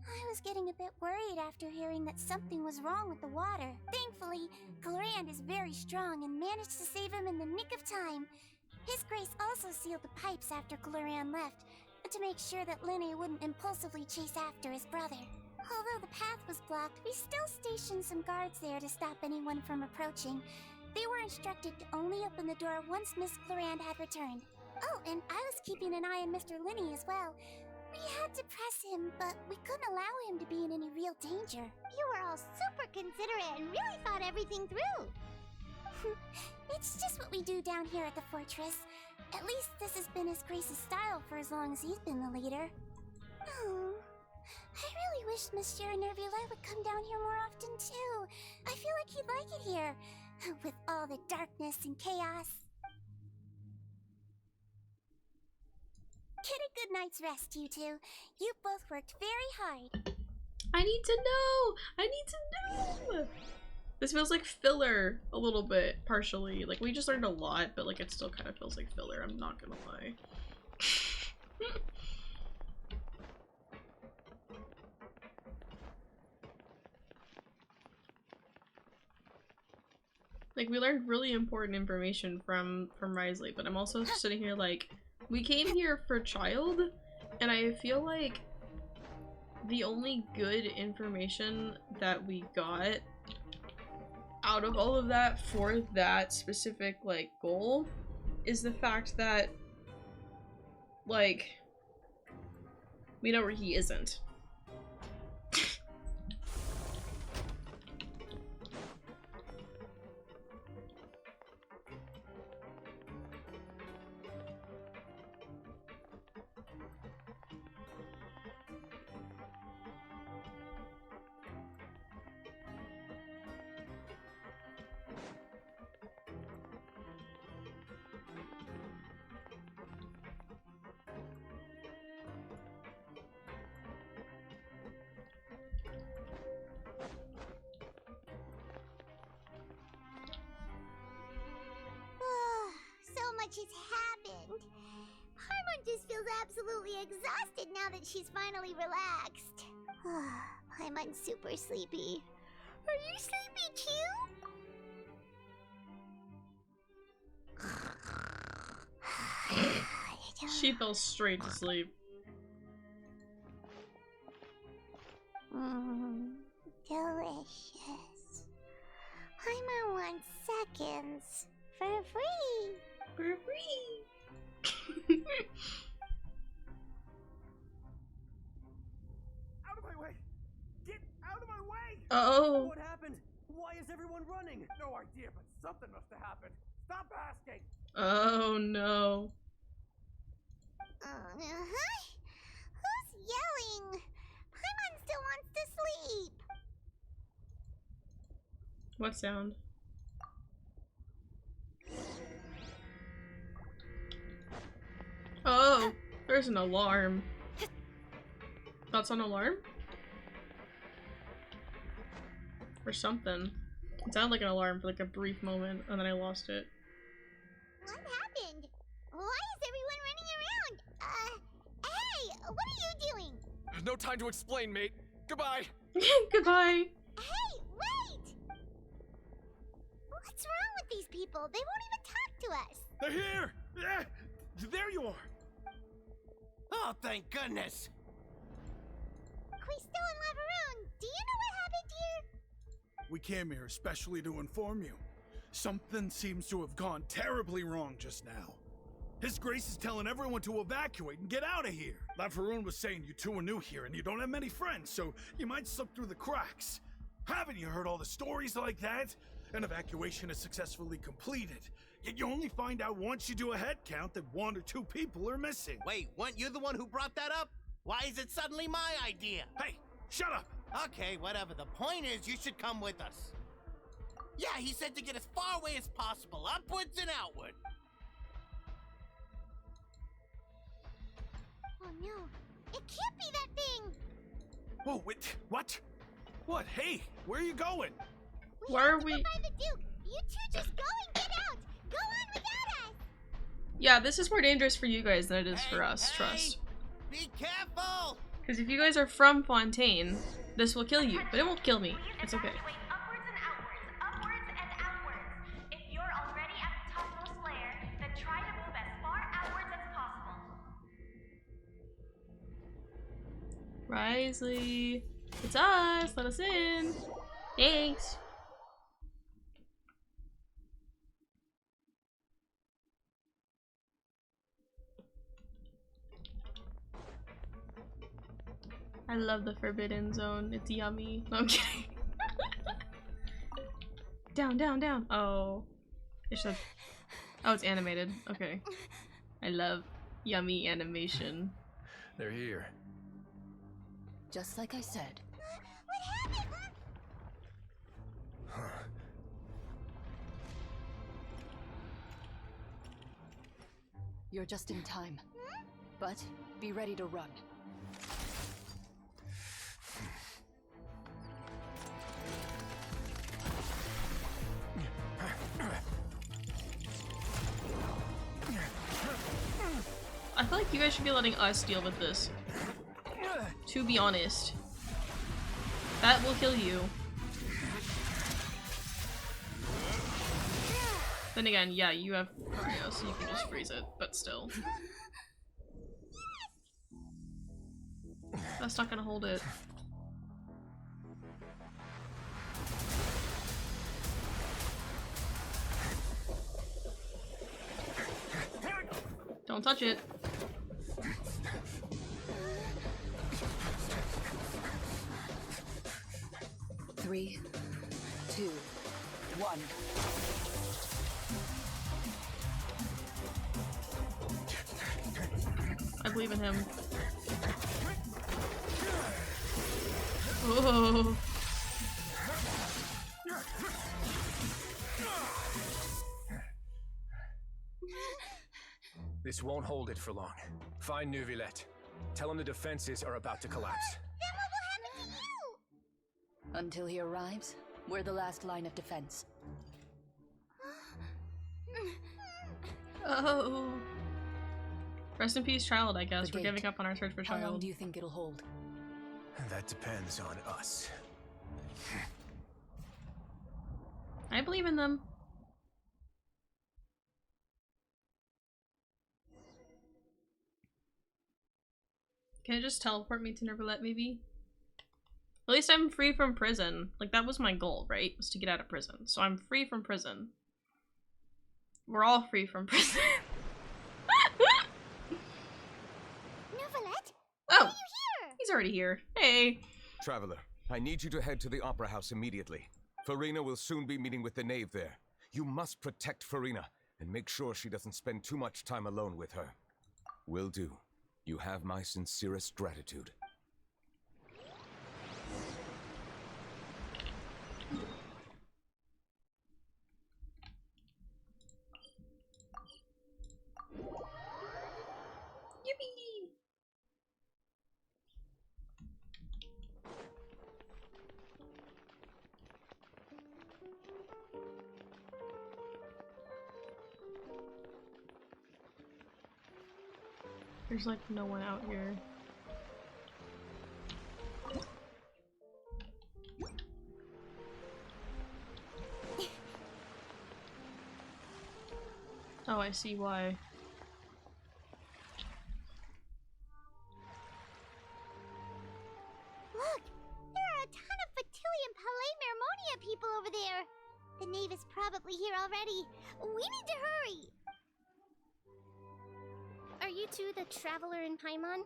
I was getting a bit worried after hearing that something was wrong with the water. Thankfully, Clorand is very strong and managed to save him in the nick of time. His Grace also sealed the pipes after Clorand left, to make sure that Linny wouldn't impulsively chase after his brother. Although the path was blocked, we still stationed some guards there to stop anyone from approaching. They were instructed to only open the door once Miss Clorand had returned. Oh, and I was keeping an eye on Mr. Linny as well. We had to press him, but we couldn't allow him to be in any real danger. You were all super considerate and really thought everything through. It's just what we do down here at the fortress. At least this has been His Grace's style for as long as he's been the leader. Oh, I really wish Monsieur Nervula would come down here more often too. I feel like he'd like it here, with all the darkness and chaos. Get a good night's rest, you two. You both worked very hard. I need to know! I need to know! This feels like filler a little bit, partially. Like, we just learned a lot, but like it still kind of feels like filler, I'm not gonna lie. Like, we learned really important information from Risley, but I'm also sitting here like, we came here for Childe, and I feel like the only good information that we got out of all of that for that specific, like, goal is the fact that, like, we know where he isn't. So much has happened. Paimon just feels absolutely exhausted now that she's finally relaxed. Paimon's super sleepy. Are you sleepy too? She fell straight to sleep. Delicious. Paimon wants seconds. For free. For free. Out of my way! Get out of my way! Oh. What happened? Why is everyone running? No idea, but something must have happened. Stop asking! Oh no. Who's yelling? Paimon still wants to sleep. What sound? Oh, there's an alarm. That's an alarm? Or something. It sounded like an alarm for like a brief moment, and then I lost it. What happened? Why is everyone running around? Hey, what are you doing? There's no time to explain, mate. Goodbye. Goodbye. Hey, wait! What's wrong with these people? They won't even talk to us. They're here! There you are! Oh, thank goodness! Cristo and Laveroon, do you know what happened here? We came here especially to inform you. Something seems to have gone terribly wrong just now. His Grace is telling everyone to evacuate and get out of here. Laveroon was saying you two are new here and you don't have many friends, so you might slip through the cracks. Haven't you heard all the stories like that? An evacuation is successfully completed. Yet you only find out once you do a head count that 1 or 2 people are missing. Wait, weren't you the one who brought that up? Why is it suddenly my idea? Hey, shut up! Okay, whatever. The point is, you should come with us. Yeah, he said to get as far away as possible, upwards and outward. Oh no, it can't be that thing! Whoa, wait, what? What? Hey, where are you going? Why are we? Go find the Duke. You two just go and get out. Go on without us. Yeah, this is more dangerous for you guys than it is for us, trust. Be careful! Because if you guys are from Fontaine, this will kill you, but it won't kill me. It's okay. Upwards and outwards, upwards and outwards. If you're already at the topmost layer, then try to move as far outwards as possible. Risley, it's us. Let us in. Thanks. I love the Forbidden Zone. It's yummy. No, I'm kidding. Down, down, down. Oh. It should. Oh, it's animated. Okay. I love yummy animation. They're here. Just like I said. What happened? You're just in time. But be ready to run. feel like you guys should be letting us deal with this. To be honest. That will kill you. Then again, yeah, you have Mario, so you can just freeze it, but still. That's not gonna hold it. Don't touch it. Three, 2, 1. I believe in him. Oh. This won't hold it for long. Find Neuvillette. Tell him the defenses are about to collapse. Until he arrives, we're the last line of defense. Oh. Rest in peace, Childe, I guess. We're giving up on our search for How long Childe. do you think it'll hold? That depends on us. I believe in them. Can it just teleport me to Neuvillette, maybe? At least I'm free from prison. Like, that was my goal, right? Was to get out of prison. So I'm free from prison. We're all free from prison. Neuvillette? Oh! Why are you here? He's already here. Hey! Traveler, I need you to head to the Opera House immediately. Farina will soon be meeting with the knave there. You must protect Farina, and make sure she doesn't spend too much time alone with her. Will do. You have my sincerest gratitude. Yippee! There's like no one out here. Oh, I see why. Look! There are a ton of Fatilian Palais Mermonia people over there! The knave is probably here already. We need to hurry! Are you two the traveler in Paimon?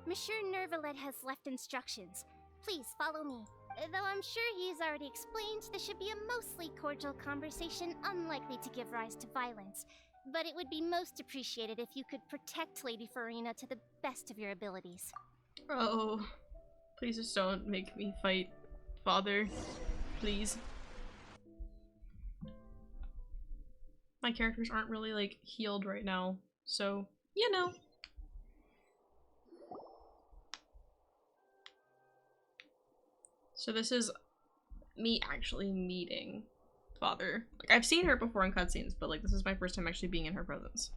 Monsieur Neuvillette has left instructions. Please follow me. Though I'm sure he's already explained, this should be a mostly cordial conversation, unlikely to give rise to violence. But it would be most appreciated if you could protect Lady Farina to the best of your abilities. Oh, please just don't make me fight Father. Please. My characters aren't really like healed right now, so you know. So this is me actually meeting Father. Like, I've seen her before in cutscenes, but like this is my first time actually being in her presence.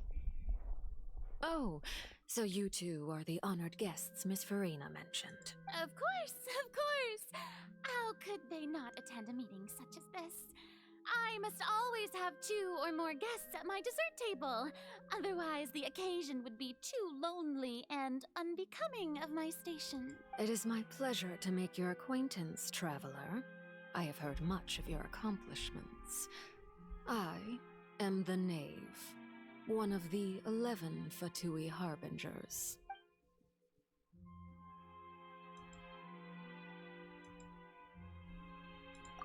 Oh, so you two are the honored guests Miss Farina mentioned. Of course, of course. How could they not attend a meeting such as this? I must always have 2 or more guests at my dessert table. Otherwise, the occasion would be too lonely and unbecoming of my station. It is my pleasure to make your acquaintance, traveler. I have heard much of your accomplishments. I am the Knave, one of the 11 Fatui Harbingers.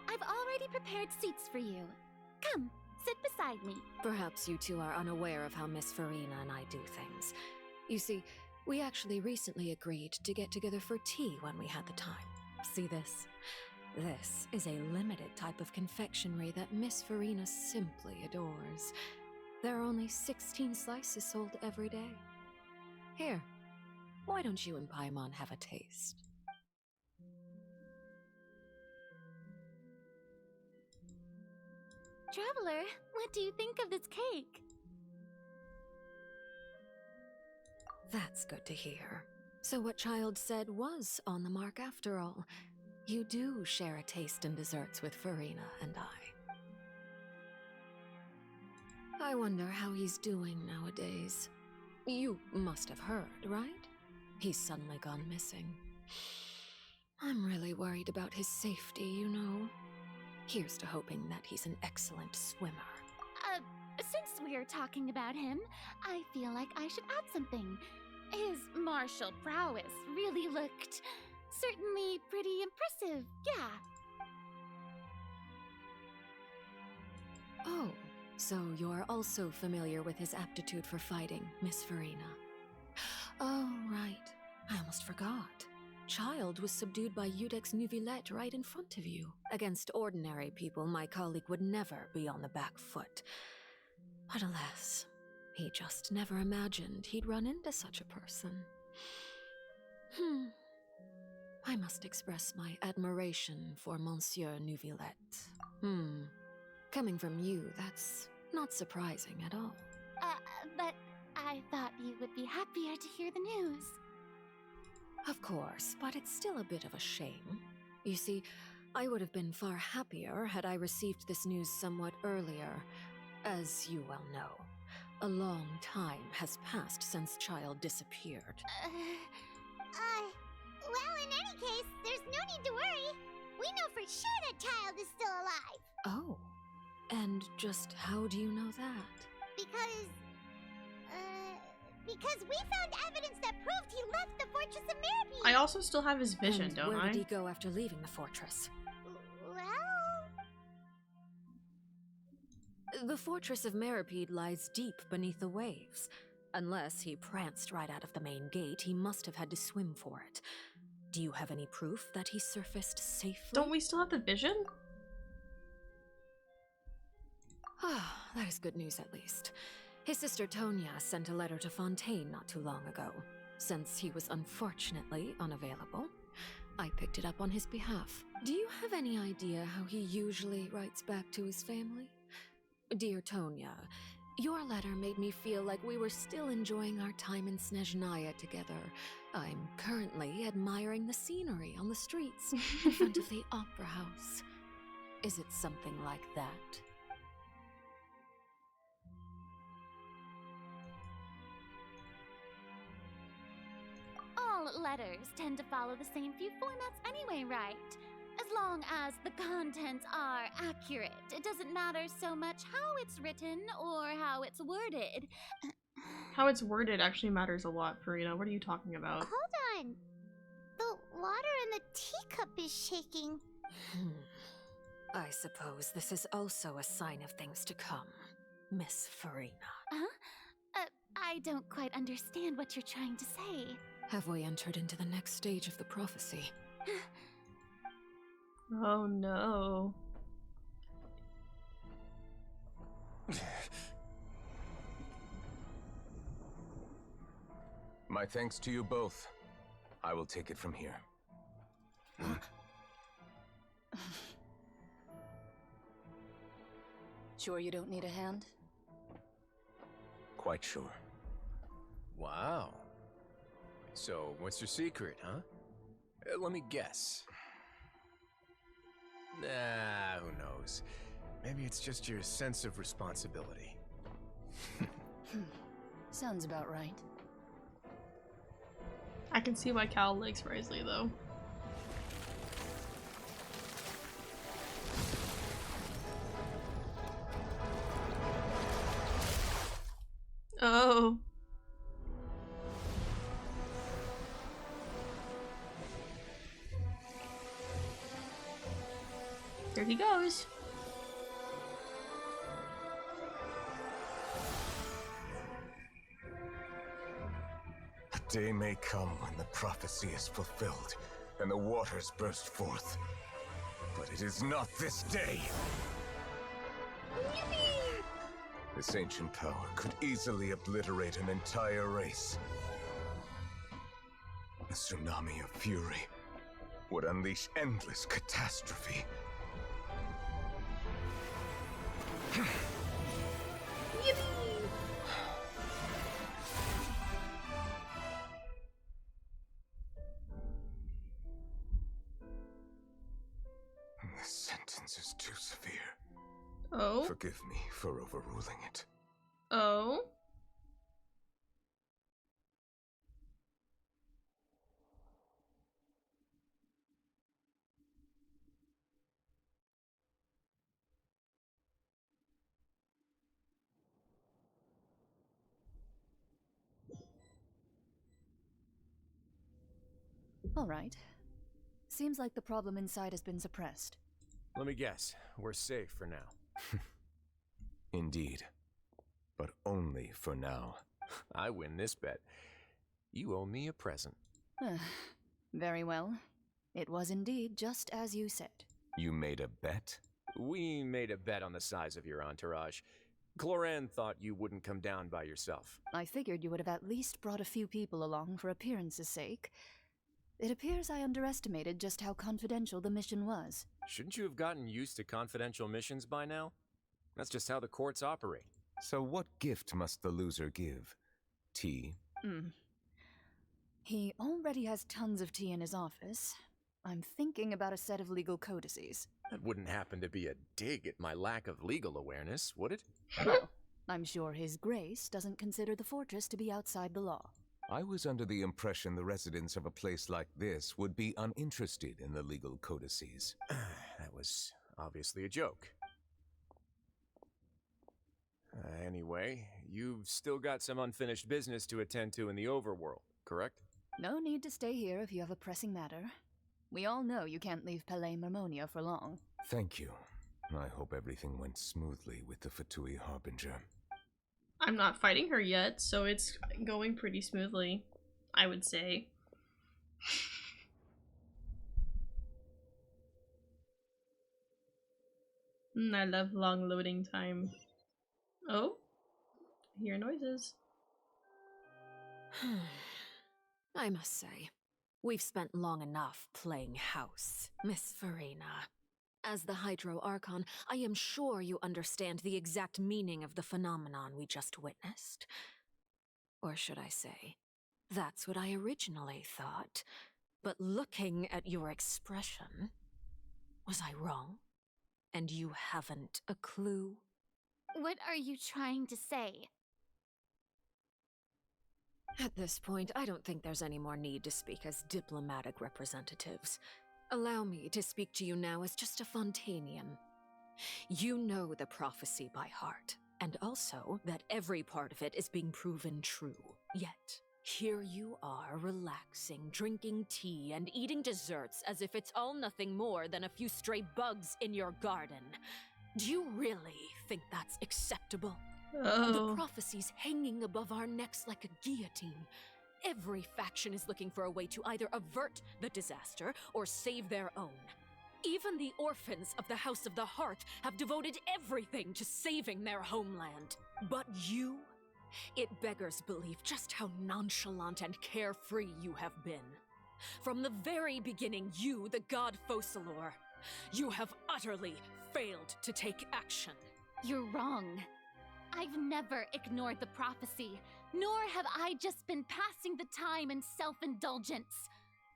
I've already prepared seats for you. Come, sit beside me. Perhaps you two are unaware of how Miss Farina and I do things. You see, we actually recently agreed to get together for tea when we had the time. See this? This is a limited type of confectionery that Miss Farina simply adores. There are only 16 slices sold every day. Here, why don't you and Paimon have a taste? Traveler, what do you think of this cake? That's good to hear. So what Childe said was on the mark after all. You do share a taste in desserts with Farina and I wonder how he's doing nowadays. You must have heard, right? He's suddenly gone missing. I'm really worried about his safety, you know. Here's to hoping that he's an excellent swimmer. Since we're talking about him, I feel like I should add something. His martial prowess really looked certainly pretty impressive, yeah. Oh, so you're also familiar with his aptitude for fighting, Miss Farina. Oh, right. I almost forgot. Childe was subdued by Udex Nuvillette right in front of you. Against ordinary people, my colleague would never be on the back foot. But alas, he just never imagined he'd run into such a person. I must express my admiration for Monsieur Nuvillette. Coming from you, that's not surprising at all. But I thought you would be happier to hear the news. Of course, but it's still a bit of a shame. You see, I would have been far happier had I received this news somewhat earlier. As you well know, a long time has passed since Childe disappeared. Well, in any case, there's no need to worry. We know for sure that Childe is still alive. Oh, and just how do you know that? Because we found evidence that proved he left the Fortress of Meripede. I also still have his vision, And don't where I? did he go after leaving the fortress? Well... The Fortress of Meripede lies deep beneath the waves. Unless he pranced right out of the main gate, he must have had to swim for it. Do you have any proof that he surfaced safely? Don't we still have the vision? Ah, that is good news at least. His sister Tonya sent a letter to Fontaine not too long ago. Since he was unfortunately unavailable, I picked it up on his behalf. Do you have any idea how he usually writes back to his family? Dear Tonya, your letter made me feel like we were still enjoying our time in Snezhnaya together. I'm currently admiring the scenery on the streets in front of the Opera House. Is it something like that? All letters tend to follow the same few formats anyway, right? As long as the contents are accurate, it doesn't matter so much how it's written or how it's worded. How it's worded actually matters a lot, Farina. What are you talking about? Hold on. The water in the teacup is shaking. I suppose this is also a sign of things to come, Miss Farina. I don't quite understand what you're trying to say. Have we entered into the next stage of the prophecy? Oh no. My thanks to you both. I will take it from here. Sure you don't need a hand? Quite sure. Wow. So, what's your secret, huh? Let me guess. Nah, who knows? Maybe it's just your sense of responsibility. Sounds about right. I can see why Cal likes Risley, though. Oh. There he goes. A day may come when the prophecy is fulfilled and the waters burst forth. But it is not this day. This ancient power could easily obliterate an entire race. A tsunami of fury would unleash endless catastrophe. The sentence is too severe. Oh? Forgive me for overruling it. Oh? All right. Seems like the problem inside has been suppressed. Let me guess. We're safe for now. Indeed. But only for now. I win this bet. You owe me a present. Very well. It was indeed just as you said. You made a bet? We made a bet on the size of your entourage. Cloran thought you wouldn't come down by yourself. I figured you would have at least brought a few people along for appearance's sake. It appears I underestimated just how confidential the mission was. Shouldn't you have gotten used to confidential missions by now? That's just how the courts operate. So what gift must the loser give? Tea? He already has tons of tea in his office. I'm thinking about a set of legal codices. That wouldn't happen to be a dig at my lack of legal awareness, would it? Well, I'm sure His Grace doesn't consider the fortress to be outside the law. I was under the impression the residents of a place like this would be uninterested in the legal codices. That was obviously a joke. Anyway, you've still got some unfinished business to attend to in the overworld, correct? No need to stay here if you have a pressing matter. We all know you can't leave Palais Mermonia for long. Thank you. I hope everything went smoothly with the Fatui Harbinger. I'm not fighting her yet, so it's going pretty smoothly, I would say. I love long loading time. Oh? I hear noises. I must say, we've spent long enough playing house, Miss Farina. As the Hydro Archon, I am sure you understand the exact meaning of the phenomenon we just witnessed. Or should I say, that's what I originally thought. But looking at your expression, was I wrong? And you haven't a clue? What are you trying to say? At this point, I don't think there's any more need to speak as diplomatic representatives. Allow me to speak to you now as just a Fontanian. You know the prophecy by heart, and also that every part of it is being proven true. Yet, here you are relaxing, drinking tea, and eating desserts as if it's all nothing more than a few stray bugs in your garden. Do you really think that's acceptable? The prophecy's hanging above our necks like a guillotine. Every faction is looking for a way to either avert the disaster or save their own. Even the orphans of the House of the Heart have devoted everything to saving their homeland. But you? It beggars belief just how nonchalant and carefree you have been. From the very beginning, you, the god Focalor, you have utterly failed to take action. You're wrong. I've never ignored the prophecy, nor have I just been passing the time in self-indulgence.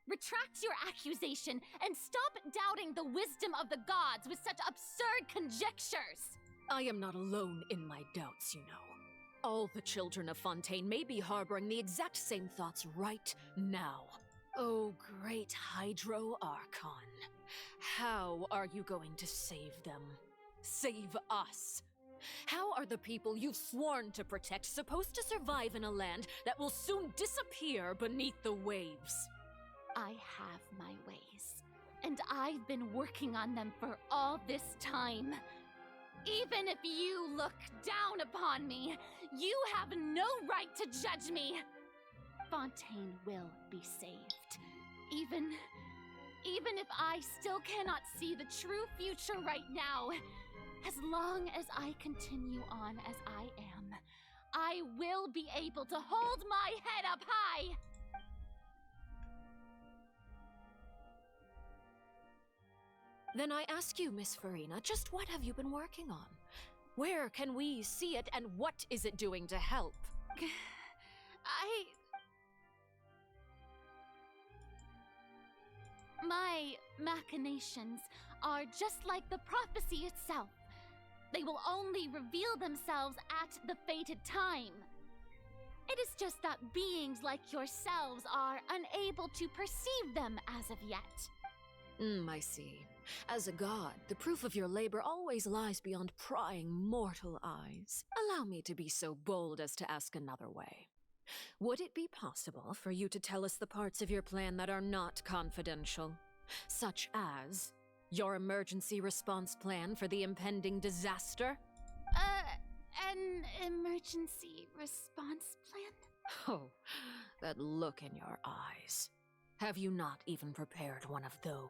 Retract your accusation and stop doubting the wisdom of the gods with such absurd conjectures. I am not alone in my doubts, you know. All the children of Fontaine may be harboring the exact same thoughts right now. Oh, great Hydro Archon. How are you going to save them? Save us? How are the people you've sworn to protect supposed to survive in a land that will soon disappear beneath the waves? I have my ways, and I've been working on them for all this time. Even if you look down upon me, you have no right to judge me. Fontaine will be saved. Even if I still cannot see the true future right now, as long as I continue on as I am, I will be able to hold my head up high. Then I ask you, Miss Farina, just what have you been working on? Where can we see it, and what is it doing to help? My machinations are just like the prophecy itself. They will only reveal themselves at the fated time. It is just that beings like yourselves are unable to perceive them as of yet. I see. As a god, the proof of your labor always lies beyond prying mortal eyes. Allow me to be so bold as to ask another way. Would it be possible for you to tell us the parts of your plan that are not confidential? Such as your emergency response plan for the impending disaster? An emergency response plan? Oh, that look in your eyes. Have you not even prepared one of those?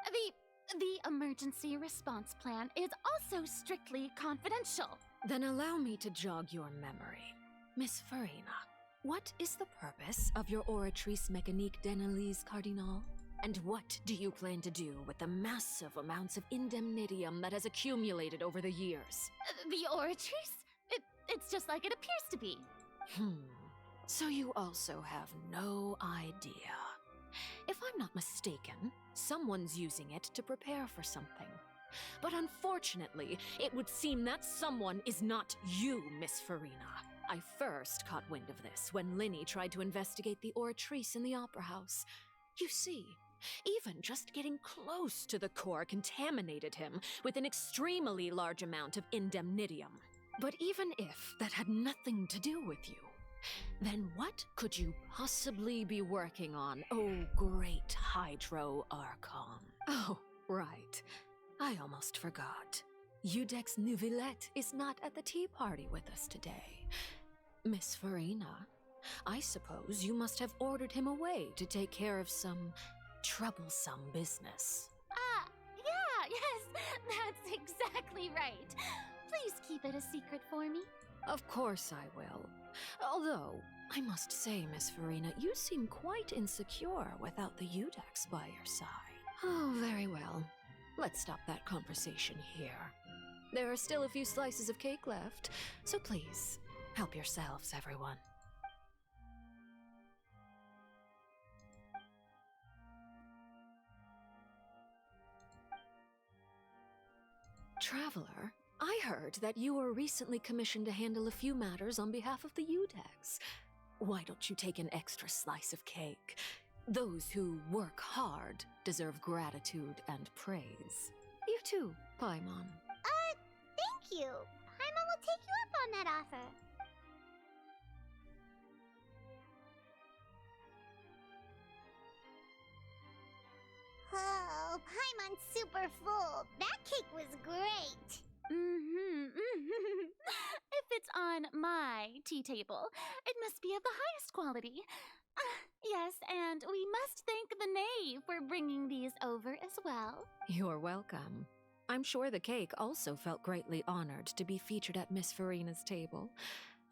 The emergency response plan is also strictly confidential. Then allow me to jog your memory. Miss Farina, what is the purpose of your Oratrice Mécanique d'Analyse Cardinal? And what do you plan to do with the massive amounts of indemnitium that has accumulated over the years? The Oratrice? It's just like it appears to be. So you also have no idea. If I'm not mistaken, someone's using it to prepare for something. But unfortunately, it would seem that someone is not you, Miss Farina. I first caught wind of this when Linny tried to investigate the Oratrice in the Opera House. You see, even just getting close to the core contaminated him with an extremely large amount of indemnitium. But even if that had nothing to do with you, then what could you possibly be working on, oh great Hydro Archon? Oh, right. I almost forgot. Udex Nouvillette is not at the tea party with us today. Miss Farina, I suppose you must have ordered him away to take care of some troublesome business. Yes, that's exactly right. Please keep it a secret for me. Of course I will. Although, I must say, Miss Farina, you seem quite insecure without the Udex by your side. Oh, very well. Let's stop that conversation here. There are still a few slices of cake left, so please, help yourselves, everyone. Traveler, I heard that you were recently commissioned to handle a few matters on behalf of the Udex. Why don't you take an extra slice of cake? Those who work hard deserve gratitude and praise. You too, Paimon. Thank you. Paimon will take you up on that offer. Oh, Paimon's super full. That cake was great. If it's on my tea table, it must be of the highest quality. Yes, and we must thank the knave for bringing these over as well. You're welcome. I'm sure the cake also felt greatly honored to be featured at Miss Farina's table,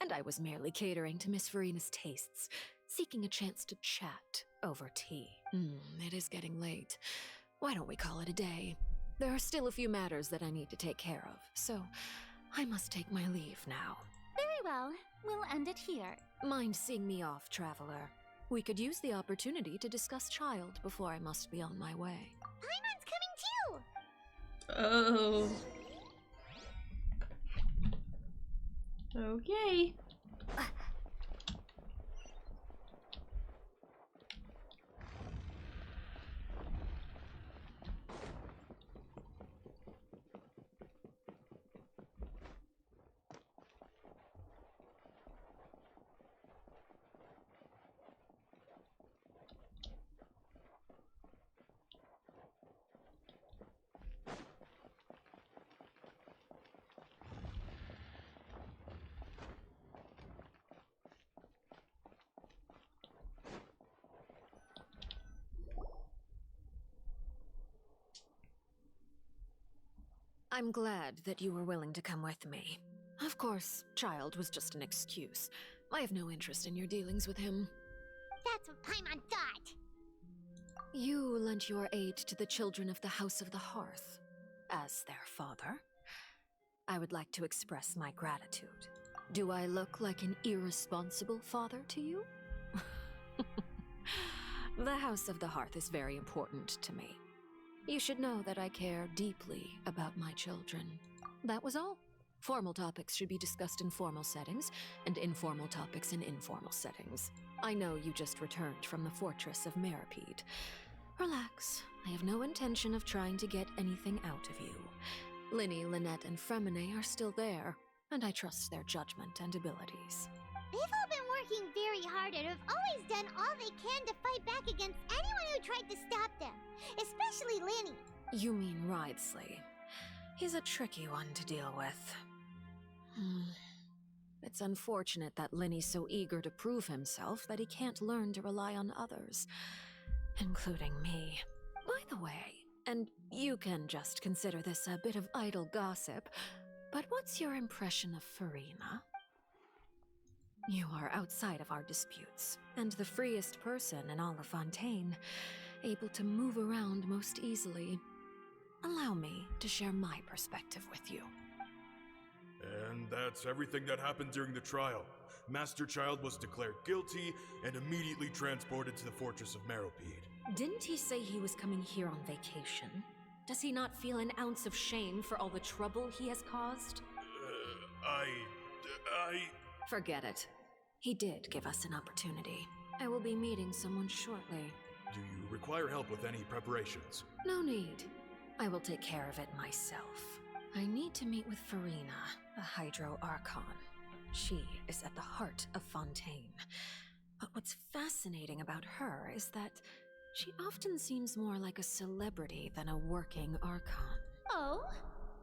and I was merely catering to Miss Farina's tastes, seeking a chance to chat over tea. It is getting late. Why don't we call it a day? There are still a few matters that I need to take care of, so I must take my leave now. Very well. We'll end it here. Mind seeing me off, Traveler? We could use the opportunity to discuss Childe before I must be on my way. Paimon's coming too! Oh. Okay. I'm glad that you were willing to come with me. Of course, Childe was just an excuse. I have no interest in your dealings with him. That's what Paimon thought. You lent your aid to the children of the House of the Hearth. As their father, I would like to express my gratitude. Do I look like an irresponsible father to you? The House of the Hearth is very important to me. You should know that I care deeply about my children. That was all. Formal topics should be discussed in formal settings, and informal topics in informal settings. I know you just returned from the fortress of Meripede. Relax. I have no intention of trying to get anything out of you. Linny, Lynette, and Fremine are still there, and I trust their judgment and abilities. They've all been working very hard and have always done all they can to fight back against anyone who tried to stop them, especially Linny. You mean Wriothesley. He's a tricky one to deal with. It's unfortunate that Linny's so eager to prove himself that he can't learn to rely on others, including me. By the way, and you can just consider this a bit of idle gossip, but what's your impression of Farina? You are outside of our disputes, and the freest person in all of Fontaine, able to move around most easily. Allow me to share my perspective with you. And that's everything that happened during the trial. Master Childe was declared guilty and immediately transported to the fortress of Meripede. Didn't he say he was coming here on vacation? Does he not feel an ounce of shame for all the trouble he has caused? Forget it. He did give us an opportunity. I will be meeting someone shortly. Do you require help with any preparations? No need. I will take care of it myself. I need to meet with Farina, the Hydro Archon. She is at the heart of Fontaine. But what's fascinating about her is that she often seems more like a celebrity than a working Archon. Oh?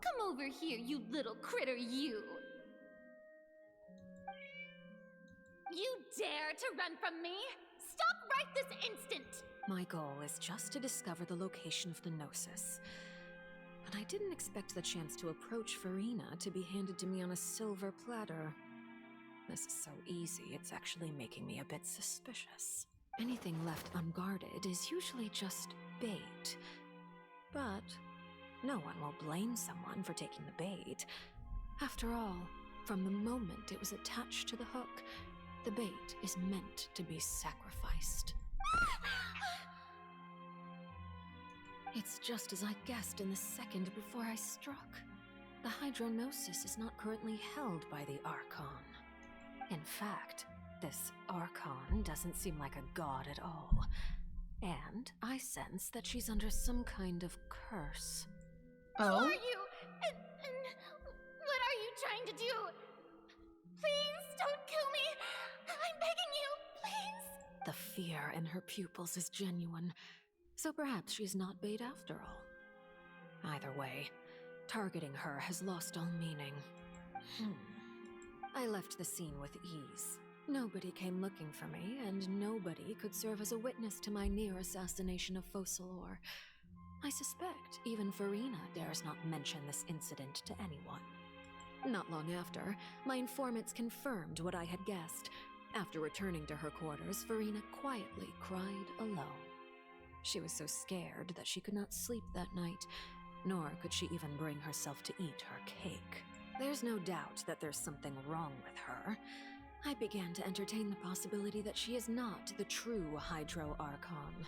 Come over here, you little critter, you! You dare to run from me? Stop right this instant! My goal is just to discover the location of the Gnosis. But I didn't expect the chance to approach Farina to be handed to me on a silver platter. This is so easy, it's actually making me a bit suspicious. Anything left unguarded is usually just bait. But no one will blame someone for taking the bait. After all, from the moment it was attached to the hook, the bait is meant to be sacrificed. It's just as I guessed in the second before I struck. The Hydronosis is not currently held by the Archon. In fact, this Archon doesn't seem like a god at all. And I sense that she's under some kind of curse. Who are you? And what are you trying to do? Please don't kill me! I'm begging you, please! The fear in her pupils is genuine. So perhaps she's not bait after all. Either way, targeting her has lost all meaning. I left the scene with ease. Nobody came looking for me, and nobody could serve as a witness to my near assassination of Focalor. I suspect even Farina dares not mention this incident to anyone. Not long after, my informants confirmed what I had guessed. After returning to her quarters, Farina quietly cried alone. She was so scared that she could not sleep that night, nor could she even bring herself to eat her cake. There's no doubt that there's something wrong with her. I began to entertain the possibility that she is not the true Hydro Archon.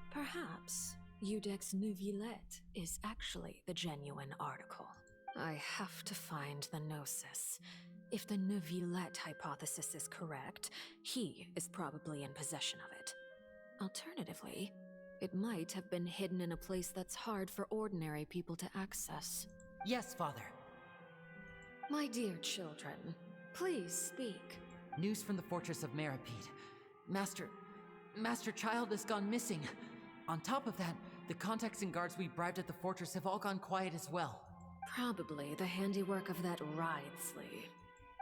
Perhaps Iudex Neuvillette is actually the genuine article. I have to find the Gnosis. If the Neuvillette hypothesis is correct, he is probably in possession of it. Alternatively, it might have been hidden in a place that's hard for ordinary people to access. Yes, Father. My dear children, please speak. News from the fortress of Meripede. Master Childe has gone missing. On top of that, the contacts and guards we bribed at the fortress have all gone quiet as well. Probably the handiwork of that Wriothesley.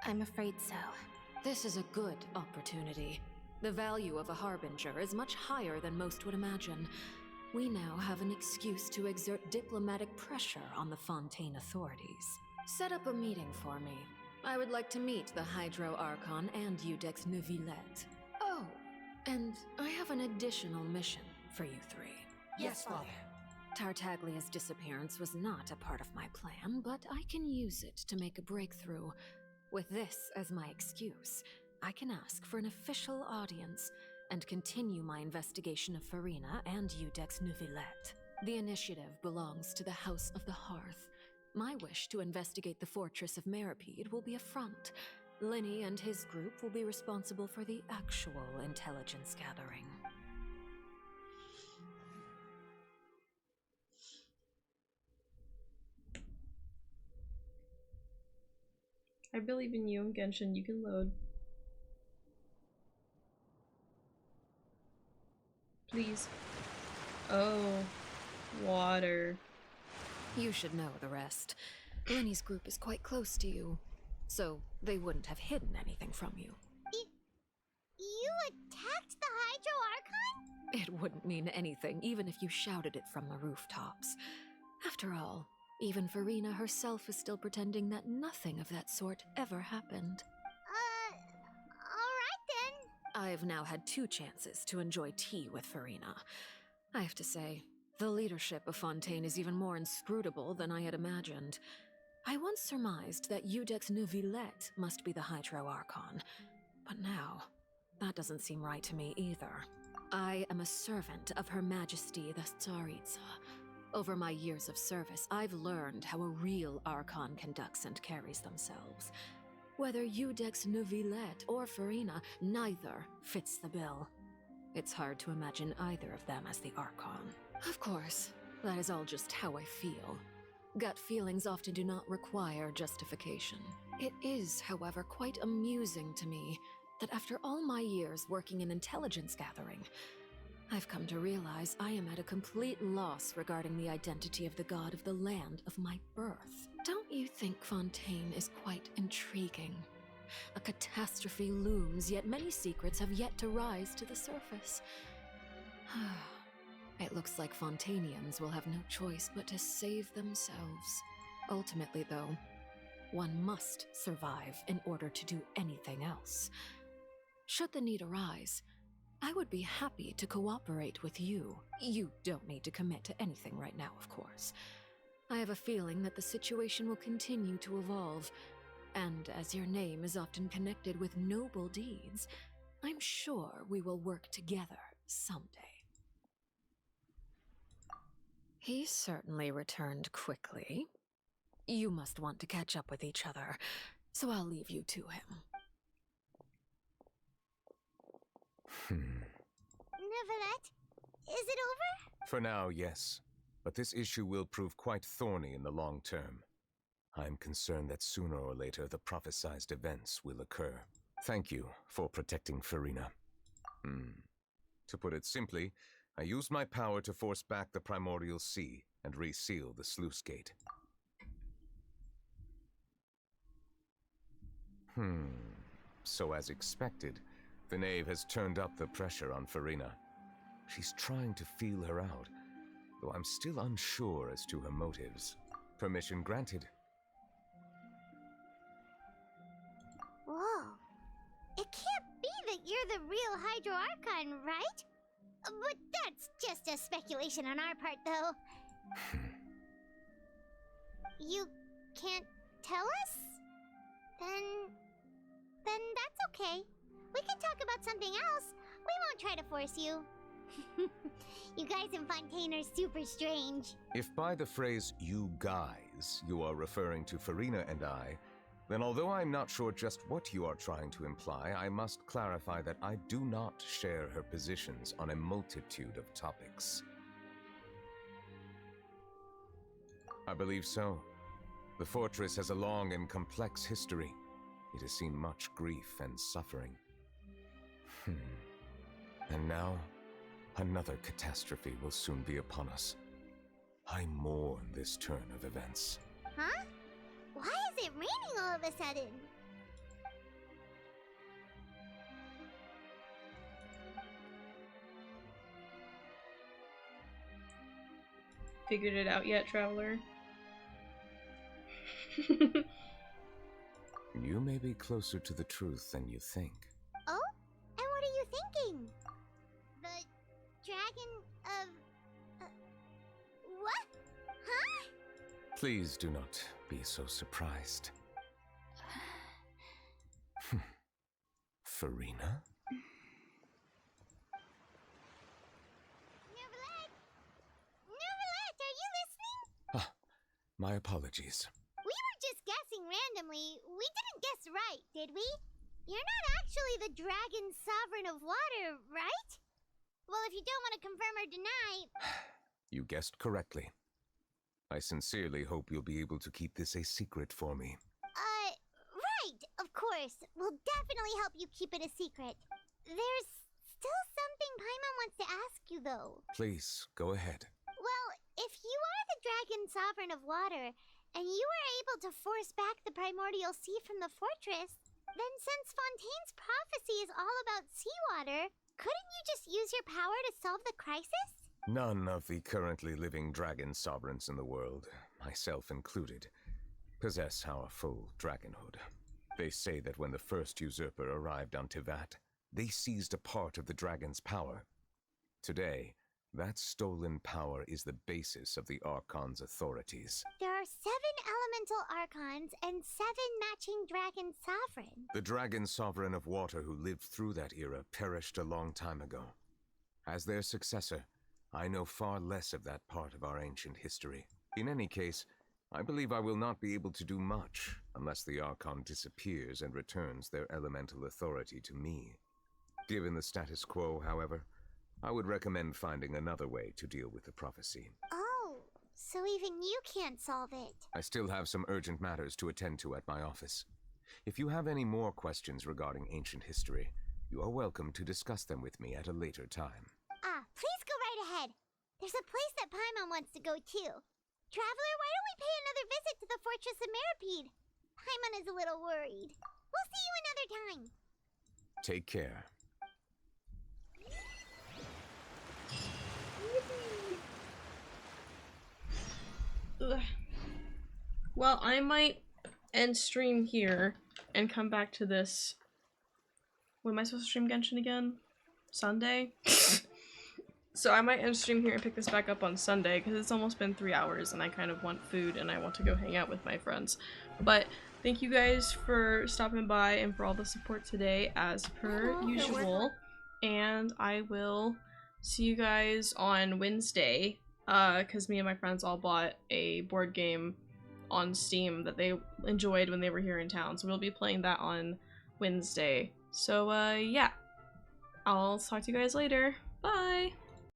I'm afraid so. This is a good opportunity. The value of a harbinger is much higher than most would imagine. We now have an excuse to exert diplomatic pressure on the Fontaine authorities. Set up a meeting for me. I would like to meet the Hydro Archon and Iudex Neuvillette. Oh, and I have an additional mission for you three. Yes, Father. Tartaglia's disappearance was not a part of my plan, but I can use it to make a breakthrough. With this as my excuse, I can ask for an official audience and continue my investigation of Farina and Iudex Neuvillette. The initiative belongs to the House of the Hearth. My wish to investigate the fortress of Meropide will be a front. Lenny and his group will be responsible for the actual intelligence gathering. I believe in you, Genshin. You can load. Please. Oh, water. You should know the rest. Lenny's group is quite close to you, so they wouldn't have hidden anything from you. You attacked the Hydro Archon? It wouldn't mean anything, even if you shouted it from the rooftops. After all, even Farina herself is still pretending that nothing of that sort ever happened. Alright then. I've now had 2 chances to enjoy tea with Farina. I have to say, the leadership of Fontaine is even more inscrutable than I had imagined. I once surmised that Iudex Neuvillette must be the Hydro Archon, but now, that doesn't seem right to me either. I am a servant of Her Majesty the Tsaritsa. Over my years of service, I've learned how a real Archon conducts and carries themselves. Whether Iudex Neuvillette or Farina, neither fits the bill. It's hard to imagine either of them as the Archon. Of course, that is all just how I feel. Gut feelings often do not require justification. It is, however, quite amusing to me that after all my years working in intelligence gathering, I've come to realize I am at a complete loss regarding the identity of the god of the land of my birth. Don't you think Fontaine is quite intriguing? A catastrophe looms, yet many secrets have yet to rise to the surface. It looks like Fontainians will have no choice but to save themselves. Ultimately, though, one must survive in order to do anything else. Should the need arise, I would be happy to cooperate with you. You don't need to commit to anything right now, of course. I have a feeling that the situation will continue to evolve, and as your name is often connected with noble deeds, I'm sure we will work together someday. He certainly returned quickly. You must want to catch up with each other, so I'll leave you to him. Neuvillette, is it over? For now, yes. But this issue will prove quite thorny in the long term. I'm concerned that sooner or later the prophesized events will occur. Thank you for protecting Farina. To put it simply, I used my power to force back the primordial sea and reseal the sluice gate. So as expected, the knave has turned up the pressure on Farina. She's trying to feel her out, though I'm still unsure as to her motives. Permission granted. Whoa. It can't be that you're the real Hydro Archon, right? But that's just a speculation on our part, though. You can't tell us? Then that's okay. We can talk about something else. We won't try to force you. You guys in Fontaine are super strange. If by the phrase, you guys, you are referring to Farina and I, then although I'm not sure just what you are trying to imply, I must clarify that I do not share her positions on a multitude of topics. I believe so. The fortress has a long and complex history. It has seen much grief and suffering. And now, another catastrophe will soon be upon us. I mourn this turn of events. Huh? Why is it raining all of a sudden? Figured it out yet, traveler? You may be closer to the truth than you think. Oh? And what are you thinking? The dragon of... what? Huh? Please do not be so surprised. Farina? Neuvillette! Neuvillette! My apologies. We were just guessing randomly. We didn't guess right, did we? You're not actually the Dragon Sovereign of Water, right? Well, if you don't want to confirm or deny... You guessed correctly. I sincerely hope you'll be able to keep this a secret for me. Right, of course. We'll definitely help you keep it a secret. There's still something Paimon wants to ask you, though. Please, go ahead. Well, if you are the Dragon Sovereign of Water, and you were able to force back the Primordial Sea from the fortress, then since Fontaine's prophecy is all about seawater, couldn't you just use your power to solve the crisis? None of the currently living dragon sovereigns in the world, myself included, possess our full dragonhood. They say that when the first usurper arrived on Tivat, they seized a part of the dragon's power. Today, that stolen power is the basis of the Archon's authorities. There are 7 elemental Archons and 7 matching dragon sovereigns. The dragon sovereign of water who lived through that era perished a long time ago. As their successor, I know far less of that part of our ancient history. In any case, I believe I will not be able to do much unless the Archon disappears and returns their elemental authority to me. Given the status quo, however, I would recommend finding another way to deal with the prophecy. Oh, so even you can't solve it. I still have some urgent matters to attend to at my office. If you have any more questions regarding ancient history, you are welcome to discuss them with me at a later time. Please go right ahead. There's a place that Paimon wants to go too. Traveler, why don't we pay another visit to the Fortress of Meropide? Paimon is a little worried. We'll see you another time. Take care. Ugh. Well, I might end stream here and come back to this. When am I supposed to stream Genshin again? Sunday? So I might end stream here and pick this back up on Sunday because it's almost been 3 hours and I kind of want food and I want to go hang out with my friends. But thank you guys for stopping by and for all the support today as per usual. And I will see you guys on Wednesday because me and my friends all bought a board game on Steam that they enjoyed when they were here in town. So we'll be playing that on Wednesday. So yeah, I'll talk to you guys later. Bye!